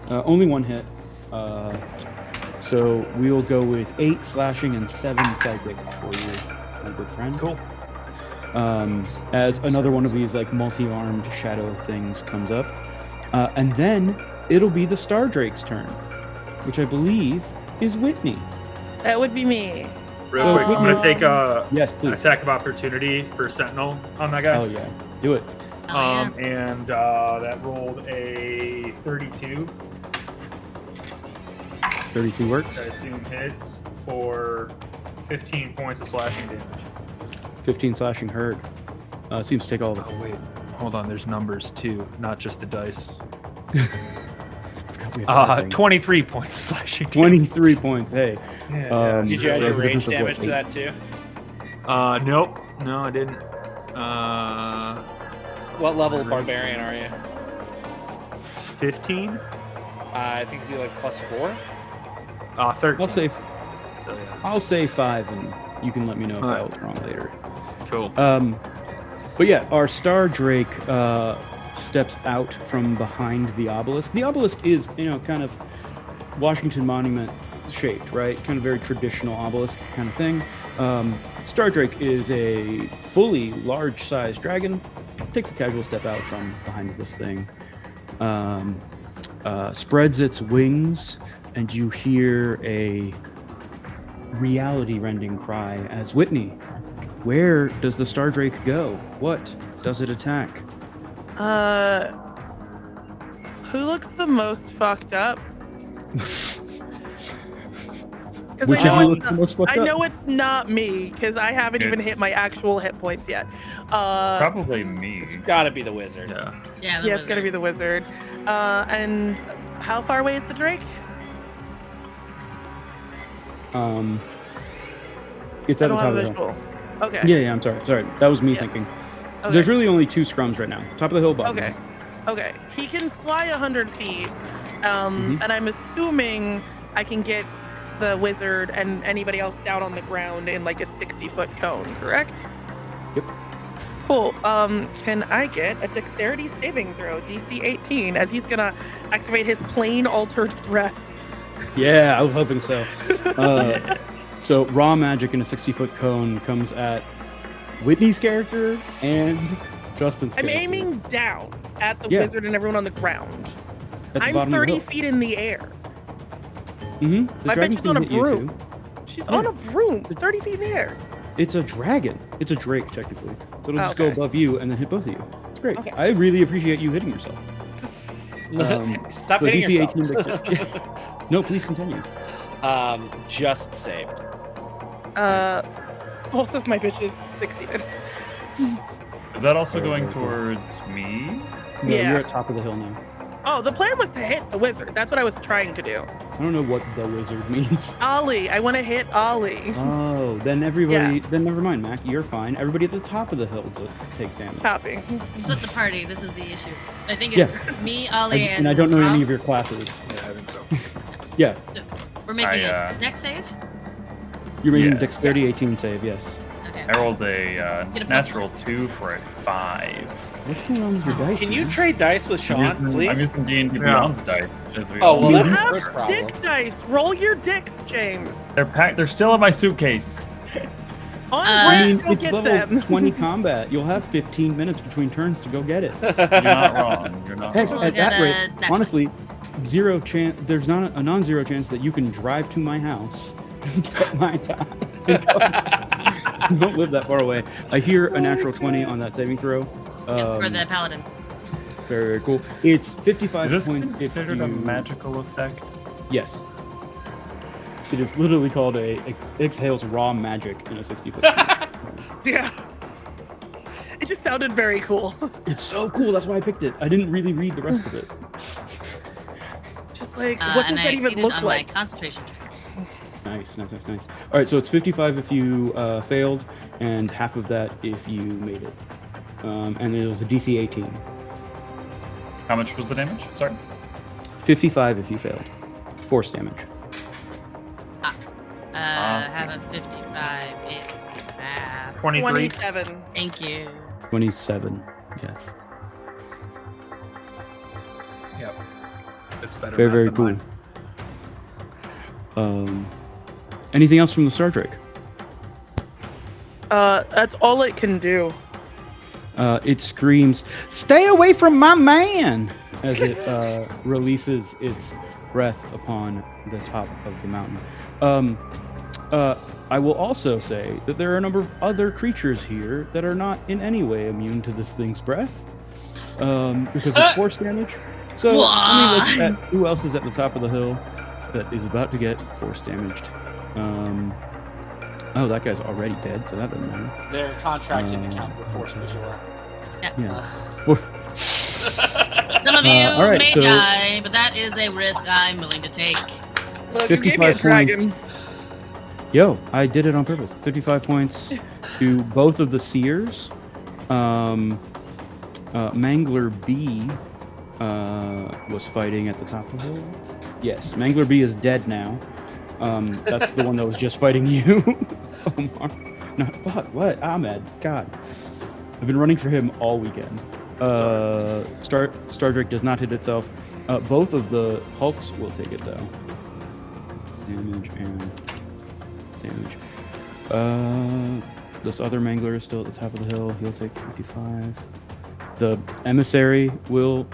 Speaker 2: Only one hit. So we'll go with 8 slashing and 7 psychic for you, my good friend.
Speaker 5: Cool.
Speaker 2: As another one of these like multi-armed shadow things comes up, and then it'll be the Star Drake's turn, which I believe is Whitney.
Speaker 3: That would be me.
Speaker 5: Real quick, I'm gonna take
Speaker 2: Yes,
Speaker 5: an
Speaker 2: please.
Speaker 5: attack of opportunity for Sentinel on that guy.
Speaker 2: Oh yeah, do it.
Speaker 6: Oh, yeah.
Speaker 5: And that rolled a 32.
Speaker 2: 32 works.
Speaker 5: I assume hits for 15 points of slashing damage.
Speaker 2: 15 slashing hurt. Seems to take all of it.
Speaker 5: Oh wait, hold on. There's numbers too, not just the dice.
Speaker 2: I forgot we have everything.
Speaker 5: 23 points of slashing damage.
Speaker 2: 23 points. Hey.
Speaker 5: Yeah.
Speaker 1: Did you add
Speaker 2: That's
Speaker 1: your
Speaker 2: a
Speaker 1: range
Speaker 2: difference of
Speaker 1: damage
Speaker 2: what,
Speaker 1: to
Speaker 2: 8?
Speaker 1: that too?
Speaker 5: Nope. No, I didn't.
Speaker 1: What level barbarian are you?
Speaker 5: 15?
Speaker 2: Ah,
Speaker 1: I think it'd be like +4.
Speaker 5: 13.
Speaker 2: I'll say
Speaker 5: So, yeah.
Speaker 2: I'll say 5, and you can let me know if I
Speaker 5: Alright.
Speaker 2: was wrong later.
Speaker 5: Cool.
Speaker 2: But yeah, our Star Drake steps out from behind the obelisk. The obelisk is, kind of Washington Monument shaped, right? Kind of very traditional obelisk kind of thing. Star Drake is a fully large-sized dragon. Takes a casual step out from behind this thing. Spreads its wings, and you hear a reality-rending cry as Whitney. Where does the Star Drake go? What does it attack?
Speaker 3: Who looks the most fucked up? Because
Speaker 2: Which
Speaker 3: I
Speaker 2: of you
Speaker 3: know,
Speaker 2: looks the most fucked
Speaker 3: I
Speaker 2: up?
Speaker 3: know it's not me, because I haven't even hit my actual hit points yet.
Speaker 4: Probably me.
Speaker 1: It's gotta be the wizard.
Speaker 4: Yeah.
Speaker 6: Yeah,
Speaker 3: Yeah, it's gonna be the wizard. And how far away is the Drake?
Speaker 2: It's
Speaker 3: I
Speaker 2: at the
Speaker 3: don't
Speaker 2: top
Speaker 3: have
Speaker 2: of
Speaker 3: a
Speaker 2: the hill.
Speaker 3: visual. Okay.
Speaker 2: Yeah, I'm sorry. That was me
Speaker 3: Yeah.
Speaker 2: thinking.
Speaker 3: Okay.
Speaker 2: There's really only 2 scrums right now. Top of the hill, bottom.
Speaker 3: Okay. Okay. He can fly 100 feet.
Speaker 2: Mhm.
Speaker 3: And I'm assuming I can get the wizard and anybody else down on the ground in like a 60-foot cone, correct?
Speaker 2: Yep.
Speaker 3: Cool. Can I get a dexterity saving throw, DC 18, as he's gonna activate his plane altered breath?
Speaker 2: Yeah, I was hoping so. So raw magic in a 60-foot cone comes at Whitney's character and Justin's
Speaker 3: I'm
Speaker 2: character.
Speaker 3: aiming down at the
Speaker 2: Yeah.
Speaker 3: wizard and everyone on the ground.
Speaker 2: At the
Speaker 3: I'm
Speaker 2: bottom
Speaker 3: 30
Speaker 2: of the
Speaker 3: feet in the air.
Speaker 2: hill.
Speaker 3: I bet she's on a
Speaker 2: hit you
Speaker 3: broom.
Speaker 2: too.
Speaker 3: She's
Speaker 2: Yeah.
Speaker 3: on a broom, 30 feet in the air.
Speaker 2: It's a dragon. It's a drake, technically. So it'll just go
Speaker 3: Okay.
Speaker 2: above you and then hit both of you. It's great.
Speaker 3: Okay.
Speaker 2: I really appreciate you hitting yourself.
Speaker 1: Stop
Speaker 2: so
Speaker 1: hitting
Speaker 2: DC
Speaker 1: yourself.
Speaker 2: 18 No, please continue.
Speaker 1: Just saved.
Speaker 3: Both of my bitches succeeded.
Speaker 4: Is that also
Speaker 2: Very,
Speaker 4: going
Speaker 2: very cool.
Speaker 4: towards me?
Speaker 2: No,
Speaker 3: Yeah.
Speaker 2: you're at top of the hill now.
Speaker 3: Oh, the plan was to hit the wizard. That's what I was trying to do.
Speaker 2: I don't know what the wizard means.
Speaker 3: Ollie, I want to hit Ollie.
Speaker 2: Oh, then everybody. Then never mind, Mac. You're fine. Everybody at the top of the hill just takes damage.
Speaker 3: Copy.
Speaker 6: Split the party. This is the issue. I think it's me, Ollie,
Speaker 2: And I don't know
Speaker 6: Rob.
Speaker 2: any of your classes.
Speaker 5: Yeah, I think so.
Speaker 2: Yeah,
Speaker 6: We're making
Speaker 4: I,
Speaker 6: a neck save.
Speaker 2: you're making a
Speaker 4: Yes.
Speaker 2: dexterity 18 save. Yes.
Speaker 6: Okay.
Speaker 4: I rolled a
Speaker 6: Get a plus
Speaker 4: natural 2 for a 5.
Speaker 2: What's going on with your dice?
Speaker 1: Can you
Speaker 2: man?
Speaker 1: trade dice with Sean,
Speaker 4: I'm
Speaker 1: please?
Speaker 4: using D&D
Speaker 5: Yeah.
Speaker 4: Beyond's dice. As we
Speaker 1: Oh,
Speaker 4: all
Speaker 1: well,
Speaker 3: You
Speaker 1: that's his
Speaker 3: have
Speaker 1: first problem.
Speaker 3: dick dice. Roll your dicks, James.
Speaker 4: They're packed. They're still in my suitcase.
Speaker 3: On
Speaker 2: I mean,
Speaker 3: brand, go
Speaker 2: it's
Speaker 3: get
Speaker 2: level
Speaker 3: them.
Speaker 2: 20 combat. You'll have 15 minutes between turns to go get it.
Speaker 4: You're not wrong. You're not
Speaker 2: Heck,
Speaker 6: Well,
Speaker 4: wrong.
Speaker 2: at that
Speaker 6: got
Speaker 2: rate,
Speaker 6: a nat
Speaker 2: honestly, zero chance. There's not a non-zero chance that you can drive to my house, get my time. and go. You don't live that far away. I hear a natural 20 on that saving throw.
Speaker 6: Yep, for the paladin.
Speaker 2: Very, very cool. It's 55
Speaker 4: Is this
Speaker 2: points. if
Speaker 4: considered a
Speaker 2: you-
Speaker 4: magical effect?
Speaker 2: Yes. It is literally called a exhales raw magic in a 60-foot.
Speaker 3: Yeah. It just sounded very cool.
Speaker 2: It's so cool. That's why I picked it. I didn't really read the rest of it.
Speaker 3: like, what does
Speaker 6: and I
Speaker 3: that even
Speaker 6: exceeded
Speaker 3: look
Speaker 6: on
Speaker 3: like?
Speaker 6: my concentration check.
Speaker 2: Nice. All right, so it's 55 if you failed, and half of that if you made it. And it was a DC 18.
Speaker 4: How much was the damage? Sorry.
Speaker 2: 55 if you failed. Force damage.
Speaker 6: Have a 55. It's math.
Speaker 5: 23.
Speaker 3: 27.
Speaker 6: Thank you.
Speaker 2: 27. Yes.
Speaker 5: Yep. It's better.
Speaker 2: Very,
Speaker 5: math
Speaker 2: very
Speaker 5: than
Speaker 2: cool.
Speaker 5: mine.
Speaker 2: Anything else from the Star Drake?
Speaker 3: That's all it can do.
Speaker 2: It screams, "Stay away from my man!" as it releases its breath upon the top of the mountain. I will also say that there are a number of other creatures here that are not in any way immune to this thing's breath, because it's force damage. So let me look at who else is at the top of the hill that is about to get force damaged. Oh, that guy's already dead, so that doesn't matter.
Speaker 1: They're contracted to count for force majeure.
Speaker 2: Yeah.
Speaker 6: Some of you
Speaker 2: all right,
Speaker 6: may
Speaker 2: so-
Speaker 6: die, but that is a risk I'm willing to take.
Speaker 3: Look, you gave me a
Speaker 2: 55
Speaker 3: dragon.
Speaker 2: Yo, I did it on purpose. 55 points to both of the seers. Mangler B was fighting at the top of the hill. Yes, Mangler B is dead now. That's the one that was just fighting you, Omar. No, fuck, what? Ahmed. God. I've been running for him all weekend. Star Drake does not hit itself. Both of the Hulks will take it, though. Damage and damage. This other Mangler is still at the top of the hill. He'll take 55. The Emissary will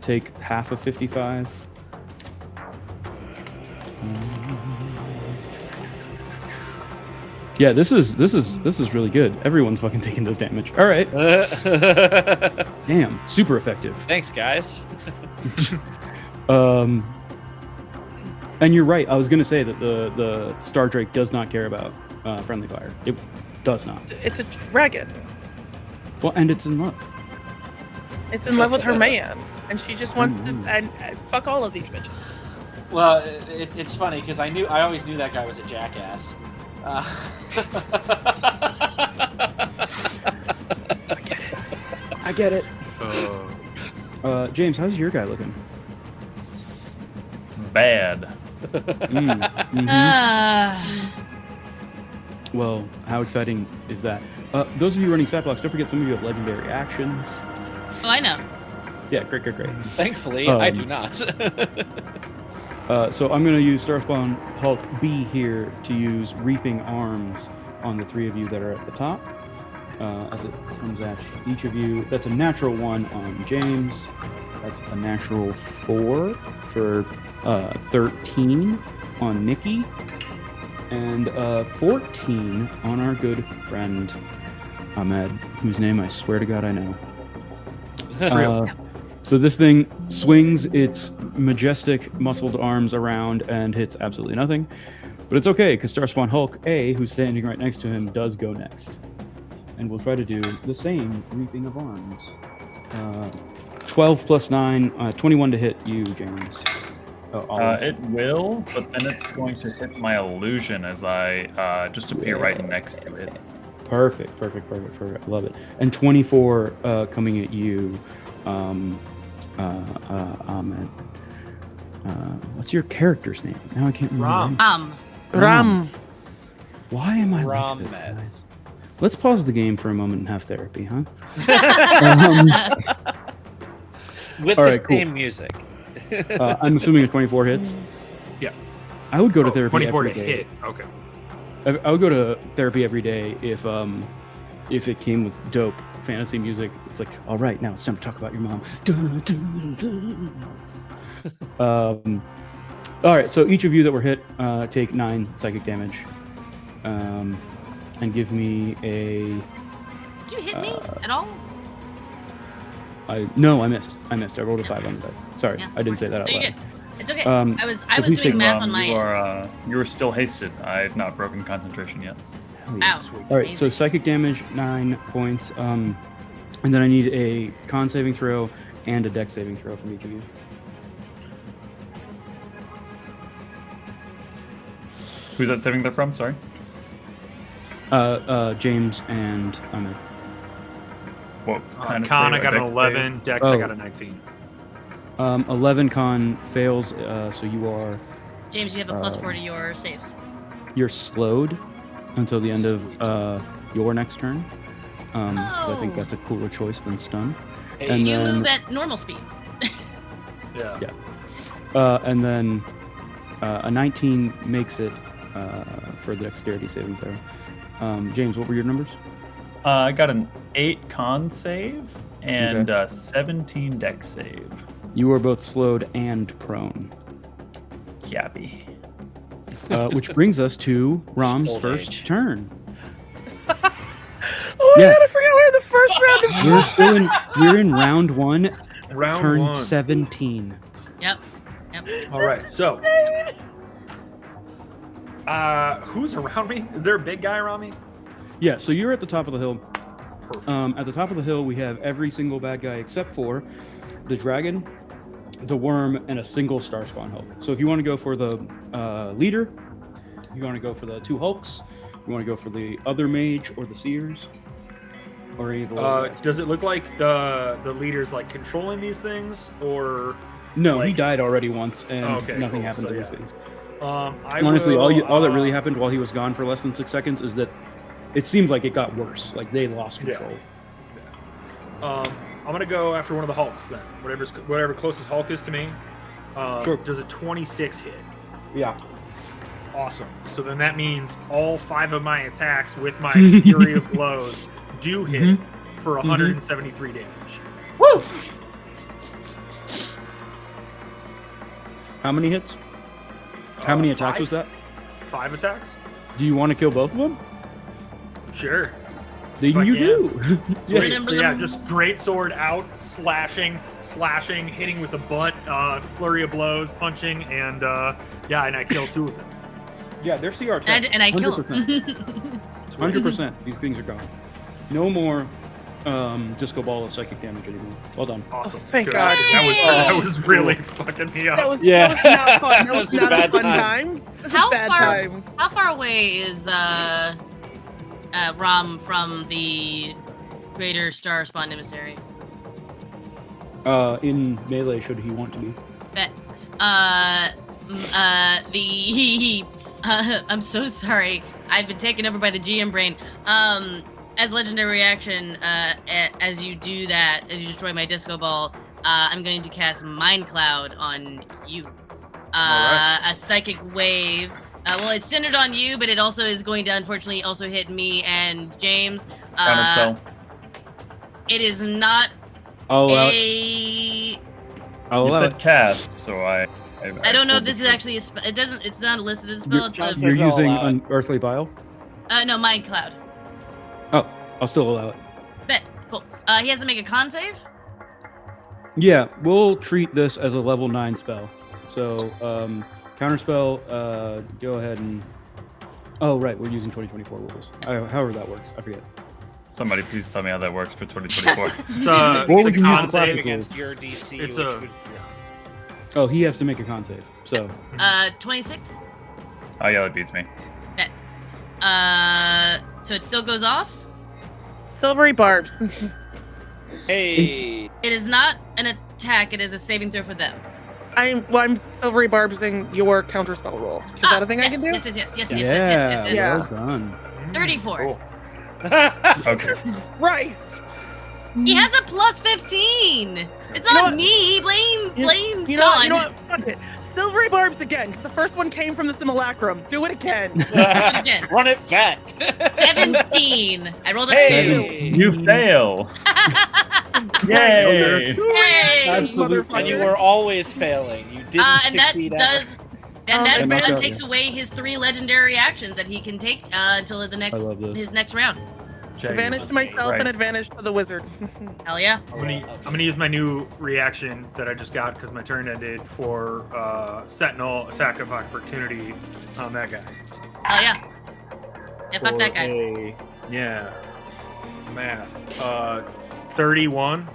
Speaker 2: take half of 55. Yeah, this is really good. Everyone's fucking taking this damage. All right. Damn, super effective.
Speaker 1: Thanks, guys.
Speaker 2: And you're right. I was gonna say that the Star Drake does not care about friendly fire. It does not.
Speaker 3: It's a dragon.
Speaker 2: Well, and it's in love.
Speaker 3: It's in love with her man, and she just wants to and fuck all of these bitches.
Speaker 1: Well, it's funny because I always knew that guy was a jackass.
Speaker 2: I get it. James, how's your guy looking?
Speaker 4: Bad.
Speaker 2: Well, how exciting is that? Those of you running stat blocks, don't forget some of you have legendary actions.
Speaker 6: Oh, I know.
Speaker 2: Yeah, great.
Speaker 1: Thankfully, I do not.
Speaker 2: So I'm going to use Starspawn Hulk B here to use Reaping Arms on the three of you that are at the top. As it comes at each of you. That's a natural 1 on James. That's a natural 4 for 13 on Nikki. And 14 on our good friend Ahmed, whose name I swear to God I know. So this thing swings its majestic muscled arms around and hits absolutely nothing. But it's okay, because Starspawn Hulk A, who's standing right next to him, does go next. And we'll try to do the same Reaping of Arms. 12 plus 9, 21 to hit you, James.
Speaker 4: It will, but then it's going to hit my illusion as I just appear right next to it.
Speaker 2: Perfect. I love it. And 24 coming at you, Ahmed. What's your character's name? Now I can't remember.
Speaker 3: Ram.
Speaker 2: Why am I like this,
Speaker 1: Ram.
Speaker 2: guys? Let's pause the game for a moment and have therapy, huh?
Speaker 1: With
Speaker 2: All
Speaker 1: the
Speaker 2: right, cool.
Speaker 1: same music.
Speaker 2: I'm assuming a 24 hits.
Speaker 5: Yeah.
Speaker 2: I would go to therapy
Speaker 5: 24
Speaker 2: every
Speaker 5: to
Speaker 2: day.
Speaker 5: hit. Okay.
Speaker 2: I would go to therapy every day if it came with dope fantasy music. It's like, all right, now it's time to talk about your mom. All right, so each of you that were hit take 9 psychic damage, and give me a.
Speaker 6: Did you hit me at all?
Speaker 2: No, I missed. I rolled a 5 on the die. Sorry,
Speaker 6: Yeah.
Speaker 2: I didn't say that out
Speaker 6: No, you're
Speaker 2: loud.
Speaker 6: good. It's okay.
Speaker 2: Um,
Speaker 6: I was
Speaker 2: please
Speaker 6: doing
Speaker 2: take
Speaker 6: math on my
Speaker 4: you
Speaker 6: end.
Speaker 4: are still hasted. I've not broken concentration yet.
Speaker 2: Hell yeah.
Speaker 6: Ow.
Speaker 2: All right, so psychic damage 9 points, and then I need a con saving throw and a dex saving throw from each of you.
Speaker 4: Who's that saving throw from? Sorry.
Speaker 2: James and Ahmed.
Speaker 4: What kind of
Speaker 5: Con,
Speaker 4: save?
Speaker 5: I got an
Speaker 4: Dex
Speaker 5: 11. Dex, I got a 19.
Speaker 2: 11 con fails, so you are
Speaker 6: James, you have a +4 to your saves.
Speaker 2: you're slowed until the end of your next turn. Because I think
Speaker 6: Oh.
Speaker 2: that's a cooler choice than stun.
Speaker 1: Hey,
Speaker 2: And
Speaker 6: You
Speaker 2: then
Speaker 6: move at normal speed.
Speaker 5: Yeah.
Speaker 2: and then a 19 makes it for the dexterity saving throw. James, what were your numbers?
Speaker 4: I got an 8 con save and 17 dex save.
Speaker 2: You are both slowed and prone.
Speaker 4: Yappy.
Speaker 2: Which brings us to Rom's
Speaker 1: Old
Speaker 2: first
Speaker 1: age.
Speaker 2: turn.
Speaker 3: Oh my
Speaker 2: Yeah.
Speaker 3: god, I forgot we're in the first round of
Speaker 2: We're still in. We're in round 1,
Speaker 5: Round
Speaker 2: turn
Speaker 5: 1.
Speaker 2: 17.
Speaker 6: Yep.
Speaker 5: All right, so. Who's around me? Is there a big guy around me?
Speaker 2: Yeah, so you're at the top of the hill.
Speaker 5: Perfect.
Speaker 2: At the top of the hill, we have every single bad guy except for the dragon, the worm, and a single star spawn Hulk. So if you want to go for the leader, you want to go for the 2 Hulks, you want to go for the other mage or the seers, or any of the lower guys.
Speaker 5: Does it look like the leader's like controlling these things, or
Speaker 2: No, he
Speaker 5: like-
Speaker 2: died already once, and
Speaker 5: Okay,
Speaker 2: nothing
Speaker 5: cool.
Speaker 2: happened
Speaker 5: So,
Speaker 2: to these
Speaker 5: yeah.
Speaker 2: things.
Speaker 5: I
Speaker 2: All that really happened while he was gone for less than 6 seconds is that it seems like it got worse. Like they lost
Speaker 5: Yeah.
Speaker 2: control.
Speaker 5: I'm gonna go after one of the Hulks then. Whatever closest Hulk is to me.
Speaker 2: Sure.
Speaker 5: Does a 26 hit?
Speaker 2: Yeah.
Speaker 5: Awesome. So then that means all 5 of my attacks with my Fury of Blows do hit for 173 damage.
Speaker 2: Woo! How many hits? How many attacks
Speaker 5: 5?
Speaker 2: was that?
Speaker 5: 5 attacks?
Speaker 2: Do you want to kill both of them?
Speaker 5: Sure.
Speaker 2: Then
Speaker 5: Fuck
Speaker 2: you
Speaker 5: yeah.
Speaker 2: do.
Speaker 5: Sweet.
Speaker 2: Yeah.
Speaker 5: So yeah, just great sword out, slashing, hitting with the butt, flurry of blows, punching, and and I kill 2 of them.
Speaker 2: Yeah, they're CR attacks.
Speaker 6: And I kill
Speaker 2: 100%.
Speaker 6: him.
Speaker 2: 100%. These things are gone. No more disco ball of psychic damage anymore. Well done.
Speaker 5: Awesome.
Speaker 3: Oh, thank
Speaker 5: Good.
Speaker 3: God.
Speaker 5: That was really fucking me up.
Speaker 3: That was
Speaker 1: Yeah.
Speaker 3: not fun. That
Speaker 1: That
Speaker 3: was
Speaker 1: was a
Speaker 3: not a
Speaker 1: bad
Speaker 3: fun
Speaker 1: time.
Speaker 3: time. It was
Speaker 6: How
Speaker 3: a bad
Speaker 6: far-
Speaker 3: time.
Speaker 6: How far away is Rom from the Greater Star Spawn Emissary?
Speaker 2: In melee, should he want to be.
Speaker 6: Bet. I'm so sorry. I've been taken over by the GM brain. As legendary reaction, as you do that, as you destroy my disco ball, I'm going to cast Mind Cloud on you.
Speaker 5: Alright.
Speaker 6: A psychic wave. Well, it's centered on you, but it also is going to unfortunately also hit me and James.
Speaker 4: Counterspell.
Speaker 6: It is not
Speaker 2: I'll allow it.
Speaker 6: a.
Speaker 2: I'll
Speaker 4: You
Speaker 2: allow
Speaker 4: said
Speaker 2: it.
Speaker 4: cast, so I
Speaker 6: I don't know if
Speaker 4: pulled
Speaker 6: this
Speaker 4: the-
Speaker 6: is actually a spell. It doesn't. It's not listed as a spell. It's
Speaker 1: John
Speaker 6: a,
Speaker 1: says
Speaker 2: You're
Speaker 1: I'll
Speaker 2: using
Speaker 1: allow it.
Speaker 2: Unearthly Bile?
Speaker 6: no, Mind Cloud.
Speaker 2: I'll still allow it.
Speaker 6: Bet. Cool. He has to make a con save.
Speaker 2: Yeah, we'll treat this as a level 9 spell. So, counterspell, go ahead and... Oh, right, we're using 2024 rules. However that works, I forget.
Speaker 4: Somebody please tell me how that works for 2024.
Speaker 5: It's
Speaker 2: Or we
Speaker 1: It's a
Speaker 2: can use
Speaker 1: con
Speaker 2: the
Speaker 1: save
Speaker 2: classic
Speaker 1: against
Speaker 2: rules.
Speaker 1: your DC.
Speaker 5: It's
Speaker 1: which
Speaker 5: a-
Speaker 1: would-
Speaker 2: Oh, he has to make a con save. So,
Speaker 6: 26.
Speaker 4: Oh yeah, that beats me.
Speaker 6: Bet. So it still goes off.
Speaker 3: Silvery barbs.
Speaker 1: Hey.
Speaker 6: It is not an attack. It is a saving throw for them.
Speaker 3: I'm silvery barbsing your counterspell roll. Is that a thing
Speaker 6: yes,
Speaker 3: I can do?
Speaker 6: Yes.
Speaker 2: yeah,
Speaker 3: Yeah.
Speaker 2: well done.
Speaker 6: 34.
Speaker 5: Cool.
Speaker 4: Okay.
Speaker 3: Christ.
Speaker 6: He has a plus 15. It's
Speaker 3: You know
Speaker 6: not
Speaker 3: what?
Speaker 6: me. Blame
Speaker 3: You
Speaker 6: Sean.
Speaker 3: know what? Fuck it. Silvery barbs again, because the first one came from the simulacrum. Do it again.
Speaker 6: Again.
Speaker 1: Run it back.
Speaker 6: 17. I rolled a
Speaker 1: Hey.
Speaker 4: You fail. Yay!
Speaker 6: 2. Hey.
Speaker 2: Absolutely.
Speaker 1: And you were always failing. You didn't
Speaker 6: And that
Speaker 1: succeed
Speaker 6: does.
Speaker 1: ever.
Speaker 6: And that
Speaker 2: That knocks
Speaker 6: then
Speaker 2: out
Speaker 6: takes
Speaker 2: you.
Speaker 6: away his 3 legendary actions that he can take until the next
Speaker 2: love this.
Speaker 6: his next round.
Speaker 3: Advantage to myself and
Speaker 4: Christ.
Speaker 3: advantage to the wizard.
Speaker 6: Hell yeah.
Speaker 5: I'm gonna use my new reaction that I just got because my turn ended for Sentinel attack of opportunity on that guy.
Speaker 6: Hell yeah. Yeah, fuck that guy.
Speaker 5: Yeah. Math. 31.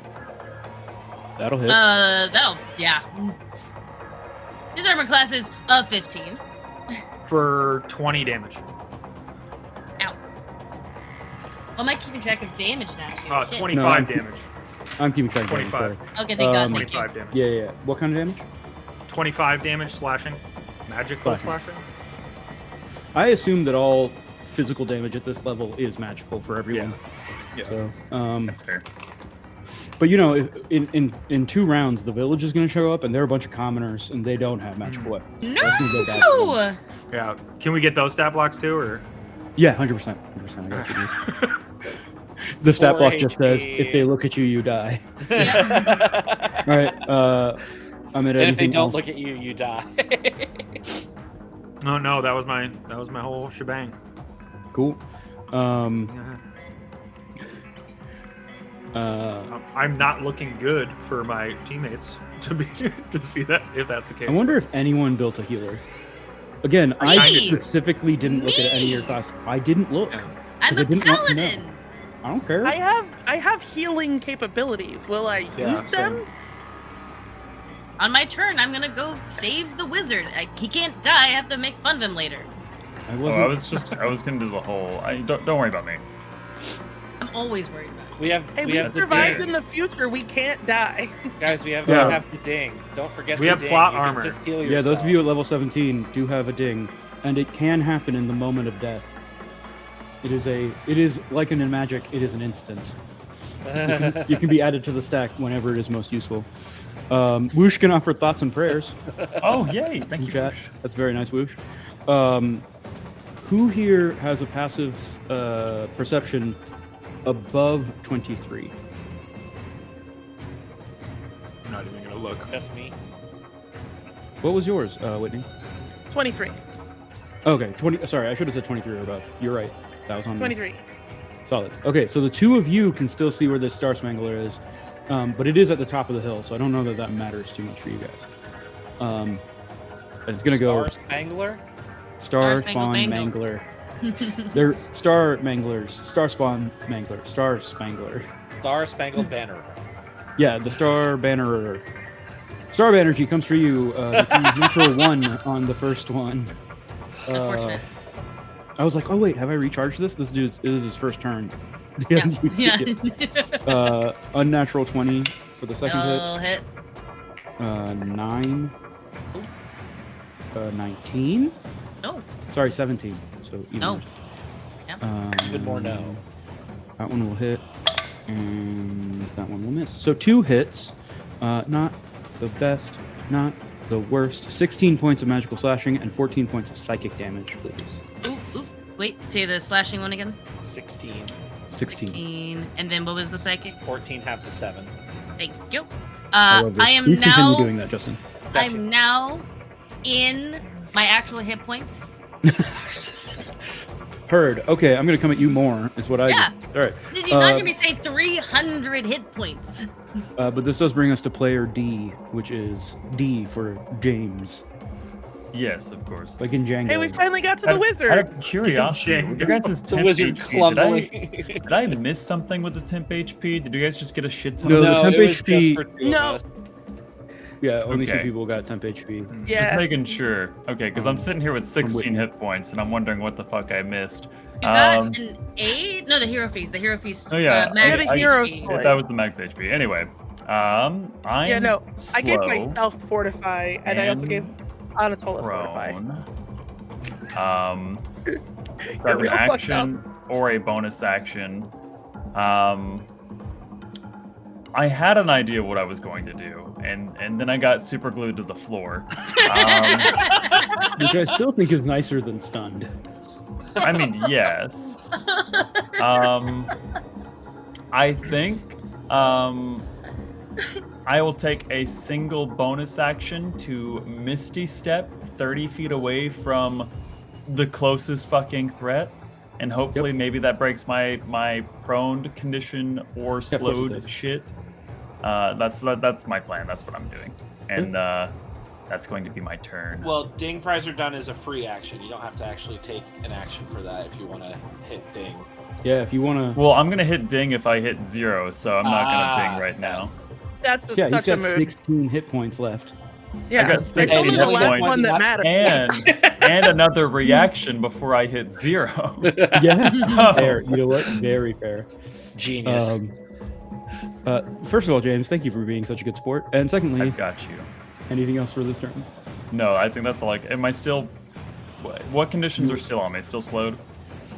Speaker 2: That'll hit.
Speaker 6: Yeah. His armor class is a 15.
Speaker 5: for 20 damage.
Speaker 6: Ow. Oh, am I keeping track of damage now? Shit.
Speaker 5: 25
Speaker 2: No,
Speaker 5: damage.
Speaker 2: I'm keeping track of damage.
Speaker 5: 25.
Speaker 2: Sorry.
Speaker 6: Okay, thank God. Thank
Speaker 5: 25
Speaker 6: you.
Speaker 5: damage.
Speaker 2: Yeah. What kind of damage?
Speaker 5: 25 damage slashing. Magical
Speaker 2: Slashing.
Speaker 5: slashing.
Speaker 2: I assume that all physical damage at this level is magical for everyone.
Speaker 5: Yeah.
Speaker 2: So,
Speaker 4: That's fair.
Speaker 2: but you know, if, in 2 rounds, the village is going to show up, and they're a bunch of commoners, and they don't have magical weapons. So that's gonna go bad for them.
Speaker 6: No.
Speaker 5: Yeah. Can we get those stat blocks too, or?
Speaker 2: Yeah, 100%. 100%. I got you. The stat
Speaker 1: 4
Speaker 2: block just says,
Speaker 1: HP.
Speaker 2: if they look at you, you die.
Speaker 6: Yeah.
Speaker 2: All right. I'm at
Speaker 1: And if they
Speaker 2: anything
Speaker 1: don't
Speaker 2: else?
Speaker 1: look at you, you die.
Speaker 5: Oh no, that was my whole shebang.
Speaker 2: Cool.
Speaker 5: I'm not looking good for my teammates to see that if that's the case.
Speaker 2: I wonder if anyone built a healer. Again, I
Speaker 6: Me!
Speaker 2: specifically didn't look at any of your classes. I didn't look.
Speaker 5: Yeah.
Speaker 6: I'm
Speaker 2: 'Cause I
Speaker 6: a
Speaker 2: didn't want to know.
Speaker 6: paladin.
Speaker 2: I don't care.
Speaker 3: I have healing capabilities. Will I
Speaker 2: Yeah,
Speaker 3: use them?
Speaker 2: same.
Speaker 6: On my turn, I'm gonna go save the wizard. He can't die. I have to make fun of him later.
Speaker 2: I
Speaker 4: Oh,
Speaker 2: wasn't.
Speaker 4: I was gonna do the whole. Don't worry about me.
Speaker 6: I'm always worried about it.
Speaker 1: we have
Speaker 3: Hey,
Speaker 1: we
Speaker 3: we
Speaker 1: have the
Speaker 3: survived
Speaker 1: ding.
Speaker 3: in the future. We can't die.
Speaker 1: Guys, we have
Speaker 2: Yeah.
Speaker 1: the ding. Don't forget
Speaker 5: We
Speaker 1: the
Speaker 5: have
Speaker 1: ding.
Speaker 5: plot
Speaker 1: You can
Speaker 5: armor.
Speaker 1: Just heal
Speaker 2: Yeah, those of
Speaker 1: yourself.
Speaker 2: you at level 17 do have a ding, and it can happen in the moment of death. It is like in magic. It is an instant. You can be added to the stack whenever it is most useful. Woosh can offer thoughts and prayers
Speaker 4: Oh, yay! Thank
Speaker 2: in
Speaker 4: you.
Speaker 2: chat.
Speaker 4: Bush.
Speaker 2: That's very nice, Woosh. Who here has a passive perception above 23?
Speaker 5: I'm not even gonna look.
Speaker 1: Just me.
Speaker 2: What was yours, Whitney?
Speaker 3: 23.
Speaker 2: Okay, 20. Sorry, I should have said 23 or above. You're right. That was on me.
Speaker 3: 23.
Speaker 2: Solid. Okay, so the 2 of you can still see where this Star Spangler is, but it is at the top of the hill, so I don't know that matters too much for you guys. And it's gonna go
Speaker 1: Star Spangler.
Speaker 2: Star
Speaker 6: Spangled
Speaker 2: Spawn
Speaker 6: Bangle.
Speaker 2: Mangler. They're Star Manglers. Star Spawn Mangler. Star Spangler.
Speaker 1: Star Spangled Banner.
Speaker 2: Yeah, the Star Bannerer. Star Banergy comes for you. Natural 1 on the first one.
Speaker 6: Unfortunate.
Speaker 2: I was like, oh wait, have I recharged this? This is his first turn. He
Speaker 6: Yeah.
Speaker 2: hasn't used it
Speaker 6: Yeah.
Speaker 2: yet. Unnatural 20 for the second
Speaker 6: It'll hit.
Speaker 2: hit. 9. 19.
Speaker 6: No.
Speaker 2: Sorry, 17. So even
Speaker 6: No.
Speaker 2: worse.
Speaker 6: Yep.
Speaker 1: Even more no.
Speaker 2: That one will hit, and that one will miss. So 2 hits. Not the best, not the worst. 16 points of magical slashing and 14 points of psychic damage, please.
Speaker 6: Ooh. Wait, say the slashing one again.
Speaker 1: 16.
Speaker 2: 16.
Speaker 6: 16. And then what was the psychic?
Speaker 1: 14 half to 7.
Speaker 6: Thank you.
Speaker 2: love this.
Speaker 6: I am
Speaker 2: Please continue
Speaker 6: now.
Speaker 2: doing that, Justin.
Speaker 1: Gotcha.
Speaker 6: I'm now in my actual hit points.
Speaker 2: Heard. Okay, I'm gonna come at you more. Is what I
Speaker 6: Yeah.
Speaker 2: just. All right.
Speaker 6: Did you not hear me say 300 hit points?
Speaker 2: But this does bring us to player D, which is D for James,
Speaker 4: Yes, of course.
Speaker 2: like in Django.
Speaker 3: Hey, we finally got to the
Speaker 4: Out
Speaker 3: wizard.
Speaker 4: of curiosity, with your guys'
Speaker 1: The
Speaker 4: temp
Speaker 1: wizard
Speaker 4: HP,
Speaker 1: clumsily.
Speaker 4: did I miss something with the temp HP? Did you guys just get a shit ton
Speaker 2: No,
Speaker 4: of
Speaker 2: the
Speaker 1: no,
Speaker 2: temp
Speaker 1: it was
Speaker 2: HP
Speaker 1: just for 2
Speaker 3: No.
Speaker 1: of us.
Speaker 2: Yeah, only 2
Speaker 4: Okay.
Speaker 2: people got temp HP.
Speaker 3: Yeah.
Speaker 4: Just making sure. Okay, because I'm
Speaker 2: Um,
Speaker 4: sitting here with 16
Speaker 2: Whitney.
Speaker 4: hit points, and I'm wondering what the fuck I missed.
Speaker 6: You got
Speaker 4: Um,
Speaker 6: an 8? No, the hero feast. The hero feast.
Speaker 4: Oh, yeah.
Speaker 6: Max
Speaker 3: I- hero's
Speaker 6: HP.
Speaker 3: point.
Speaker 4: That was the max HP. Anyway, I'm
Speaker 3: Yeah, no,
Speaker 4: slow,
Speaker 3: I gave myself Fortify, and I also gave Anatola Fortify.
Speaker 4: prone. Start an
Speaker 3: real fucked
Speaker 4: action or a bonus action. I had an idea what I was going to do, and then I got super glued to the floor.
Speaker 2: Which I still think is nicer than stunned.
Speaker 4: I mean, yes. I think I will take a single bonus action to Misty Step 30 feet away from the closest fucking threat, and hopefully maybe that breaks my prone condition or
Speaker 2: of course it
Speaker 4: slowed
Speaker 2: does.
Speaker 4: shit. That's my plan. That's what I'm doing, and that's going to be my turn.
Speaker 1: Well, Ding Fries are done as a free action. You don't have to actually take an action for that if you want to hit Ding.
Speaker 2: Yeah, if you want to.
Speaker 4: Well, I'm gonna hit ding if I hit 0, so I'm not gonna
Speaker 1: Ah,
Speaker 4: ding right now.
Speaker 3: That's
Speaker 2: Yeah, he's
Speaker 3: such a
Speaker 2: got
Speaker 3: move.
Speaker 2: 16 hit points left.
Speaker 3: Yeah,
Speaker 4: got
Speaker 3: it's
Speaker 4: 16
Speaker 3: only the
Speaker 4: hit
Speaker 3: last
Speaker 4: points.
Speaker 3: one that matters.
Speaker 4: And and another reaction before I hit 0.
Speaker 2: Yeah, fair. You know what? Very fair.
Speaker 1: Genius.
Speaker 2: First of all, James, thank you for being such a good sport. And
Speaker 4: I
Speaker 2: secondly,
Speaker 4: got you.
Speaker 2: anything else for this turn?
Speaker 4: No, I think that's like. Am I still? What conditions are still on me? Still slowed?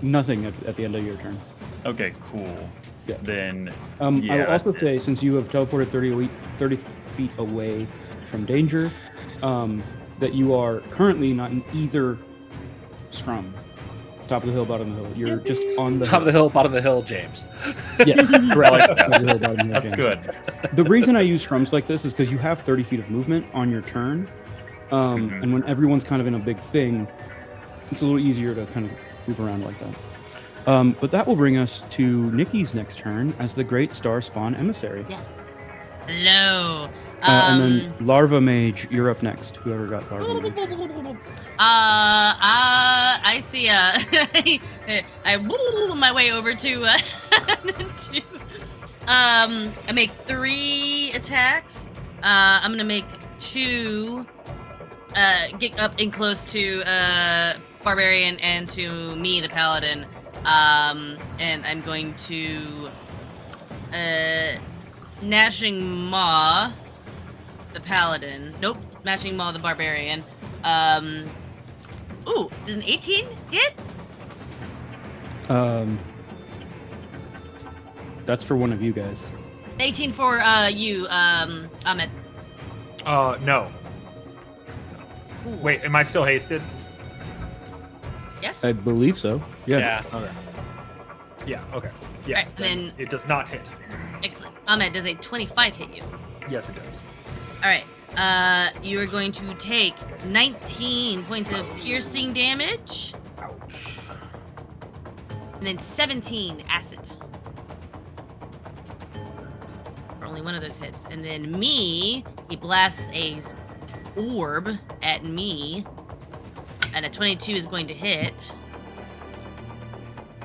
Speaker 2: Nothing at the end of your turn.
Speaker 4: Okay, cool.
Speaker 2: Yeah.
Speaker 4: Then.
Speaker 2: I will
Speaker 4: that's
Speaker 2: also
Speaker 4: it.
Speaker 2: say, since you have teleported 30 feet away from danger, that you are currently not in either scrum. Top of the hill, bottom of the hill. You're just on the
Speaker 1: Top of the hill, bottom of the hill, James.
Speaker 2: Yes,
Speaker 4: I
Speaker 2: correct.
Speaker 4: like
Speaker 2: Top of the hill, bottom of the hill,
Speaker 4: That's
Speaker 2: James.
Speaker 4: good.
Speaker 2: The reason I use scrums like this is because you have 30 feet of movement on your turn. And when everyone's kind of in a big thing, it's a little easier to kind of move around like that. But that will bring us to Nikki's next turn as the Great Star Spawn Emissary.
Speaker 6: Yes. Hello.
Speaker 2: And then Larva Mage, you're up next. Whoever got Larva Mage.
Speaker 6: I see. I my way over to. I make 3 attacks. I'm gonna make 2. Get up and close to Barbarian and to me, the Paladin. And I'm going to Gnashing Maw the Paladin. Nope, Gnashing Maw the Barbarian. Ooh, does an 18 hit?
Speaker 2: That's for one of you guys.
Speaker 6: 18 for you, Ahmed.
Speaker 5: No.
Speaker 6: Ooh.
Speaker 5: Wait, am I still hasted?
Speaker 6: Yes.
Speaker 2: I believe so. Yeah.
Speaker 1: Yeah.
Speaker 5: Okay. Yeah. Okay. Yes.
Speaker 6: Alright, then-
Speaker 5: it does not hit.
Speaker 6: Excellent. Ahmed, does a 25 hit you?
Speaker 5: Yes, it does.
Speaker 6: All right. You are going to take 19 points of piercing damage,
Speaker 5: Ouch.
Speaker 6: and then 17 acid. For only one of those hits. And then me, he blasts a orb at me, and a 22 is going to hit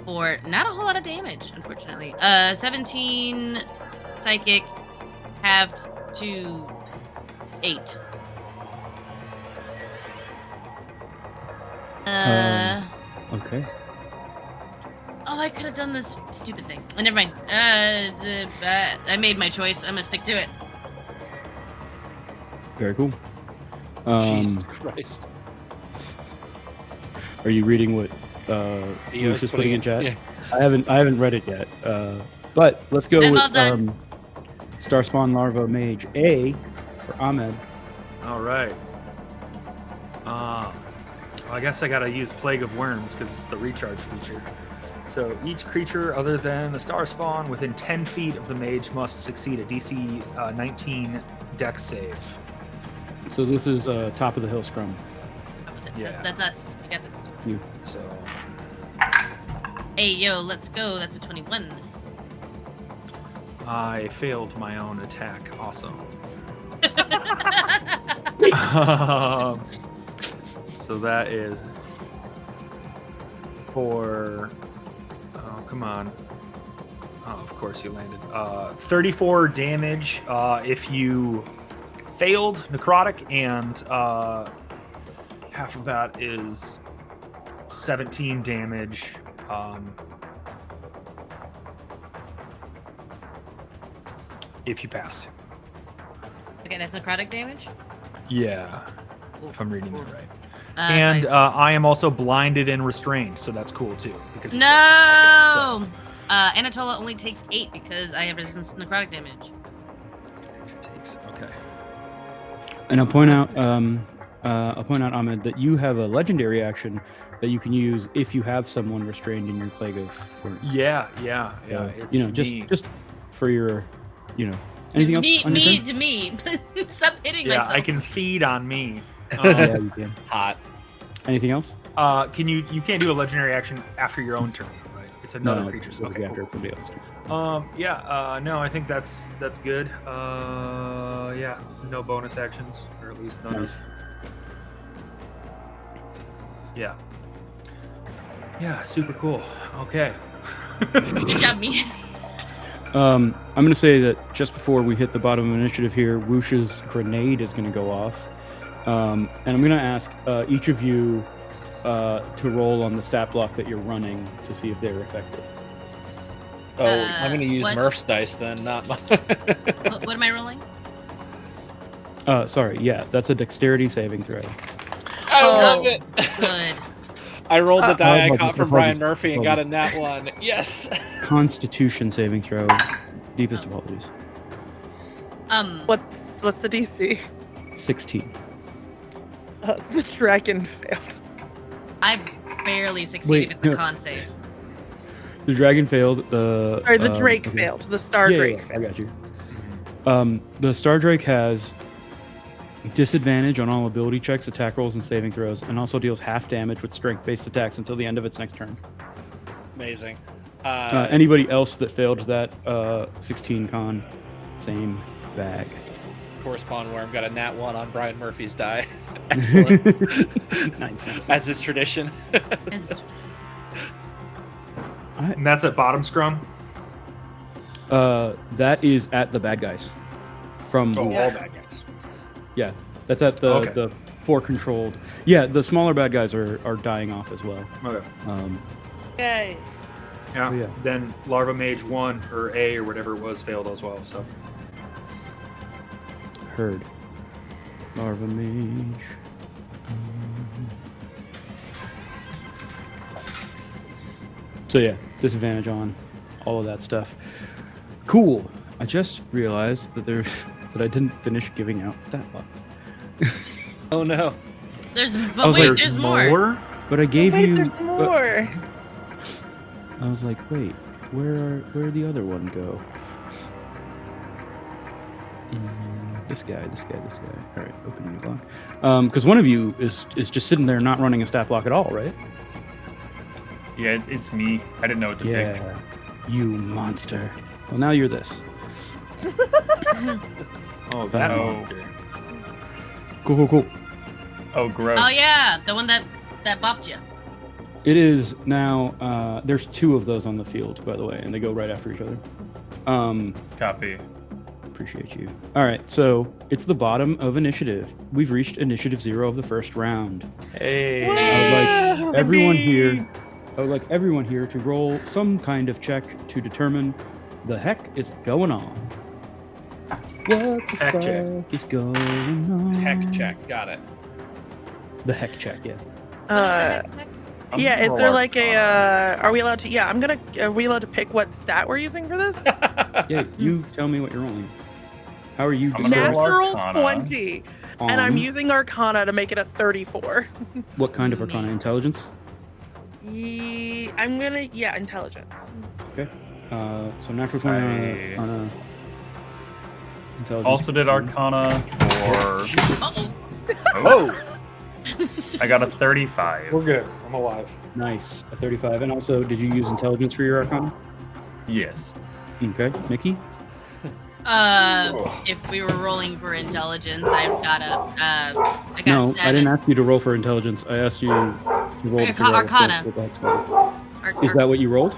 Speaker 6: for not a whole lot of damage, unfortunately. 17 psychic, halved to 8.
Speaker 2: Okay.
Speaker 6: Oh, I could have done this stupid thing. Never mind. I made my choice. I'm gonna stick to it.
Speaker 2: Very cool.
Speaker 1: Jesus Christ.
Speaker 2: Are you reading what
Speaker 1: Theo's
Speaker 2: Lucius putting in chat?
Speaker 1: Yeah.
Speaker 2: I haven't read it yet. But let's go
Speaker 6: I'm all
Speaker 2: with
Speaker 6: done.
Speaker 2: Starspawn Larva Mage A for Ahmed.
Speaker 5: All right. I guess I gotta use Plague of Worms because it's the recharge feature. So each creature other than the star spawn within 10 feet of the mage must succeed a DC 19 Dex save.
Speaker 2: So this is top of the hill scrum.
Speaker 5: Yeah.
Speaker 6: That's us. We got this.
Speaker 2: You.
Speaker 5: So
Speaker 6: Hey, yo, let's go. That's a 21.
Speaker 5: I failed my own attack. Awesome. So that is for. Oh, come on. Oh, of course you landed. 34 damage if you failed necrotic, and half of that is 17 damage. If you passed.
Speaker 6: Okay, that's necrotic damage.
Speaker 5: Yeah,
Speaker 6: Cool.
Speaker 5: if I'm reading
Speaker 6: Cool.
Speaker 5: it right.
Speaker 6: So
Speaker 5: And I am also blinded and restrained, so that's cool too. Because
Speaker 6: no! Anatola only takes 8 because I have resistance to necrotic damage.
Speaker 5: Okay.
Speaker 2: And I'll point out, Ahmed, that you have a legendary action that you can use if you have someone restrained in your plague of worms.
Speaker 5: Yeah. It's
Speaker 2: just for your, anything else? on your turn?
Speaker 6: To me. Stop hitting
Speaker 5: yeah.
Speaker 6: myself.
Speaker 5: I can feed on me.
Speaker 2: Yeah, you can.
Speaker 1: Hot.
Speaker 2: Anything else?
Speaker 5: Can you can't do a legendary action after your own turn, right? It's another
Speaker 2: No,
Speaker 5: creature's.
Speaker 2: it'll be
Speaker 5: Okay.
Speaker 2: after
Speaker 5: Cool.
Speaker 2: somebody else's turn.
Speaker 5: No, I think that's good. Yeah, no bonus actions, or at least none.
Speaker 2: Nice.
Speaker 5: Yeah. Yeah, super cool. Okay.
Speaker 6: Good job, me.
Speaker 2: I'm going to say that just before we hit the bottom of initiative here, Whoosh's grenade is going to go off. And I'm going to ask each of you to roll on the stat block that you're running to see if they're effective.
Speaker 1: Oh, I'm going to use
Speaker 6: what-
Speaker 1: Murph's dice then, not mine.
Speaker 6: What am I rolling?
Speaker 2: Sorry, yeah, that's a dexterity saving throw.
Speaker 1: I love
Speaker 3: Oh.
Speaker 1: it.
Speaker 6: Good.
Speaker 1: I rolled the die I
Speaker 2: apologies,
Speaker 1: caught from Brian
Speaker 2: apologies,
Speaker 1: Murphy and got a nat 1. Yes.
Speaker 2: Constitution saving throw. Deepest apologies.
Speaker 3: What's the DC?
Speaker 2: 16.
Speaker 3: The dragon failed.
Speaker 6: I barely succeeded
Speaker 2: Wait,
Speaker 6: at the
Speaker 2: no.
Speaker 6: con save.
Speaker 2: The dragon failed.
Speaker 3: Sorry, the drake
Speaker 2: okay.
Speaker 3: failed. The star
Speaker 2: Yeah,
Speaker 3: drake
Speaker 2: I
Speaker 3: failed.
Speaker 2: got you. The Star Drake has disadvantage on all ability checks, attack rolls, and saving throws, and also deals half damage with strength-based attacks until the end of its next turn.
Speaker 1: Amazing.
Speaker 2: Anybody else that failed that 16 con, same bag.
Speaker 1: Correspond Worm got a nat 1 on Brian Murphy's die. Excellent.
Speaker 2: Nice.
Speaker 1: As is tradition.
Speaker 5: And that's at bottom scrum.
Speaker 2: That is at the bad guys. From
Speaker 5: Oh,
Speaker 3: Yeah.
Speaker 5: all bad guys.
Speaker 2: yeah, that's at the
Speaker 5: Okay.
Speaker 2: the 4 controlled. Yeah, the smaller bad guys are dying off as well.
Speaker 5: Okay.
Speaker 3: Yay.
Speaker 5: Yeah.
Speaker 2: Oh, yeah.
Speaker 5: Then Larva Mage 1 or A or whatever it was failed as well. So
Speaker 2: Heard. Larva Mage. So yeah, disadvantage on all of that stuff. Cool. I just realized that that I didn't finish giving out stat blocks.
Speaker 1: Oh no.
Speaker 6: There's,
Speaker 2: I
Speaker 6: but
Speaker 2: was
Speaker 6: wait,
Speaker 2: like,
Speaker 6: there's more.
Speaker 2: But I gave
Speaker 3: Wait,
Speaker 2: you.
Speaker 3: there's
Speaker 2: but-
Speaker 3: more.
Speaker 2: I was like, wait, where'd the other one go? This guy. All right, open new block. Because one of you is just sitting there not running a stat block at all, right?
Speaker 4: Yeah, it's me. I didn't know what to pick.
Speaker 2: Yeah. You monster. Well, now you're this.
Speaker 5: oh, that
Speaker 2: Oh.
Speaker 5: monster.
Speaker 2: Cool.
Speaker 4: Oh, gross.
Speaker 6: Oh yeah, the one that bopped you.
Speaker 2: It is now. There's 2 of those on the field, by the way, and they go right after each other.
Speaker 4: Copy.
Speaker 2: Appreciate you. All right, so it's the bottom of initiative. We've reached initiative 0 of the first round.
Speaker 5: Hey.
Speaker 2: I would like everyone
Speaker 3: Yippee.
Speaker 2: here. I would like everyone here to roll some kind of check to determine the heck is going on. What the
Speaker 5: Heck check.
Speaker 2: fuck is going on?
Speaker 1: Heck check. Got it.
Speaker 2: The heck check, yeah.
Speaker 4: I'm
Speaker 3: Yeah,
Speaker 4: gonna
Speaker 3: is
Speaker 4: roll
Speaker 3: there like a
Speaker 4: Arcana.
Speaker 3: are we allowed to are we allowed to pick what stat we're using for this?
Speaker 2: Yeah, you tell me what you're rolling. How are you?
Speaker 4: I'm gonna roll
Speaker 3: Natural
Speaker 4: Arcana.
Speaker 3: 20. And I'm
Speaker 2: on
Speaker 3: using Arcana to make it a 34.
Speaker 2: what kind of Arcana? Intelligence?
Speaker 3: I'm gonna intelligence.
Speaker 2: Okay. So natural 20
Speaker 4: I-
Speaker 2: on a intelligence.
Speaker 4: Also did Arcana for.
Speaker 6: Uh-oh.
Speaker 1: Oh.
Speaker 4: I got a 35.
Speaker 5: We're good. I'm alive.
Speaker 2: Nice, a 35. And also, did you use intelligence for your Arcana?
Speaker 4: Yes.
Speaker 2: Okay, Mickey.
Speaker 6: If we were rolling for intelligence, I've got I got
Speaker 2: No,
Speaker 6: 7.
Speaker 2: I didn't ask you to roll for intelligence. I asked you to roll to figure out
Speaker 6: Arcana.
Speaker 2: what that's called. Is that what you rolled?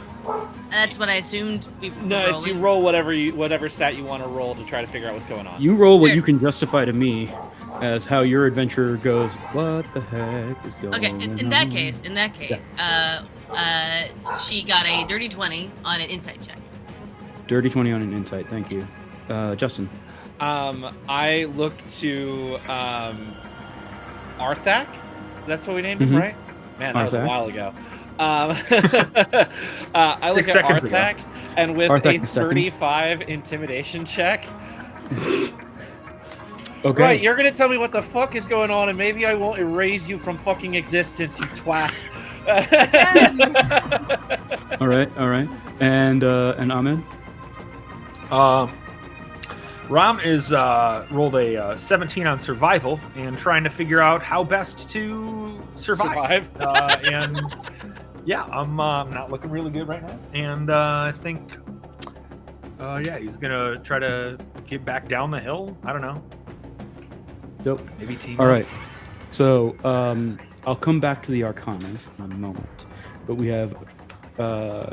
Speaker 6: That's what I assumed we were
Speaker 1: No, it's you
Speaker 6: rolling.
Speaker 1: roll whatever stat you want to roll to try to figure out what's going on.
Speaker 2: You roll what
Speaker 6: Sure.
Speaker 2: you can justify to me as how your adventure goes. What the heck is going
Speaker 6: Okay,
Speaker 2: on?
Speaker 6: in that case, she got a dirty 20 on an insight check.
Speaker 2: Dirty 20 on an insight. Thank you. Justin.
Speaker 1: I looked to Arthak. That's what we named him,
Speaker 2: Mhm.
Speaker 1: right? Man, that was a
Speaker 2: Arthak.
Speaker 1: while ago. I look
Speaker 5: 6
Speaker 1: at
Speaker 5: seconds ago.
Speaker 1: Arthak, and with
Speaker 2: Arthak
Speaker 1: a
Speaker 2: the second.
Speaker 1: 35 intimidation check.
Speaker 2: Okay.
Speaker 1: Right, you're gonna tell me what the fuck is going on, and maybe I won't erase you from fucking existence, you twat.
Speaker 2: All right. And Ahmed.
Speaker 5: Ram is rolled a 17 on survival and trying to figure out how best to survive. And yeah, I'm not looking really good right now. And I think, he's gonna try to get back down the hill. I don't know.
Speaker 2: Dope.
Speaker 5: Maybe team.
Speaker 2: All
Speaker 5: up.
Speaker 2: right. So I'll come back to the Arcanas in a moment, but we have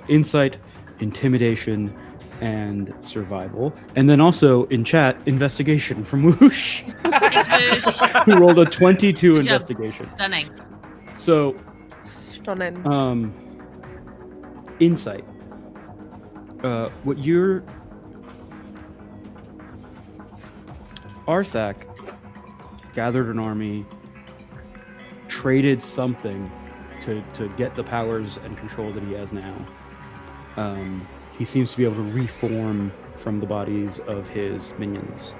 Speaker 2: insight, intimidation, and survival, and then also in chat, investigation from Whoosh,
Speaker 6: Thanks, Boosh.
Speaker 2: who rolled a 22
Speaker 6: Good job.
Speaker 2: investigation.
Speaker 6: Stunning.
Speaker 2: So
Speaker 3: Tonen.
Speaker 2: Insight. What you're Arthak gathered an army, traded something to get the powers and control that he has now. He seems to be able to reform from the bodies of his minions.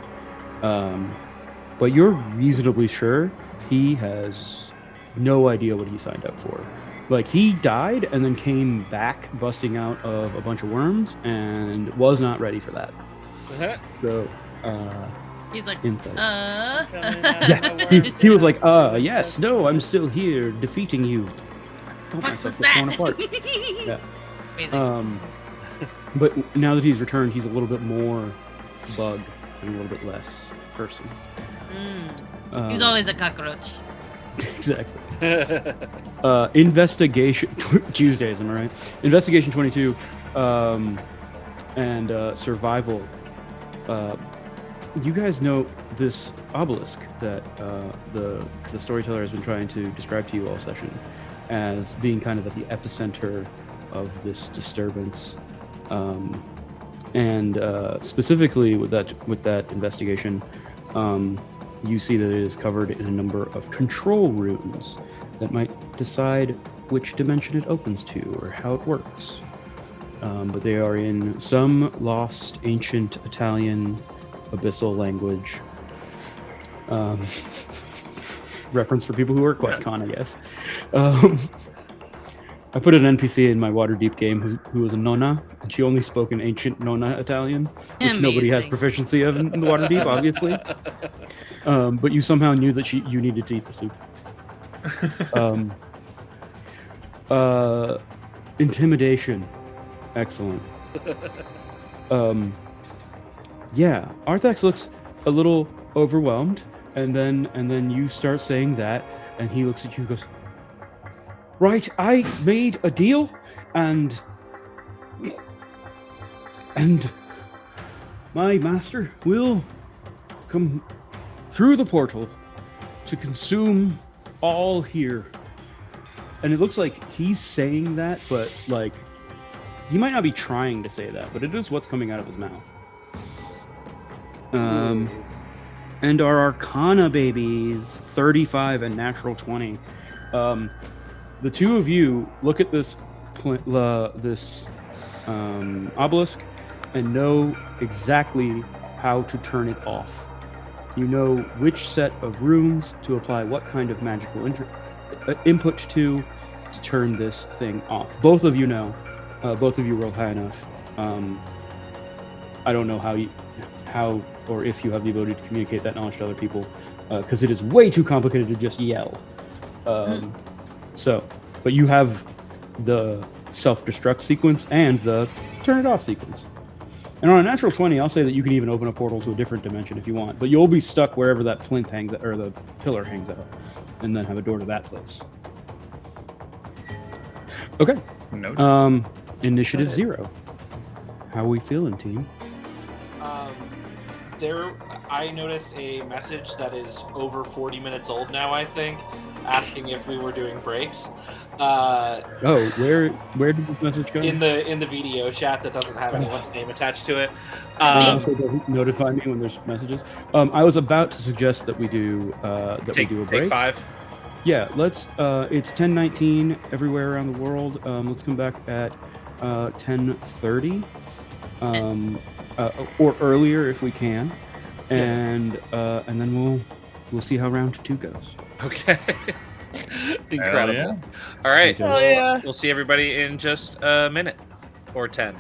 Speaker 2: But you're reasonably sure he has no idea what he signed up for. Like, he died and then came back busting out of a bunch of worms and was not ready for that. So,
Speaker 6: He's like,
Speaker 2: insight.
Speaker 6: yeah,
Speaker 2: He was like, yes, no, I'm still here defeating you. I felt
Speaker 6: what
Speaker 2: myself
Speaker 6: was
Speaker 2: get torn
Speaker 6: that?
Speaker 2: apart. Yeah.
Speaker 6: Amazing.
Speaker 2: But now that he's returned, he's a little bit more bug and a little bit less person.
Speaker 6: He was always a cockroach.
Speaker 2: Exactly. Investigation Tuesdays, am I right? Investigation 22, and survival. You guys know this obelisk that the storyteller has been trying to describe to you all session as being kind of at the epicenter of this disturbance, and specifically with that investigation. You see that it is covered in a number of control runes that might decide which dimension it opens to or how it works. But they are in some lost ancient Italian abyssal language. Reference for people who are at QuestCon, I guess. I put an NPC in my Waterdeep game who was a nonna, and she only spoke in ancient nonna Italian, which nobody has
Speaker 6: Amazing.
Speaker 2: proficiency of in the Waterdeep, obviously. But you somehow knew that you needed to eat the soup. Intimidation. Excellent. Yeah, Arthax looks a little overwhelmed, and then you start saying that, and he looks at you and goes, right, I made a deal, and my master will come through the portal to consume all here. And it looks like he's saying that, but like he might not be trying to say that, but it is what's coming out of his mouth. And our Arcana babies, 35 and natural 20. The two of you look at this obelisk and know exactly how to turn it off. You know which set of runes to apply what kind of magical input to turn this thing off. Both of you know. Both of you roll high enough. I don't know how or if you have the ability to communicate that knowledge to other people, because it is way too complicated to just yell. So, but you have the self-destruct sequence and the turn it off sequence. And on a natural 20, I'll say that you can even open a portal to a different dimension if you want, but you'll be stuck wherever that plinth hangs or the pillar hangs out, and then have a door to that place. Okay.
Speaker 4: Noted.
Speaker 2: Initiative 0. How are we feeling, team?
Speaker 1: I noticed a message that is over 40 minutes old now, I think, asking if we were doing breaks.
Speaker 2: Where did this message go?
Speaker 1: In the video chat that doesn't have anyone's name attached to it.
Speaker 2: Also doesn't notify me when there's messages. I was about to suggest that we do we do a break.
Speaker 1: Take 5.
Speaker 2: Yeah, let's. It's 10:19 everywhere around the world. Let's come back at 10:30, or earlier if we can, and then we'll see how round 2 goes.
Speaker 1: Okay. Incredible.
Speaker 4: Yeah.
Speaker 1: All right.
Speaker 3: Hell yeah.
Speaker 1: We'll see everybody in just a minute or 10.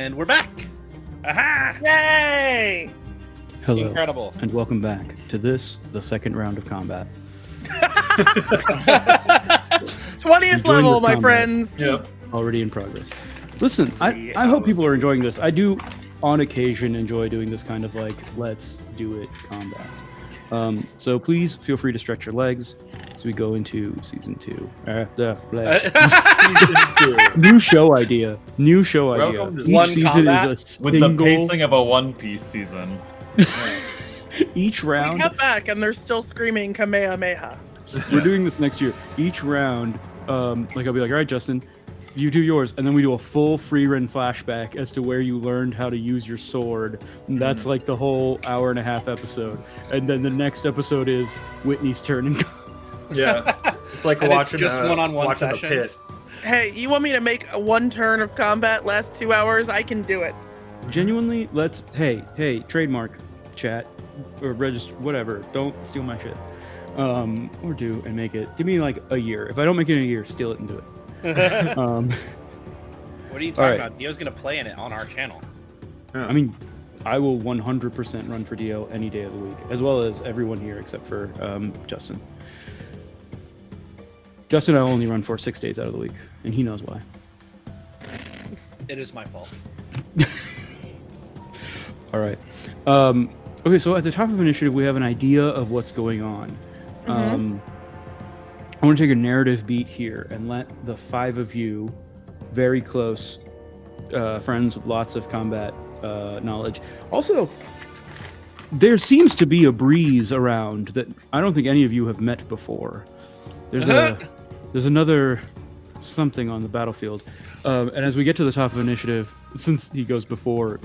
Speaker 1: And we're back. Aha!
Speaker 3: Yay!
Speaker 2: Hello,
Speaker 1: Incredible.
Speaker 2: and welcome back to this, the second round of combat.
Speaker 3: 20th
Speaker 2: Enjoying
Speaker 3: level,
Speaker 2: this
Speaker 3: my
Speaker 2: combat.
Speaker 3: friends.
Speaker 4: Yep.
Speaker 2: Already in progress. Listen, I hope people are enjoying this. I do, on occasion, enjoy doing this kind of like, let's do it combat. So please feel free to stretch your legs as we go into season 2. New show idea. New show idea.
Speaker 4: Welcome to
Speaker 2: Each
Speaker 1: one
Speaker 2: season
Speaker 1: combat
Speaker 2: is a
Speaker 4: With the
Speaker 2: single.
Speaker 4: pacing of a One Piece season.
Speaker 2: Each
Speaker 3: We
Speaker 2: round.
Speaker 3: cut back and they're still screaming Kamehameha.
Speaker 2: We're doing this next year. Each round, like I'll be like, all right, Justin, you do yours, and then we do a full free run flashback as to where you learned how to use your sword. And that's like the whole hour-and-a-half episode. And then the next episode is Whitney's turn. And
Speaker 5: Yeah, it's like
Speaker 1: And it's
Speaker 5: watching
Speaker 1: just one-on-one
Speaker 5: watching The
Speaker 1: sessions.
Speaker 5: Pit.
Speaker 3: Hey, you want me to make a 1 turn of combat last 2 hours? I can do it.
Speaker 2: genuinely, hey, trademark, chat, or register, whatever. Don't steal my shit. Or do and make it. Give me like a year. If I don't make it in a year, steal it and do it.
Speaker 1: What are you
Speaker 2: All
Speaker 1: talking
Speaker 2: right.
Speaker 1: about? Dio's gonna play in it on our channel.
Speaker 2: I mean, I will 100% run for Dio any day of the week, as well as everyone here except for Justin. Justin, I only run for 6 days out of the week, and he knows why.
Speaker 1: It is my fault.
Speaker 2: All right. Okay, so at the top of initiative, we have an idea of what's going on. I want to take a narrative beat here and let the 5 of you, very close friends with lots of combat knowledge. Also, there seems to be a breeze around that I don't think any of you have met before. There's another something on the battlefield. And as we get to the top of initiative, since he goes before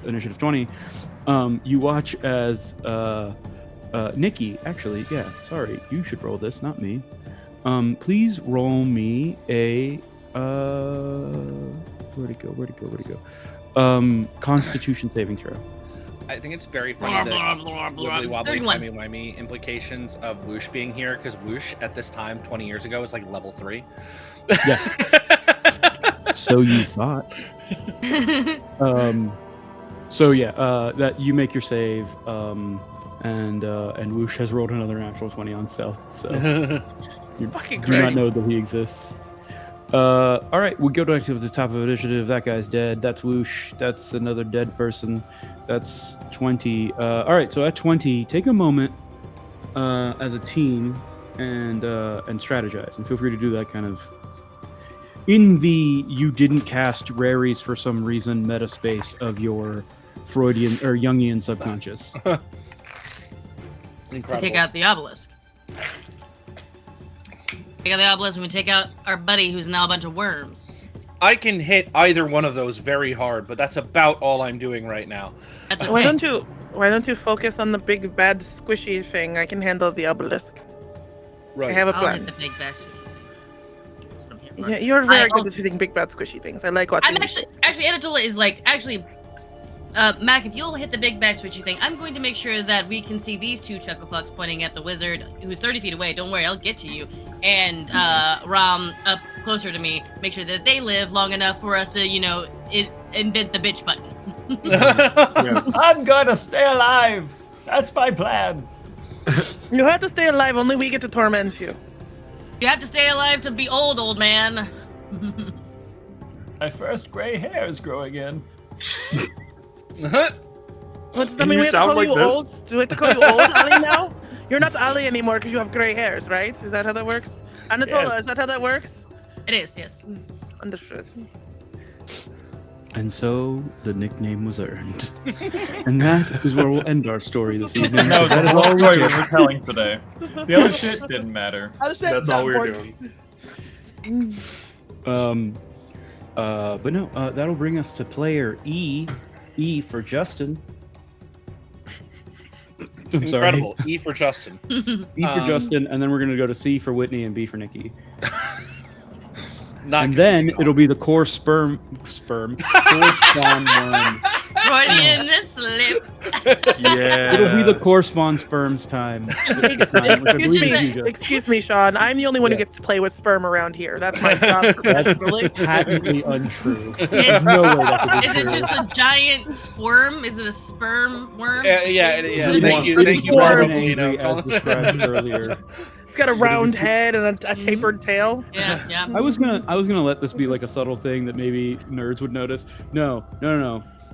Speaker 2: initiative 20, you watch as Nikki, actually, yeah, sorry, you should roll this, not me. Please roll me a where'd it go? Constitution saving throw.
Speaker 1: I think it's very funny
Speaker 6: Blah,
Speaker 1: the
Speaker 6: blah, blah, blah.
Speaker 1: wibbly wobbly
Speaker 6: 31.
Speaker 1: timey-wimey implications of Whoosh being here, because Whoosh at this time 20 years ago was like level 3.
Speaker 2: Yeah. So you thought. So yeah, that you make your save, and Whoosh has rolled another natural 20 on stealth, so you
Speaker 3: Fucking
Speaker 2: do not
Speaker 3: great.
Speaker 2: know that he exists. All right, we go back to the top of initiative. That guy's dead. That's Whoosh. That's another dead person. That's 20. All right, so at 20, take a moment as a team and strategize, and feel free to do that kind of in the you didn't cast raries for some reason meta space of your Freudian or Jungian subconscious.
Speaker 1: Incredible.
Speaker 6: Take out the obelisk. Take out the obelisk and we take out our buddy who's now a bunch of worms.
Speaker 1: I can hit either one of those very hard, but that's about all I'm doing right now.
Speaker 6: That's okay.
Speaker 3: Why don't you focus on the big bad squishy thing? I can handle the obelisk.
Speaker 1: Right.
Speaker 3: I have a
Speaker 6: I'll hit
Speaker 3: plan.
Speaker 6: the big bastard.
Speaker 3: Yeah, you're very good
Speaker 6: I'll-
Speaker 3: at hitting big bad squishy things. I like watching.
Speaker 6: I'm actually Anatola is like Mac, if you'll hit the big back switchy thing, I'm going to make sure that we can see these 2 chucklefucks pointing at the wizard who's 30 feet away. Don't worry, I'll get to you. And Ram up closer to me, make sure that they live long enough for us to, invent the bitch button.
Speaker 4: I'm gonna stay alive. That's my plan.
Speaker 3: You have to stay alive. Only we get to torment you.
Speaker 6: You have to stay alive to be old man.
Speaker 4: My first gray hair is growing in.
Speaker 3: What does that
Speaker 5: And
Speaker 3: mean?
Speaker 5: you
Speaker 3: We have to
Speaker 5: sound
Speaker 3: call you
Speaker 5: like this?
Speaker 3: old? Do we have to call you old Ali now? You're not Ali anymore because you have gray hairs, right? Is that how that works? Anatola,
Speaker 5: Yes.
Speaker 3: is that how that works?
Speaker 6: It is, yes.
Speaker 3: Understood.
Speaker 2: And so the nickname was earned. And that is where we'll end our story this evening.
Speaker 4: That was the
Speaker 2: That is
Speaker 4: whole
Speaker 2: all we
Speaker 4: story we
Speaker 2: get.
Speaker 4: were telling today. The other shit didn't matter.
Speaker 5: That's all we were doing.
Speaker 2: But no, that'll bring us to player E. E for Justin. I'm sorry.
Speaker 1: Incredible. E for Justin.
Speaker 2: E for Justin, and then we're gonna go to C for Whitney and B for Nikki.
Speaker 1: Not
Speaker 2: And
Speaker 1: confusing
Speaker 2: then
Speaker 1: at all.
Speaker 2: it'll be the core spawn worm
Speaker 6: Freudian slip.
Speaker 4: Yeah.
Speaker 2: It'll be the correspond sperms time. This time, which I believe is you, Joe.
Speaker 3: Excuse me, Sean. I'm the only one who
Speaker 2: Yeah.
Speaker 3: gets to play with sperm around here. That's my job professionally.
Speaker 2: Patently untrue. There's
Speaker 6: It's-
Speaker 2: no way that could be
Speaker 6: Is it
Speaker 2: true.
Speaker 6: just a giant squirm? Is it a sperm worm?
Speaker 1: Yeah.
Speaker 2: Just
Speaker 1: Thank
Speaker 2: one-
Speaker 1: you,
Speaker 2: it's one
Speaker 1: Barbara
Speaker 2: angry,
Speaker 1: Molino.
Speaker 2: as described earlier.
Speaker 3: It's got a round head and a tapered tail.
Speaker 6: Yeah.
Speaker 2: I was gonna let this be like a subtle thing that maybe nerds would notice. No.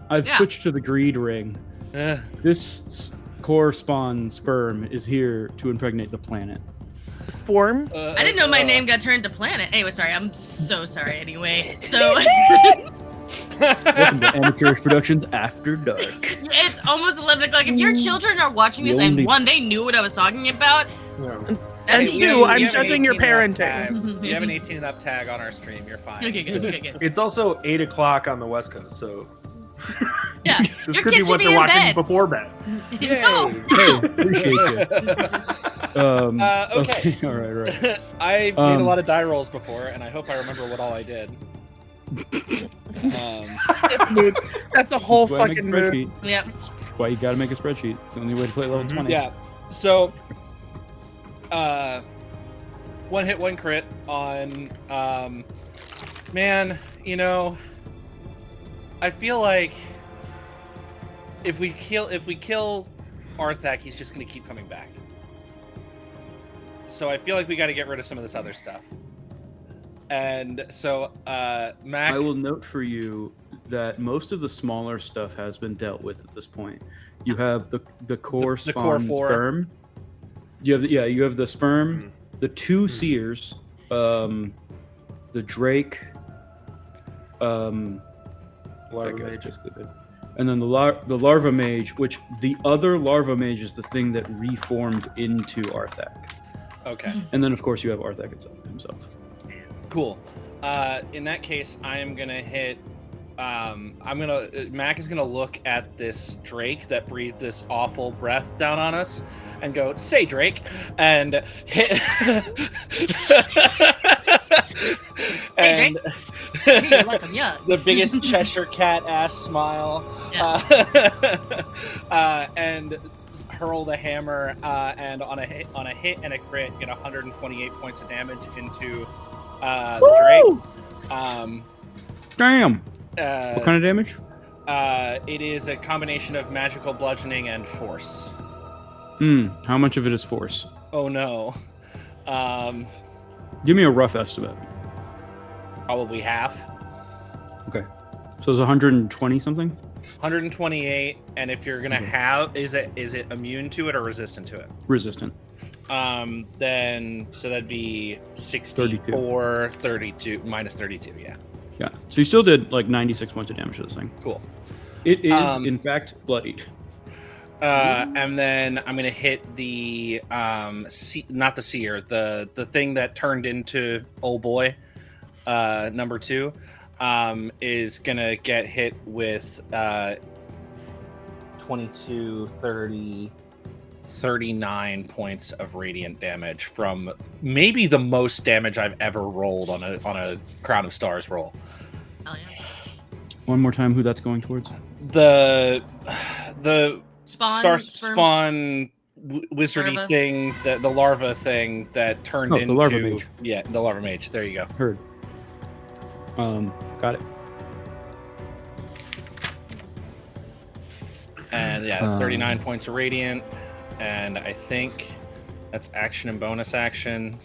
Speaker 2: I've
Speaker 6: Yeah.
Speaker 2: switched to the greed ring.
Speaker 1: Eh,
Speaker 2: This correspond sperm is here to impregnate the planet.
Speaker 3: Sporm.
Speaker 6: I didn't know my name got turned to planet. Anyway, sorry. I'm so sorry. Anyway, so
Speaker 2: Welcome to Amateurish Productions After Dark.
Speaker 6: it's almost 11 o'clock. If your children are watching this
Speaker 2: The
Speaker 6: and
Speaker 2: only-
Speaker 6: one, they knew what I was talking about.
Speaker 3: And
Speaker 6: That's
Speaker 3: you, I'm
Speaker 1: have an
Speaker 3: judging your
Speaker 1: 18 and up
Speaker 3: parenting.
Speaker 1: tag. You have an 18 and up tag on our stream. You're fine.
Speaker 6: Okay, good.
Speaker 5: It's also 8 o'clock on the West Coast, so
Speaker 6: Yeah,
Speaker 5: this
Speaker 6: your
Speaker 5: could be
Speaker 6: kids
Speaker 5: what
Speaker 6: should be
Speaker 5: they're
Speaker 6: in
Speaker 5: watching
Speaker 6: bed.
Speaker 5: before bed.
Speaker 6: No.
Speaker 2: Hey, appreciate you.
Speaker 1: Okay.
Speaker 2: All right.
Speaker 1: I made a
Speaker 2: Um,
Speaker 1: lot of die rolls before, and I hope I remember what all I did.
Speaker 3: That's a whole
Speaker 2: Why make a
Speaker 3: fucking mood.
Speaker 2: spreadsheet?
Speaker 6: Yep.
Speaker 2: Why you gotta make a spreadsheet? It's the only way to play level 20.
Speaker 1: Yeah. So, one hit, one crit on. Man, I feel like if we kill Arthak, he's just gonna keep coming back. So I feel like we got to get rid of some of this other stuff. And so, Mac.
Speaker 2: I will note for you that most of the smaller stuff has been dealt with at this point. You have the core
Speaker 1: the core
Speaker 2: spawn
Speaker 1: four.
Speaker 2: sperm. You have the sperm, the two seers, the drake,
Speaker 5: Larva
Speaker 2: that guy's
Speaker 5: mage.
Speaker 2: basically good. And then the larva mage, which the other larva mage is the thing that reformed into Arthak.
Speaker 1: Okay.
Speaker 2: And then of course you have Arthak himself.
Speaker 1: Cool. In that case, I am gonna hit. Mac is gonna look at this Drake that breathed this awful breath down on us, and go, "Say, Drake," and hit.
Speaker 6: Say,
Speaker 1: and
Speaker 6: Hey, you're welcome. Yeah.
Speaker 1: the biggest Cheshire cat ass smile, and hurl the hammer, and on a hit and a crit, get 128 points of damage into the
Speaker 3: Woo!
Speaker 1: Drake.
Speaker 2: Damn.
Speaker 1: Uh,
Speaker 2: What kind of damage?
Speaker 1: It is a combination of magical bludgeoning and force.
Speaker 2: How much of it is force?
Speaker 1: Oh no.
Speaker 2: Give me a rough estimate.
Speaker 1: Probably half.
Speaker 2: Okay. So it's 120 something?
Speaker 1: 128, and if you're gonna
Speaker 2: Okay.
Speaker 1: have, is it immune to it or resistant to it?
Speaker 2: Resistant.
Speaker 1: Then so that'd be 64, 32 minus 32. Yeah.
Speaker 2: Yeah. So you still did like 96 points of damage to this thing.
Speaker 1: Cool.
Speaker 2: It is,
Speaker 1: Um,
Speaker 2: in fact, bloodied.
Speaker 1: And then I'm gonna hit the not the seer, the thing that turned into old boy, number 2, is gonna get hit with 22, 30, 39 points of radiant damage from maybe the most damage I've ever rolled on a Crown of Stars roll.
Speaker 6: Hell yeah.
Speaker 2: One more time, who that's going towards?
Speaker 1: The
Speaker 6: Spawn.
Speaker 1: spawn wizardy
Speaker 6: Larva.
Speaker 1: thing, the larva thing that turned
Speaker 2: Oh,
Speaker 1: into
Speaker 2: the larva mage.
Speaker 1: Yeah, the larva mage. There you go.
Speaker 2: Heard. Got it.
Speaker 1: And yeah, it's 39 points of radiant, and I think that's action and bonus action.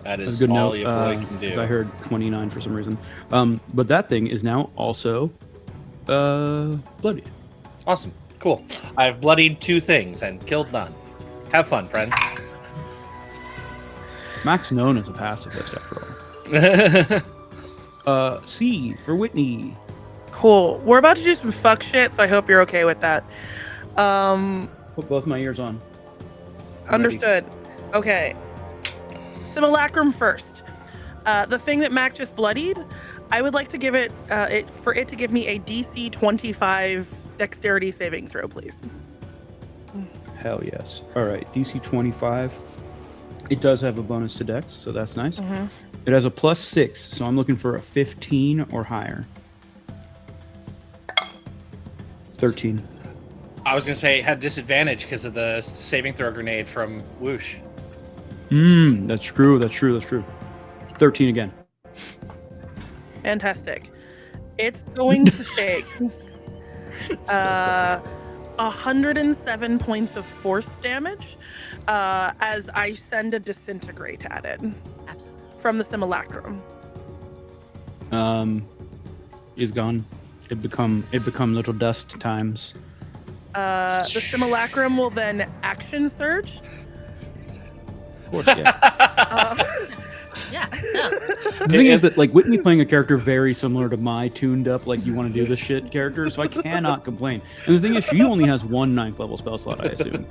Speaker 1: That
Speaker 2: That's
Speaker 1: is
Speaker 2: a good
Speaker 1: all
Speaker 2: note.
Speaker 1: your boy can
Speaker 2: 'Cause
Speaker 1: do.
Speaker 2: I heard 29 for some reason. But that thing is now also bloodied.
Speaker 1: Awesome, cool. I've bloodied 2 things and killed none. Have fun, friends.
Speaker 2: Max known as a pacifist after all. C for Whitney.
Speaker 3: Cool. We're about to do some fuck shit, so I hope you're okay with that.
Speaker 2: Put both my ears on. I'm
Speaker 3: Understood. Okay. Simulacrum first. The thing that Mac just bloodied, I would like to give it to give me a DC 25 dexterity saving throw, please.
Speaker 2: Hell yes. All right, DC 25. It does have a bonus to dex, so that's nice.
Speaker 3: Mm-hmm.
Speaker 2: It has a +6, so I'm looking for a 15 or higher. 13.
Speaker 1: I was gonna say it had disadvantage because of the saving throw grenade from Whoosh.
Speaker 2: That's true. 13 again.
Speaker 3: Fantastic. It's going to take 107 points of force damage as I send a disintegrate at it
Speaker 6: Absolutely.
Speaker 3: from the simulacrum.
Speaker 2: Is gone. It become little dust times.
Speaker 3: The simulacrum will then action surge.
Speaker 2: Of course, yeah.
Speaker 6: Yeah. No.
Speaker 2: The thing is that like Whitney playing a character very similar to my tuned up like you want to do this shit character, so I cannot complain. And the thing is, she only has one 9th level spell slot, I assume.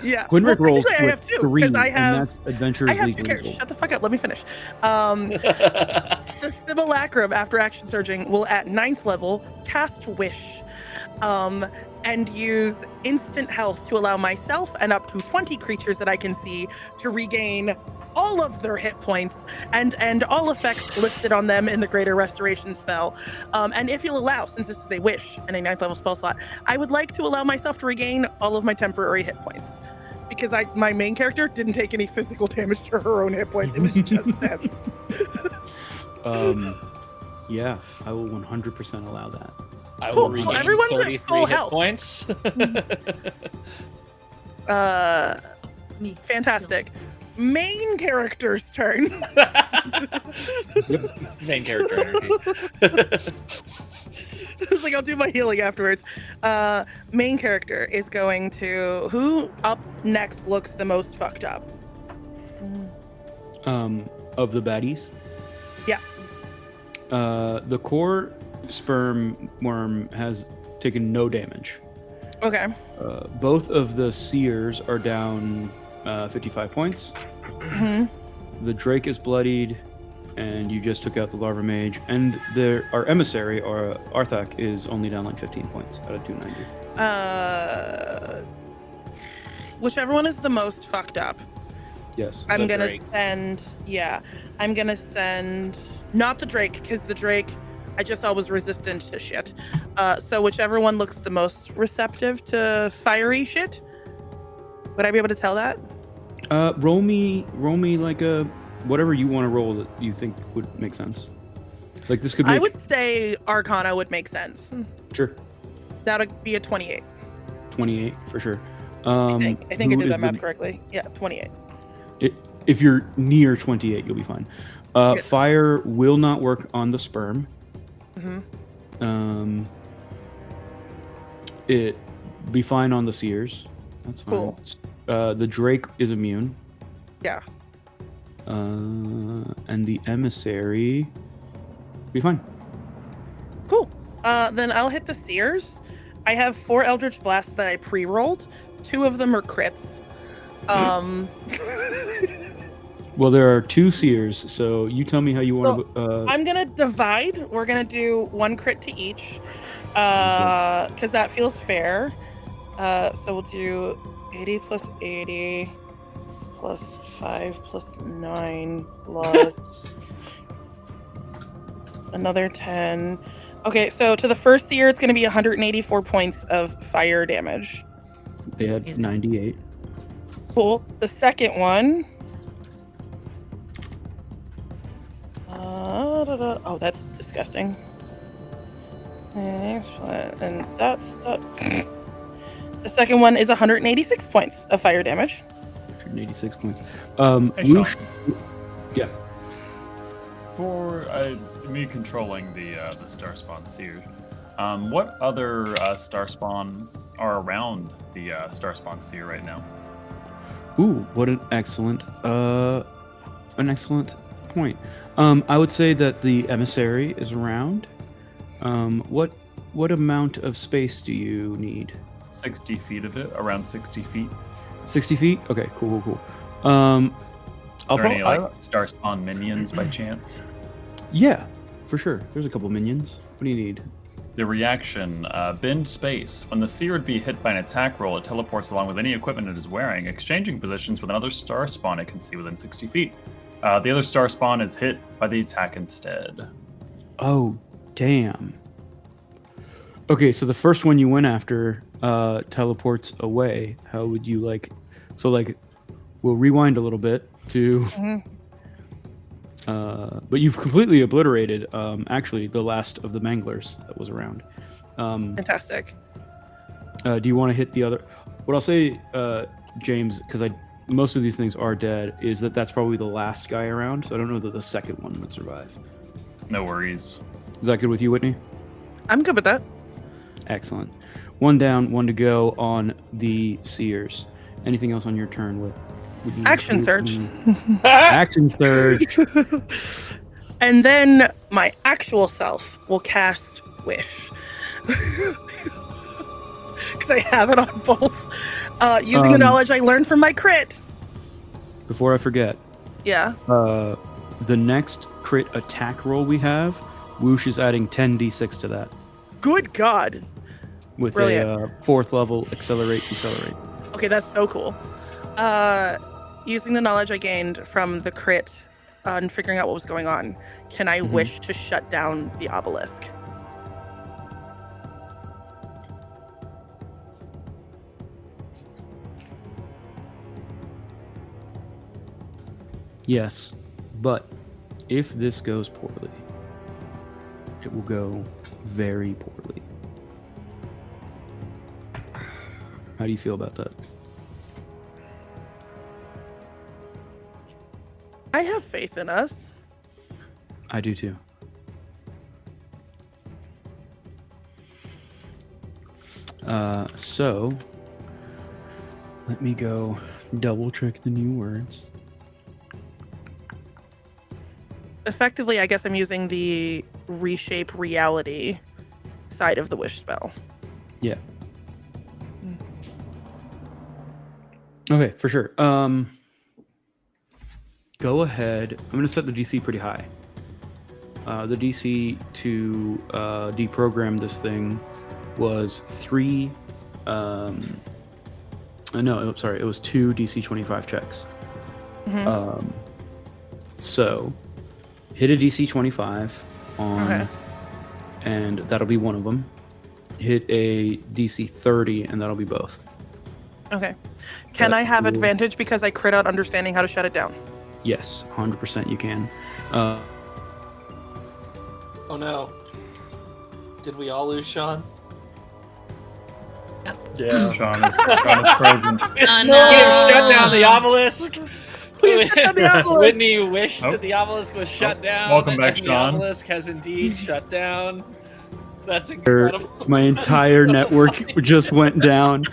Speaker 3: Yeah.
Speaker 2: Quinrick rolls
Speaker 3: technically I
Speaker 2: with
Speaker 3: have two,
Speaker 2: 3,
Speaker 3: 'cause I
Speaker 2: and
Speaker 3: have-
Speaker 2: that's Adventures
Speaker 3: I have
Speaker 2: League
Speaker 3: two characters.
Speaker 2: legal.
Speaker 3: Shut the fuck up. Let me finish. The simulacrum, after action surging, will at 9th level cast Wish, and use instant health to allow myself and up to 20 creatures that I can see to regain all of their hit points and all effects listed on them in the Greater Restoration spell. And if you'll allow, since this is a Wish and a 9th level spell slot, I would like to allow myself to regain all of my temporary hit points. Because my main character didn't take any physical damage to her own hit points. It was just dead.
Speaker 2: Yeah, I will 100% allow that.
Speaker 1: I
Speaker 3: Cool.
Speaker 1: will
Speaker 3: So
Speaker 1: regain
Speaker 3: everyone's at
Speaker 1: 33
Speaker 3: full
Speaker 1: hit
Speaker 3: health.
Speaker 1: points.
Speaker 6: Me.
Speaker 3: Fantastic. Main character's turn.
Speaker 1: Main character energy.
Speaker 3: It's like I'll do my healing afterwards. Main character is going to who up next looks the most fucked up.
Speaker 2: Of the baddies.
Speaker 3: Yeah.
Speaker 2: The core sperm worm has taken no damage.
Speaker 3: Okay.
Speaker 2: Both of the seers are down 55 points.
Speaker 3: Mhm.
Speaker 2: The Drake is bloodied, and you just took out the Larva Mage. And our emissary, or Arthak, is only down like 15 points out of 290.
Speaker 3: Whichever one is the most fucked up.
Speaker 2: Yes.
Speaker 3: I'm
Speaker 1: The
Speaker 3: gonna
Speaker 1: Drake.
Speaker 3: send. Yeah, I'm gonna send not the Drake because the Drake I just saw was resistant to shit. So whichever one looks the most receptive to fiery shit. Would I be able to tell that?
Speaker 2: Roll me like a whatever you want to roll that you think would make sense. Like this could make
Speaker 3: I would say Arcana would make sense.
Speaker 2: sure
Speaker 3: That would be a 28.
Speaker 2: 28 for sure.
Speaker 3: I think I
Speaker 2: who
Speaker 3: did
Speaker 2: is
Speaker 3: that math correctly. Yeah, 28.
Speaker 2: If you're near 28, you'll be fine.
Speaker 3: Good.
Speaker 2: Fire will not work on the sperm.
Speaker 3: Mm-hmm.
Speaker 2: It be fine on the seers. That's fine.
Speaker 3: Cool.
Speaker 2: The Drake is immune.
Speaker 3: Yeah.
Speaker 2: And the emissary be fine.
Speaker 3: Cool. Then I'll hit the Seers. I have 4 Eldritch Blasts that I pre-rolled. 2 of them are crits.
Speaker 2: Well, there are 2 seers, so you tell me how you want to.
Speaker 3: I'm gonna divide. We're gonna do 1 crit to each, because that feels fair. So we'll do 80 plus 80 plus 5 plus 9 plus another 10. Okay, so to the first seer, it's gonna be 184 points of fire damage.
Speaker 2: They had 98.
Speaker 3: Cool. The second one. Oh, that's disgusting. And that's the second one is 186 points of fire damage.
Speaker 2: 186 points.
Speaker 4: Hey,
Speaker 2: Whoosh-
Speaker 4: Sean.
Speaker 2: Yeah.
Speaker 4: For me controlling the star spawn seer, what other star spawn are around the star spawn seer right now?
Speaker 2: Ooh, what an excellent point. I would say that the emissary is around. What amount of space do you need?
Speaker 4: 60 feet of it, around 60 feet.
Speaker 2: 60 feet? Okay, cool.
Speaker 4: Are
Speaker 2: I'll
Speaker 4: there any
Speaker 2: probably,
Speaker 4: like star spawn minions by chance?
Speaker 2: yeah, for sure. There's a couple minions. What do you need?
Speaker 4: The reaction, bend space. When the seer would be hit by an attack roll, it teleports along with any equipment it is wearing, exchanging positions with another star spawn it can see within 60 feet. The other star spawn is hit by the attack instead.
Speaker 2: Oh, damn. Okay, so the first one you went after teleports away. How would you like? So like, we'll rewind a little bit to. But you've completely obliterated, actually, the last of the manglers that was around.
Speaker 3: Fantastic.
Speaker 2: Do you want to hit the other? What I'll say, James, because most of these things are dead, is that's probably the last guy around. So I don't know that the second one would survive.
Speaker 4: No worries.
Speaker 2: Is that good with you, Whitney?
Speaker 3: I'm good with that.
Speaker 2: Excellent. One down, one to go on the Seers. Anything else on your turn? Would you
Speaker 3: Action surge.
Speaker 2: Action surge.
Speaker 3: And then my actual self will cast Wish. Because I have it on both. Using the knowledge I learned from my crit.
Speaker 2: Before I forget,
Speaker 3: Yeah.
Speaker 2: the next crit attack roll we have, Whoosh is adding 10d6 to that
Speaker 3: Good God.
Speaker 2: with
Speaker 3: Brilliant.
Speaker 2: a 4th level accelerate decelerate.
Speaker 3: Okay, that's so cool. Using the knowledge I gained from the crit and figuring out what was going on, can I wish to shut down the obelisk?
Speaker 2: Yes, but if this goes poorly, it will go very poorly. How do you feel about that?
Speaker 3: I have faith in us.
Speaker 2: I do too. So let me go double check the new words.
Speaker 3: Effectively, I guess I'm using the reshape reality side of the wish spell.
Speaker 2: Yeah. Okay, for sure. Go ahead. I'm going to set the DC pretty high. The DC to deprogram this thing was 3. No, sorry, it was 2 DC 25 checks. So hit a DC 25 on, and that'll be one of them. Hit a DC 30, and that'll be both.
Speaker 3: Okay. Can I have advantage because I crit out understanding how to shut it down?
Speaker 2: Yes, 100% you can.
Speaker 1: Oh no. Did we all lose Sean?
Speaker 4: Yeah. Sean is frozen.
Speaker 6: Oh,
Speaker 1: We
Speaker 6: no.
Speaker 1: have shut down the obelisk.
Speaker 3: Please shut down the obelisk.
Speaker 1: Whitney wished
Speaker 4: Oh.
Speaker 1: that the obelisk was shut down.
Speaker 4: Welcome back,
Speaker 1: and
Speaker 4: Sean.
Speaker 1: The obelisk has indeed shut down. That's incredible.
Speaker 2: My entire network just went down.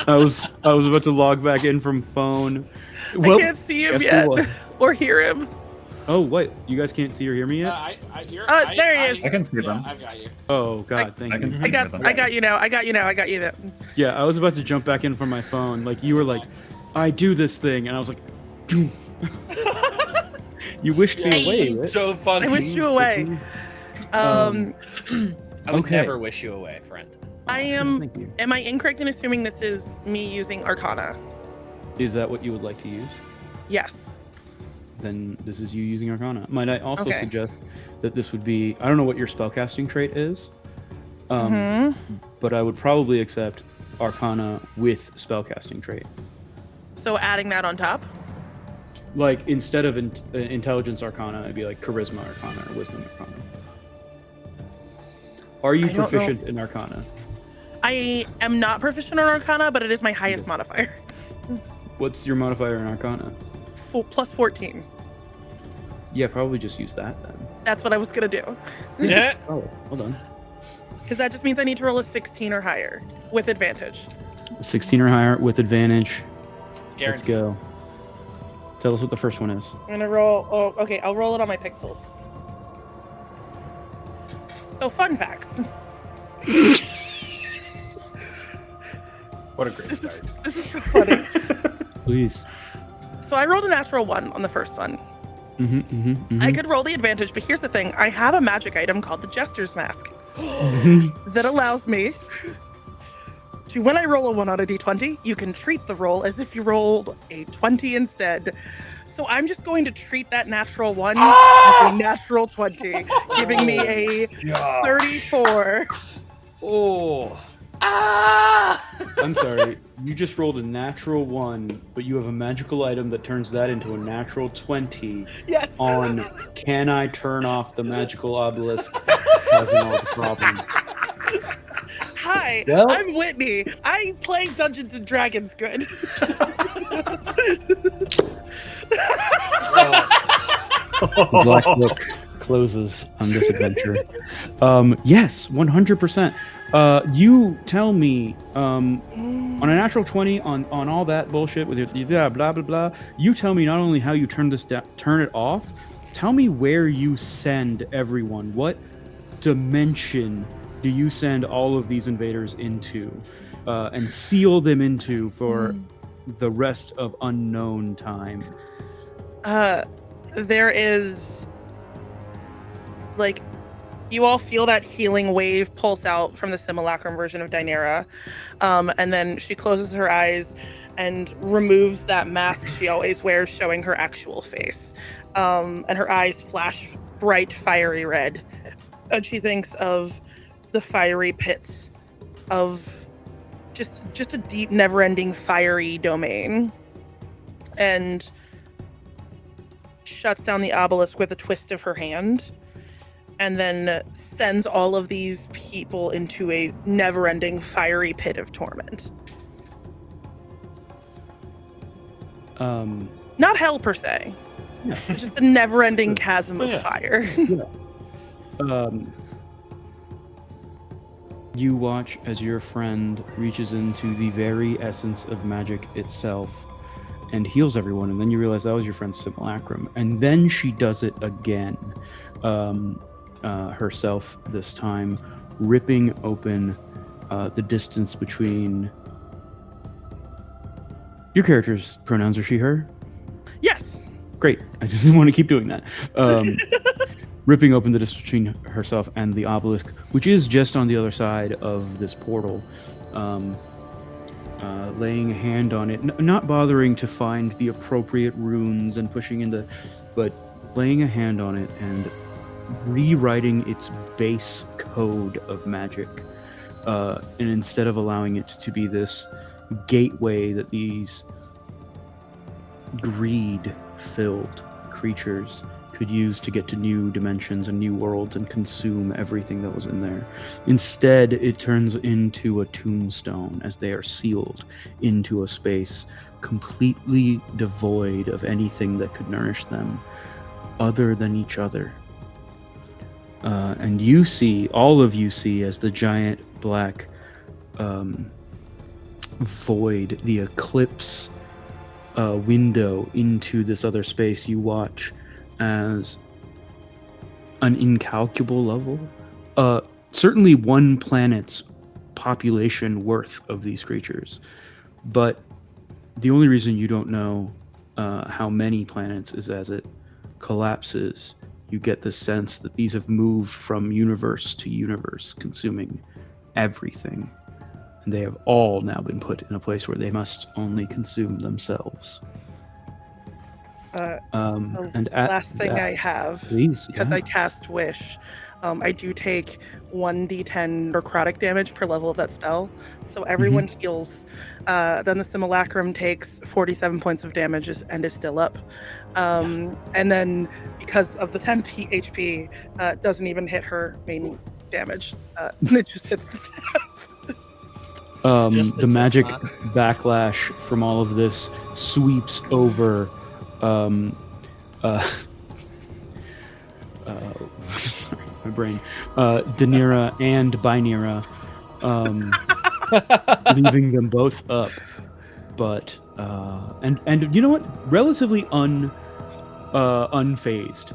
Speaker 2: I was about to log back in from phone.
Speaker 3: I can't see him
Speaker 2: guess
Speaker 3: yet
Speaker 2: what?
Speaker 3: or hear him.
Speaker 2: Oh, wait. You guys can't see or hear me yet?
Speaker 3: There he is.
Speaker 4: I can see them.
Speaker 1: I've got you.
Speaker 2: Oh, God. Thank
Speaker 4: I
Speaker 2: you.
Speaker 4: can see
Speaker 3: I got
Speaker 4: them.
Speaker 3: you now. I got you there.
Speaker 2: Yeah, I was about to jump back in from my phone. Like, you were like, I do this thing. And I was like, you wished me away,
Speaker 1: It's
Speaker 2: right?
Speaker 1: so funny.
Speaker 3: I wish you away.
Speaker 1: I would
Speaker 2: Okay.
Speaker 1: never wish you away, friend.
Speaker 2: Thank you.
Speaker 3: Am I incorrect in assuming this is me using Arcana?
Speaker 2: Is that what you would like to use?
Speaker 3: Yes.
Speaker 2: Then this is you using Arcana. Might I also
Speaker 3: Okay.
Speaker 2: suggest that this would be, I don't know what your spellcasting trait is, but I would probably accept Arcana with spellcasting trait.
Speaker 3: So adding that on top?
Speaker 2: Like, instead of intelligence Arcana, it'd be like charisma Arcana or wisdom Arcana. Are you
Speaker 3: I don't know.
Speaker 2: proficient in Arcana?
Speaker 3: I am not proficient on Arcana, but it is my highest modifier.
Speaker 2: What's your modifier in Arcana?
Speaker 3: Plus 14.
Speaker 2: Yeah, probably just use that then.
Speaker 3: That's what I was gonna do.
Speaker 1: Yeah.
Speaker 2: Oh, hold on.
Speaker 3: Because that just means I need to roll a 16 or higher with advantage.
Speaker 2: 16 or higher with advantage. Let's
Speaker 1: Guaranteed.
Speaker 2: go. Tell us what the first one is.
Speaker 3: I'm gonna roll. Oh, okay. I'll roll it on my pixels. So fun facts.
Speaker 4: What a great
Speaker 3: This
Speaker 4: start.
Speaker 3: is so funny.
Speaker 2: Please.
Speaker 3: So I rolled a natural 1 on the first one.
Speaker 2: Mm-hmm.
Speaker 3: I could roll the advantage, but here's the thing: I have a magic item called the Jester's Mask that allows me to, when I roll a 1 on a d20, you can treat the roll as if you rolled a 20 instead. So I'm just going to treat that natural 1 as a natural 20, giving me a 34.
Speaker 5: Oh.
Speaker 2: I'm sorry. You just rolled a natural 1, but you have a magical item that turns that into a natural 20
Speaker 3: Yes.
Speaker 2: on can I turn off the magical obelisk causing all the problems.
Speaker 3: Hi,
Speaker 2: Well-
Speaker 3: I'm Whitney. I play Dungeons and Dragons good.
Speaker 2: The Black Book closes on this adventure. Yes, 100%. You tell me, on a natural 20 on all that bullshit with your blah blah blah blah. You tell me not only how you turn it off. Tell me where you send everyone. What dimension do you send all of these invaders into, and seal them into for the rest of unknown time?
Speaker 3: There is, like, you all feel that healing wave pulse out from the simulacrum version of Dynera, and then she closes her eyes and removes that mask she always wears, showing her actual face, and her eyes flash bright fiery red, and she thinks of the fiery pits of just a deep, never-ending fiery domain, and shuts down the obelisk with a twist of her hand, and then sends all of these people into a never-ending fiery pit of torment. Not hell per se.
Speaker 2: Yeah.
Speaker 3: It's just a never-ending chasm of
Speaker 5: Yeah.
Speaker 3: fire.
Speaker 2: You watch as your friend reaches into the very essence of magic itself and heals everyone, and then you realize that was your friend's simulacrum, and then she does it again, herself this time, ripping open the distance between your character's pronouns are she, her.
Speaker 3: Yes.
Speaker 2: Great. I just want to keep doing that. Ripping open the distance between herself and the obelisk, which is just on the other side of this portal. Laying a hand on it, not bothering to find the appropriate runes and pushing into, but laying a hand on it and rewriting its base code of magic. And instead of allowing it to be this gateway that these greed-filled creatures could use to get to new dimensions and new worlds and consume everything that was in there. Instead, it turns into a tombstone as they are sealed into a space completely devoid of anything that could nourish them other than each other. And you see, all of you see, as the giant black void, the eclipse window into this other space, you watch as an incalculable level, certainly one planet's population worth of these creatures. But the only reason you don't know how many planets is as it collapses, you get the sense that these have moved from universe to universe, consuming everything. And they have all now been put in a place where they must only consume themselves. And
Speaker 3: Last thing I have,
Speaker 2: please,
Speaker 3: because I cast Wish, I do take 1d10 necrotic damage per level of that spell. So everyone heals. Then the simulacrum takes 47 points of damage and is still up. And then because of the 10 HP, doesn't even hit her main damage. It just hits the 10.
Speaker 2: The magic backlash from all of this sweeps over sorry, my brain, Danira and Binera, leaving them both up, but and you know what, relatively unfazed.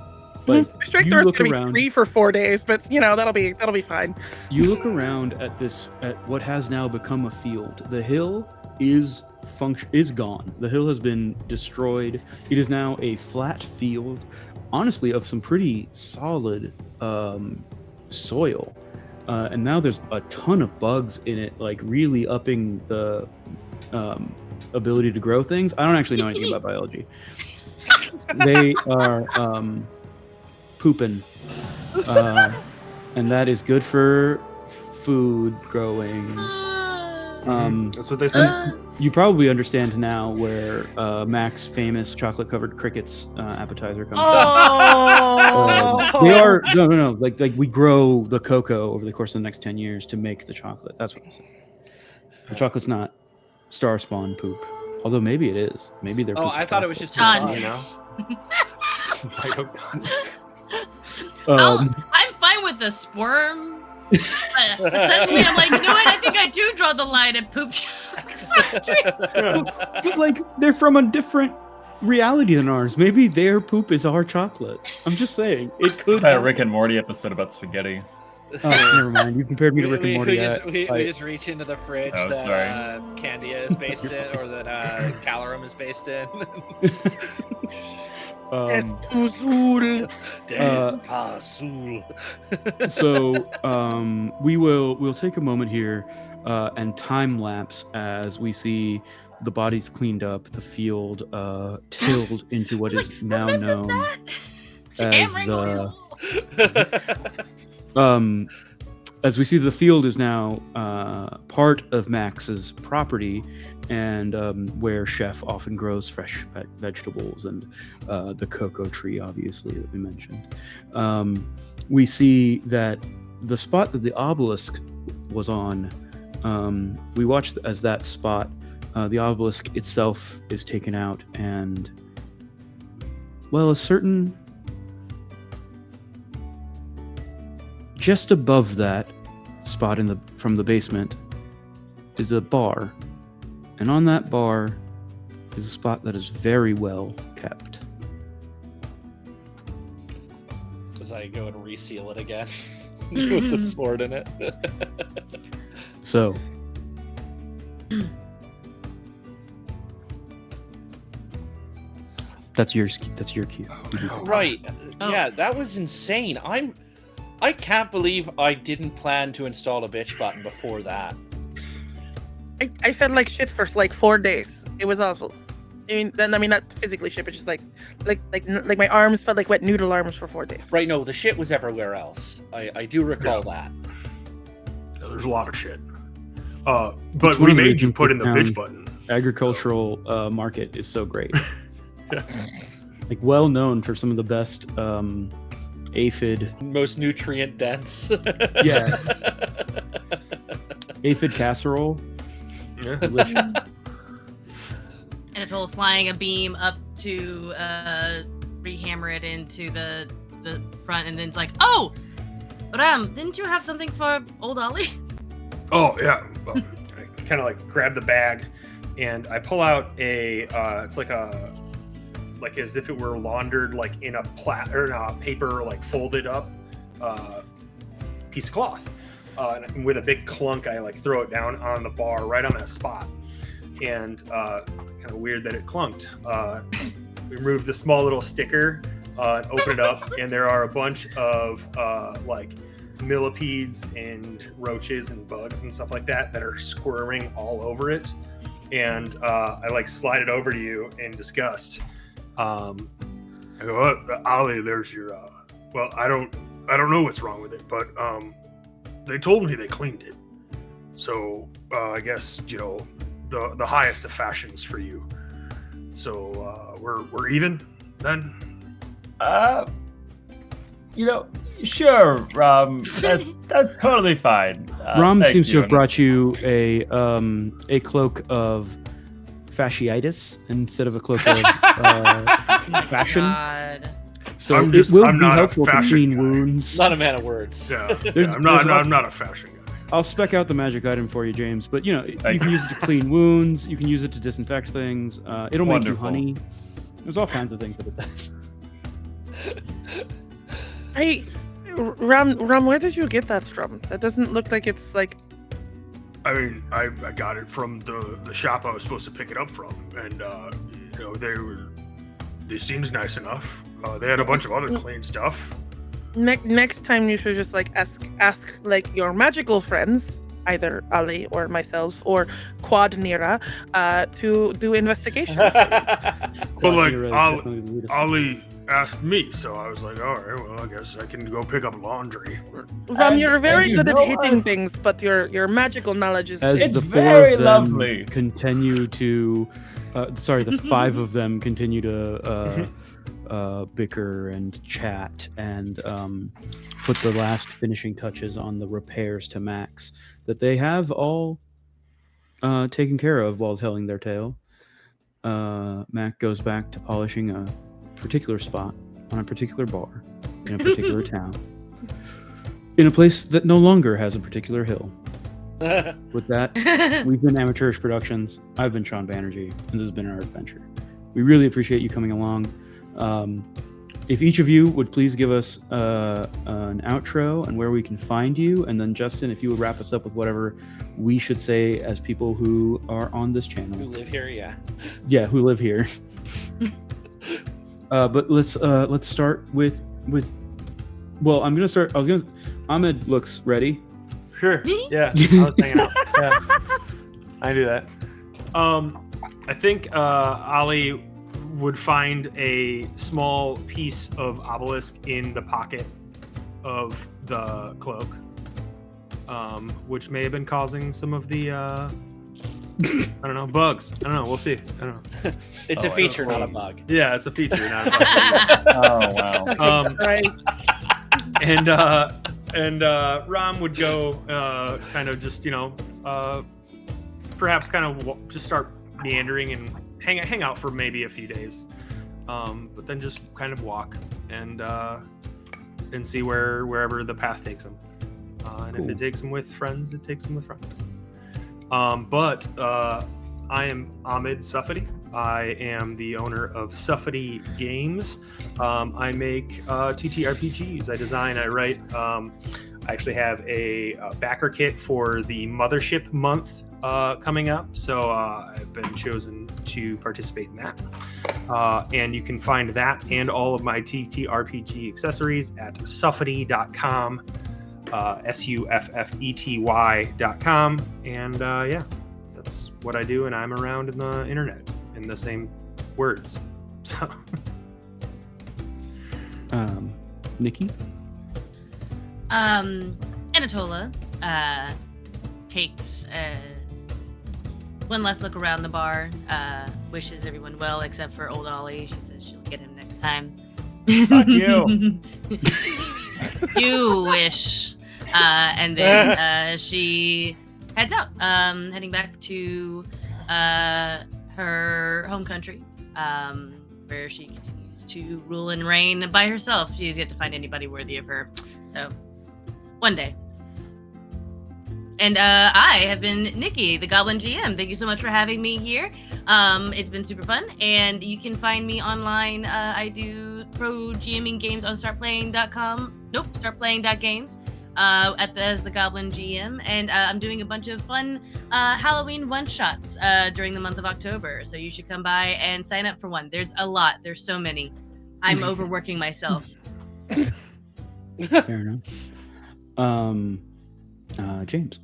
Speaker 2: Like,
Speaker 3: Strike
Speaker 2: you
Speaker 3: Throw is
Speaker 2: look
Speaker 3: gonna be
Speaker 2: around-
Speaker 3: free for 4 days, but that'll be fine.
Speaker 2: You look around at what has now become a field. The hill is gone. The hill has been destroyed. It is now a flat field, honestly, of some pretty solid soil. And now there's a ton of bugs in it, like really upping the ability to grow things. I don't actually know anything about biology. They are pooping. And that is good for food growing.
Speaker 5: That's what they say.
Speaker 2: You probably understand now where Mack's famous chocolate-covered crickets appetizer comes from. They are no. Like we grow the cocoa over the course of the next 10 years to make the chocolate. That's what I'm saying. The chocolate's not star spawn poop, although maybe it is. Maybe they're.
Speaker 1: Oh, I thought it was just
Speaker 6: Done.
Speaker 1: you
Speaker 5: You
Speaker 1: know.
Speaker 5: know?
Speaker 6: I'm fine with the squirm. But suddenly I'm like, you know what? I think I do draw the line at poop jokes. That's true.
Speaker 2: But like they're from a different reality than ours. Maybe their poop is our chocolate. I'm just saying it could.
Speaker 4: A Rick and Morty episode about spaghetti.
Speaker 2: Oh, never mind. You compared me to Rick and Morty.
Speaker 1: We just reach into the fridge
Speaker 4: Oh,
Speaker 1: that
Speaker 4: sorry.
Speaker 1: Candia is based in, or that Calorum is based in.
Speaker 3: Despazul.
Speaker 1: Despazul.
Speaker 2: So we'll take a moment here and time lapse as we see the bodies cleaned up, the field tilled into what is now known as as we see the field is now part of Max's property, and where Chef often grows fresh vegetables and the cocoa tree, obviously, that we mentioned. We see that the spot that the obelisk was on, we watched as that spot, the obelisk itself is taken out, and, well, a certain... Just above that spot from the basement is a bar, and on that bar is a spot that is very well kept.
Speaker 1: As I go and reseal it again with the sword in it.
Speaker 2: So, that's your cue.
Speaker 1: Right.
Speaker 6: Oh.
Speaker 1: Yeah, that was insane. I can't believe I didn't plan to install a bitch button before that.
Speaker 3: I felt like shit for like 4 days. It was awful. I mean, not physically shit, but just like my arms felt like wet noodle arms for 4 days.
Speaker 1: Right, no, the shit was everywhere else. I do recall that.
Speaker 5: Yeah, there's a lot of shit.
Speaker 2: It's
Speaker 5: But
Speaker 2: one
Speaker 5: we
Speaker 2: of the
Speaker 5: made you
Speaker 2: reasons
Speaker 5: put in the
Speaker 2: that
Speaker 5: bitch button.
Speaker 2: Agricultural market is so great.
Speaker 5: Yeah.
Speaker 2: Like well known for some of the best aphid.
Speaker 1: Most nutrient dense.
Speaker 2: Yeah. Aphid casserole.
Speaker 5: Yeah.
Speaker 2: Delicious.
Speaker 6: And it's all flying a beam up to rehammer it into the front, and then it's like, oh, Ram, didn't you have something for old Ollie?
Speaker 5: Oh yeah. Well, I kind of like grab the bag, and I pull out a. It's like as if it were laundered, like in a paper, like folded up piece of cloth. And with a big clunk, I like throw it down on the bar right on that spot. And kind of weird that it clunked. We removed the small little sticker and open it up, and there are a bunch of like millipedes and roaches and bugs and stuff like that are squirming all over it. And I like slide it over to you in disgust. I go, oh, Ollie, there's your. Well, I don't know what's wrong with it, but they told me they cleaned it. So I guess the highest of fashions for you. So we're even then.
Speaker 4: Sure. That's totally fine.
Speaker 2: Rom
Speaker 4: thank
Speaker 2: seems to
Speaker 4: you.
Speaker 2: have brought you a cloak of fasciitis instead of a cloak of fashion.
Speaker 6: God.
Speaker 2: So
Speaker 5: I'm
Speaker 2: it will be
Speaker 5: not a
Speaker 2: helpful to
Speaker 5: fashion
Speaker 2: clean
Speaker 5: guy.
Speaker 2: wounds.
Speaker 1: Not a man of words.
Speaker 5: Yeah,
Speaker 2: There's
Speaker 5: I'm
Speaker 2: lots-
Speaker 5: not a fashion guy.
Speaker 2: I'll spec out the magic item for you, James. But you
Speaker 4: Thank
Speaker 2: can
Speaker 4: you.
Speaker 2: use it to clean wounds. You can use it to disinfect things. It'll make you
Speaker 4: Wonderful.
Speaker 2: honey. There's all kinds of things that it does.
Speaker 3: Ram, where did you get that from? That doesn't look like it's like.
Speaker 5: I mean, I got it from the shop I was supposed to pick it up from, and they seemed nice enough. They had a bunch of other clean stuff.
Speaker 3: Next time you should just like ask like your magical friends, either Ali or myself or Quad Nira, to do investigation.
Speaker 5: But like
Speaker 2: Quadira is definitely the lead.
Speaker 5: Ollie asked me, so I was like, all right, well, I guess I can go pick up laundry.
Speaker 3: Ram, you're very
Speaker 4: you
Speaker 3: good at
Speaker 4: know
Speaker 3: hitting
Speaker 4: what?
Speaker 3: things, but your magical knowledge is
Speaker 2: As
Speaker 4: It's
Speaker 2: the 4
Speaker 4: very
Speaker 2: of them
Speaker 4: lovely.
Speaker 2: continue to, the 5 of them continue to bicker and chat and put the last finishing touches on the repairs to Max that they have all taken care of while telling their tale. Mac goes back to polishing a particular spot on a particular bar in a particular town, in a place that no longer has a particular hill. With that, we've been Amateurish Productions. I've been Sean Banerjee, and this has been our adventure. We really appreciate you coming along. If each of you would please give us an outro and where we can find you, and then Justin, if you would wrap us up with whatever we should say as people who are on this channel.
Speaker 1: Who live here, yeah.
Speaker 2: Yeah, who live here. But let's start with. Well, I'm gonna start. Ahmed looks ready.
Speaker 5: Sure. Yeah. I was hanging out. Yeah. I do that. I think Ali would find a small piece of obelisk in the pocket of the cloak, which may have been causing some of the I don't know, bugs. I don't know. We'll see. I don't know.
Speaker 1: It's a feature, not a bug.
Speaker 5: Yeah, it's a feature, not a bug.
Speaker 4: Oh wow.
Speaker 3: right.
Speaker 5: And Ram would go kind of just, perhaps kind of just start meandering and hang out for maybe a few days, but then just kind of walk and see wherever the path takes him. And
Speaker 2: Cool.
Speaker 5: if it takes him with friends, it takes him with friends. But I am Ahmed Safadi. I am the owner of Safadi Games. I make TTRPGs. I design, I write. I actually have a backer kit for the Mothership Month coming up, so I've been chosen to participate in that. And you can find that and all of my TTRPG accessories at suffety.com, suffety.com. And yeah, that's what I do, and I'm around in the internet in the same words. So.
Speaker 2: Nikki?
Speaker 6: Anatola takes one last look around the bar, wishes everyone well except for old Ollie. She says she'll get him next time.
Speaker 4: Fuck you.
Speaker 6: You wish. And then she heads out, heading back to her home country, where she continues to rule and reign by herself. She's yet to find anybody worthy of her. So, one day. And I have been Nikki, the Goblin GM. Thank you so much for having me here. It's been super fun, and you can find me online. I do pro GMing games on startplaying.games. As the Goblin GM, and I'm doing a bunch of fun Halloween one-shots during the month of October, so you should come by and sign up for one. There's a lot. There's so many. I'm overworking myself.
Speaker 2: Fair enough. James?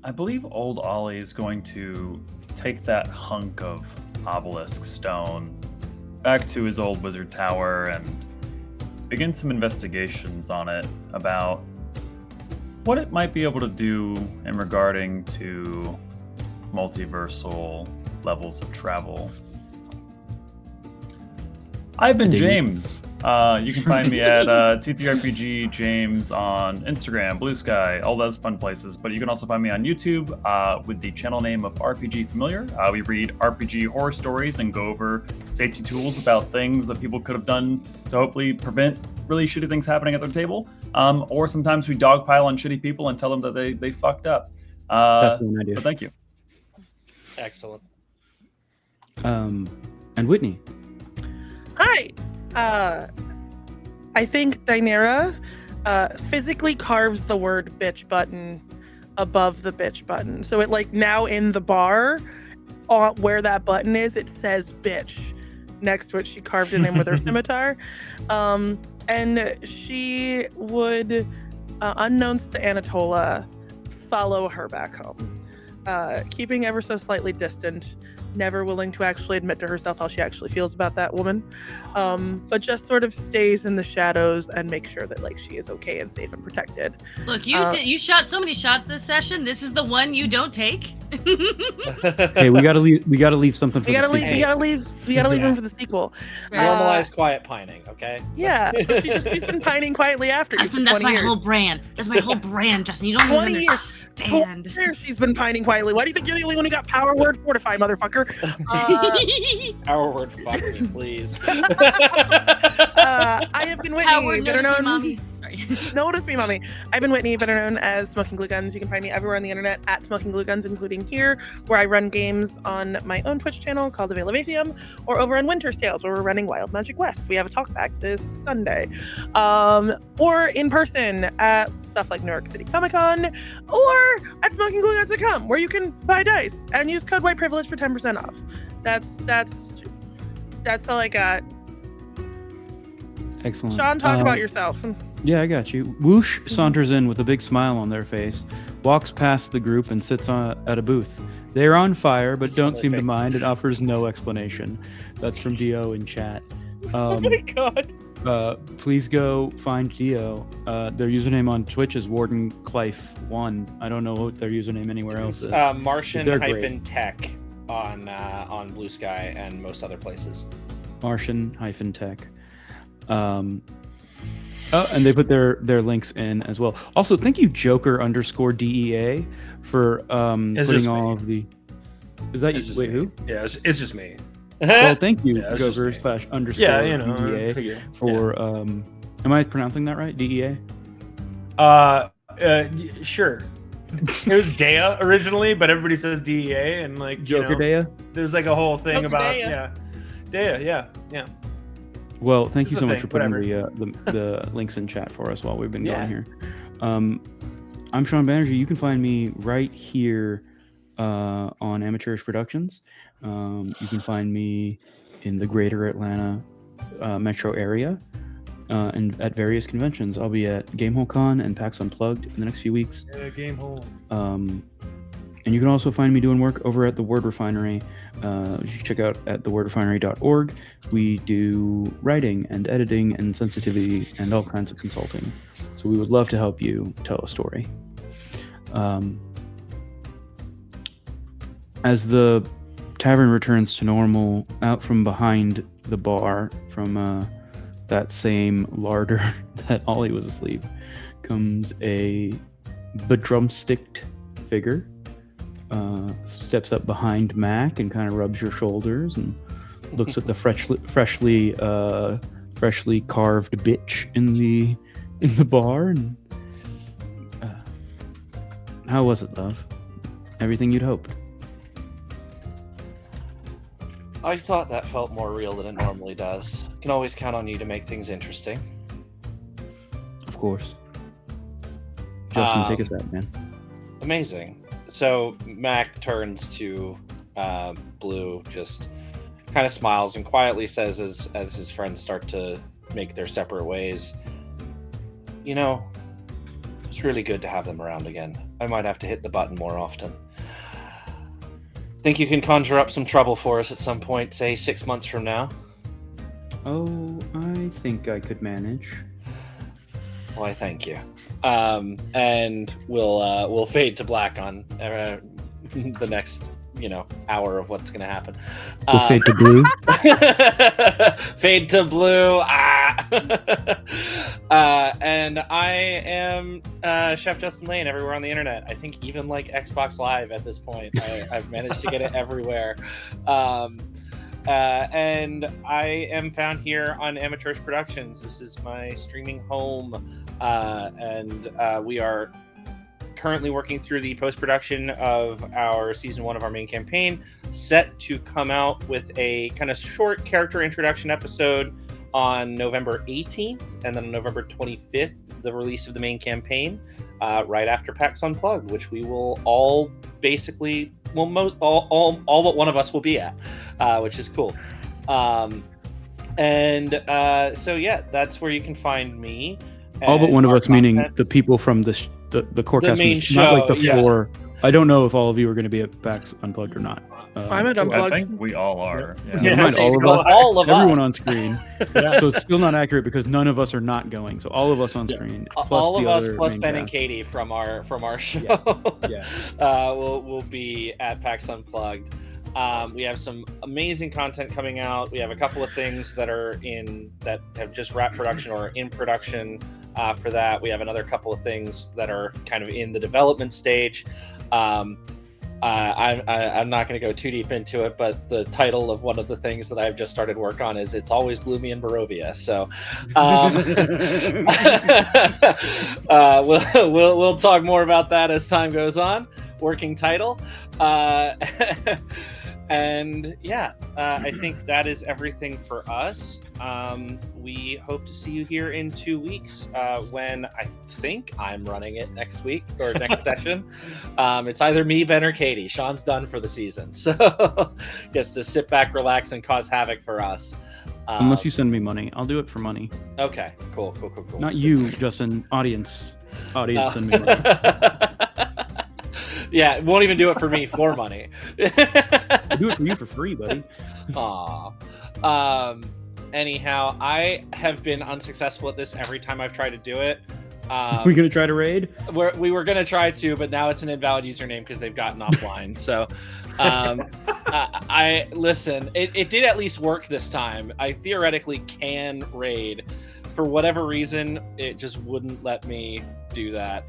Speaker 4: I believe old Ollie is going to take that hunk of obelisk stone back to his old wizard tower and begin some investigations on it about what it might be able to do in regarding to multiversal levels of travel. I've been James. You can find me at TTRPG James on Instagram, Blue Sky, all those fun places. But you can also find me on YouTube with the channel name of RPG Familiar. We read RPG horror stories and go over safety tools about things that people could have done to hopefully prevent really shitty things happening at their table. Or sometimes we dogpile on shitty people and tell them that they fucked up.
Speaker 2: That's the one I do.
Speaker 4: But thank you.
Speaker 1: Excellent.
Speaker 2: And Whitney?
Speaker 3: Hi. I think Dynera physically carves the word bitch button above the bitch button. So it now in the bar, where that button is, it says bitch. Next to it, she carved it in with her scimitar. And she would, unknowns to Anatola, follow her back home, keeping ever so slightly distant, never willing to actually admit to herself how she actually feels about that woman, but just sort of stays in the shadows and makes sure that like she is okay and safe and protected.
Speaker 6: Look, you shot so many shots this session. This is the one you don't take.
Speaker 2: Hey, we gotta leave. We gotta leave something for
Speaker 3: We
Speaker 2: the
Speaker 3: gotta
Speaker 2: sequel.
Speaker 3: leave. We gotta leave room for the sequel.
Speaker 1: Normalize quiet pining, okay?
Speaker 3: Yeah, so she's been pining quietly after you for
Speaker 6: Justin,
Speaker 3: 20
Speaker 6: that's my
Speaker 3: years.
Speaker 6: whole brand. That's my whole brand, Justin. You don't
Speaker 3: 20
Speaker 6: even
Speaker 3: years.
Speaker 6: understand.
Speaker 3: 20 years she's been pining quietly. Why do you think you're the only one who got power word fortify, motherfucker?
Speaker 1: Our word, fuck me, please.
Speaker 3: I have been Whitney,
Speaker 6: Howard,
Speaker 3: better
Speaker 6: notice me,
Speaker 3: known.
Speaker 6: mommy. Sorry.
Speaker 3: Notice me, mommy. I've been Whitney, better known as Smoking Glue Guns. You can find me everywhere on the internet at Smoking Glue Guns, including here, where I run games on my own Twitch channel called The Veil of Atheum, or over on Winter's Tales, where we're running Wild Magic West. We have a talkback this Sunday. Or in person at stuff like New York City Comic Con, or at SmokingGlueGuns.com, where you can buy dice and use code White Privilege for 10% off. That's all I got.
Speaker 2: Excellent.
Speaker 3: Sean, talk about yourself.
Speaker 2: Yeah, I got you. Whoosh saunters in with a big smile on their face, walks past the group and sits at a booth. They are on fire, but don't seem to mind and offers no explanation. That's from Dio in chat.
Speaker 3: Oh my god.
Speaker 2: Please go find Dio. Their username on Twitch is WardenClife1. I don't know what their username anywhere else is.
Speaker 1: Martian-tech on Blue Sky and most other places.
Speaker 2: Martian-tech. And they put their links in as well. Also, thank you, Joker_DEA, for putting all of the. Is that you? Wait, who?
Speaker 5: Yeah, it's just me.
Speaker 2: Well, thank you,
Speaker 5: Yeah, it's just me.
Speaker 2: Joker/_
Speaker 5: Yeah, you know, I
Speaker 2: DEA
Speaker 5: figure.
Speaker 2: for. Am I pronouncing that right? DEA.
Speaker 5: Sure. It was Dea originally, but everybody says DEA, and like
Speaker 2: Joker Dea.
Speaker 5: There's like a whole thing
Speaker 3: Joker
Speaker 5: about
Speaker 3: Dea.
Speaker 5: Dea, yeah.
Speaker 2: Well, thank you
Speaker 5: It's
Speaker 2: so
Speaker 5: a
Speaker 2: much
Speaker 5: thing,
Speaker 2: for putting
Speaker 5: whatever.
Speaker 2: the links in chat for us while we've been
Speaker 5: Yeah.
Speaker 2: going here. I'm Sean Banerjee. You can find me right here on Amateurish Productions. You can find me in the greater Atlanta metro area and at various conventions. I'll be at GameholeCon and PAX Unplugged in the next few weeks.
Speaker 5: Yeah, game hole.
Speaker 2: And you can also find me doing work over at the Word Refinery. You should check out at thewordrefinery.org. We do writing and editing and sensitivity and all kinds of consulting. So we would love to help you tell a story. As the tavern returns to normal, out from behind the bar, from that same larder that Ollie was asleep, comes a bedrumsticked figure. Steps up behind Mack and kind of rubs your shoulders and looks at the freshly carved bitch in the bar. And how was it, love? Everything you'd hoped?
Speaker 1: I thought that felt more real than it normally does. Can always count on you to make things interesting.
Speaker 2: Of course. Justin, take us out, man.
Speaker 1: Amazing. So Mac turns to Blue, just kind of smiles and quietly says as his friends start to make their separate ways, you know, it's really good to have them around again. I might have to hit the button more often. Think you can conjure up some trouble for us at some point, say 6 months from now?
Speaker 2: Oh, I think I could manage.
Speaker 1: Why, thank you. And we'll fade to black on the next, hour of what's going to happen.
Speaker 2: We'll fade to blue.
Speaker 1: Fade to blue. And I am Chef Justin Lane everywhere on the internet. I think even like Xbox Live at this point. I've managed to get it everywhere. And I am found here on Amateurish Productions. This is my streaming home. And we are currently working through the post-production of our season 1 of our main campaign, set to come out with a kind of short character introduction episode on November 18th, and then on November 25th, the release of the main campaign, right after PAX Unplugged, which we will all basically, all but one of us will be at, which is cool. So yeah, that's where you can find me.
Speaker 2: All but one of us,
Speaker 1: content.
Speaker 2: meaning the people from the courthouse,
Speaker 1: main
Speaker 2: not like the
Speaker 1: show, yeah.
Speaker 2: floor. I don't know if all of you are going to be at PAX Unplugged or not.
Speaker 3: I'm at
Speaker 4: I
Speaker 3: unplugged.
Speaker 4: think we all are. Yeah.
Speaker 2: Never mind, all of
Speaker 1: Well,
Speaker 2: us.
Speaker 1: all of
Speaker 2: Everyone
Speaker 1: us.
Speaker 2: on screen.
Speaker 5: Yeah.
Speaker 2: So it's still not accurate because none of us are not going. So all of us on screen, plus
Speaker 1: all
Speaker 2: the
Speaker 1: of us
Speaker 2: other
Speaker 1: plus
Speaker 2: main
Speaker 1: Ben and
Speaker 2: cast.
Speaker 1: Katie from our show.
Speaker 2: Yeah.
Speaker 1: will be at PAX Unplugged. We have some amazing content coming out. We have a couple of things that have just wrapped production or are in production for that. We have another couple of things that are kind of in the development stage. I'm not going to go too deep into it, but the title of one of the things that I've just started work on is "It's Always Gloomy in Barovia." So we'll talk more about that as time goes on. Working title. And yeah, I think that is everything for us. We hope to see you here in 2 weeks when I think I'm running it next week or next session. It's either me, Ben, or Katie. Sean's done for the season, so gets to sit back, relax, and cause havoc for us.
Speaker 2: Unless you send me money, I'll do it for money.
Speaker 1: Okay, cool.
Speaker 2: Not you, Justin. Audience, send me money.
Speaker 1: Yeah, won't even do it for me for money.
Speaker 2: I'll do it for you for free, buddy.
Speaker 1: Aw. Anyhow, I have been unsuccessful at this every time I've tried to do it.
Speaker 2: We gonna try to raid?
Speaker 1: We were gonna try to, but now it's an invalid username because they've gotten offline. So, I listen. It did at least work this time. I theoretically can raid. For whatever reason, it just wouldn't let me do that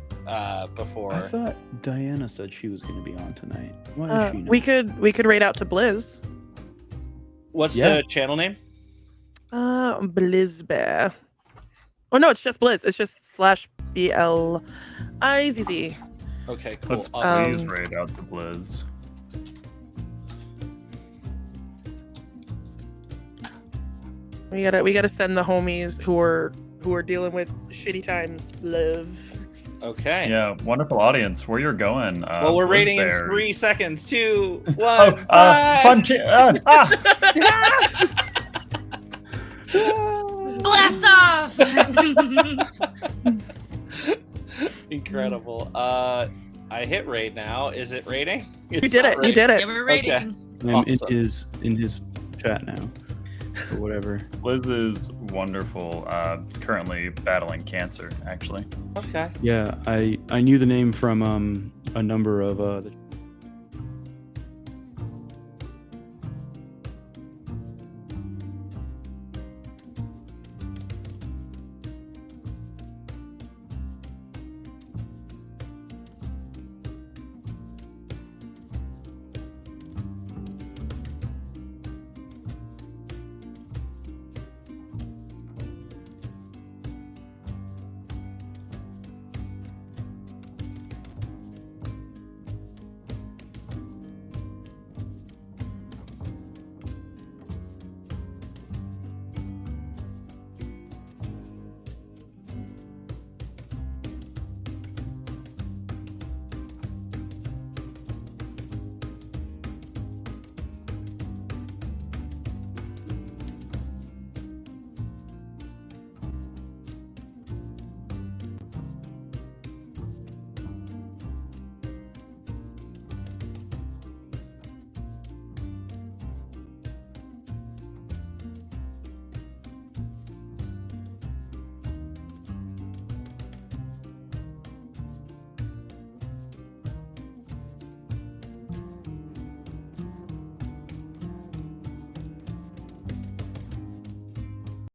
Speaker 1: before.
Speaker 2: I thought Diana said she was gonna be on tonight. Why is she not?
Speaker 3: We could raid out to Blizz.
Speaker 1: What's
Speaker 2: Yeah.
Speaker 1: the channel name?
Speaker 3: Blizzbear. Oh no, it's just Blizz. It's just /BLIZZ.
Speaker 1: Okay, cool.
Speaker 4: Let's
Speaker 1: Awesome.
Speaker 4: please raid out the Blizz.
Speaker 3: We gotta send the homies who are dealing with shitty times love.
Speaker 1: Okay.
Speaker 4: Yeah, wonderful audience. Where you're going?
Speaker 1: Well, we're
Speaker 4: Blizz
Speaker 1: rating in
Speaker 4: Bear.
Speaker 1: 3 seconds. 2, 1.
Speaker 4: Oh,
Speaker 1: bye!
Speaker 4: punch it!
Speaker 6: Blast off!
Speaker 1: Incredible. I hit raid now. Is it raiding?
Speaker 3: You did it. You did
Speaker 6: Yeah,
Speaker 3: it.
Speaker 6: we're rating.
Speaker 1: Okay.
Speaker 2: I'm
Speaker 1: Awesome.
Speaker 2: in his chat now. Or whatever.
Speaker 4: Liz is wonderful. Is currently battling cancer, actually.
Speaker 1: Okay.
Speaker 2: Yeah, I knew the name from a number of the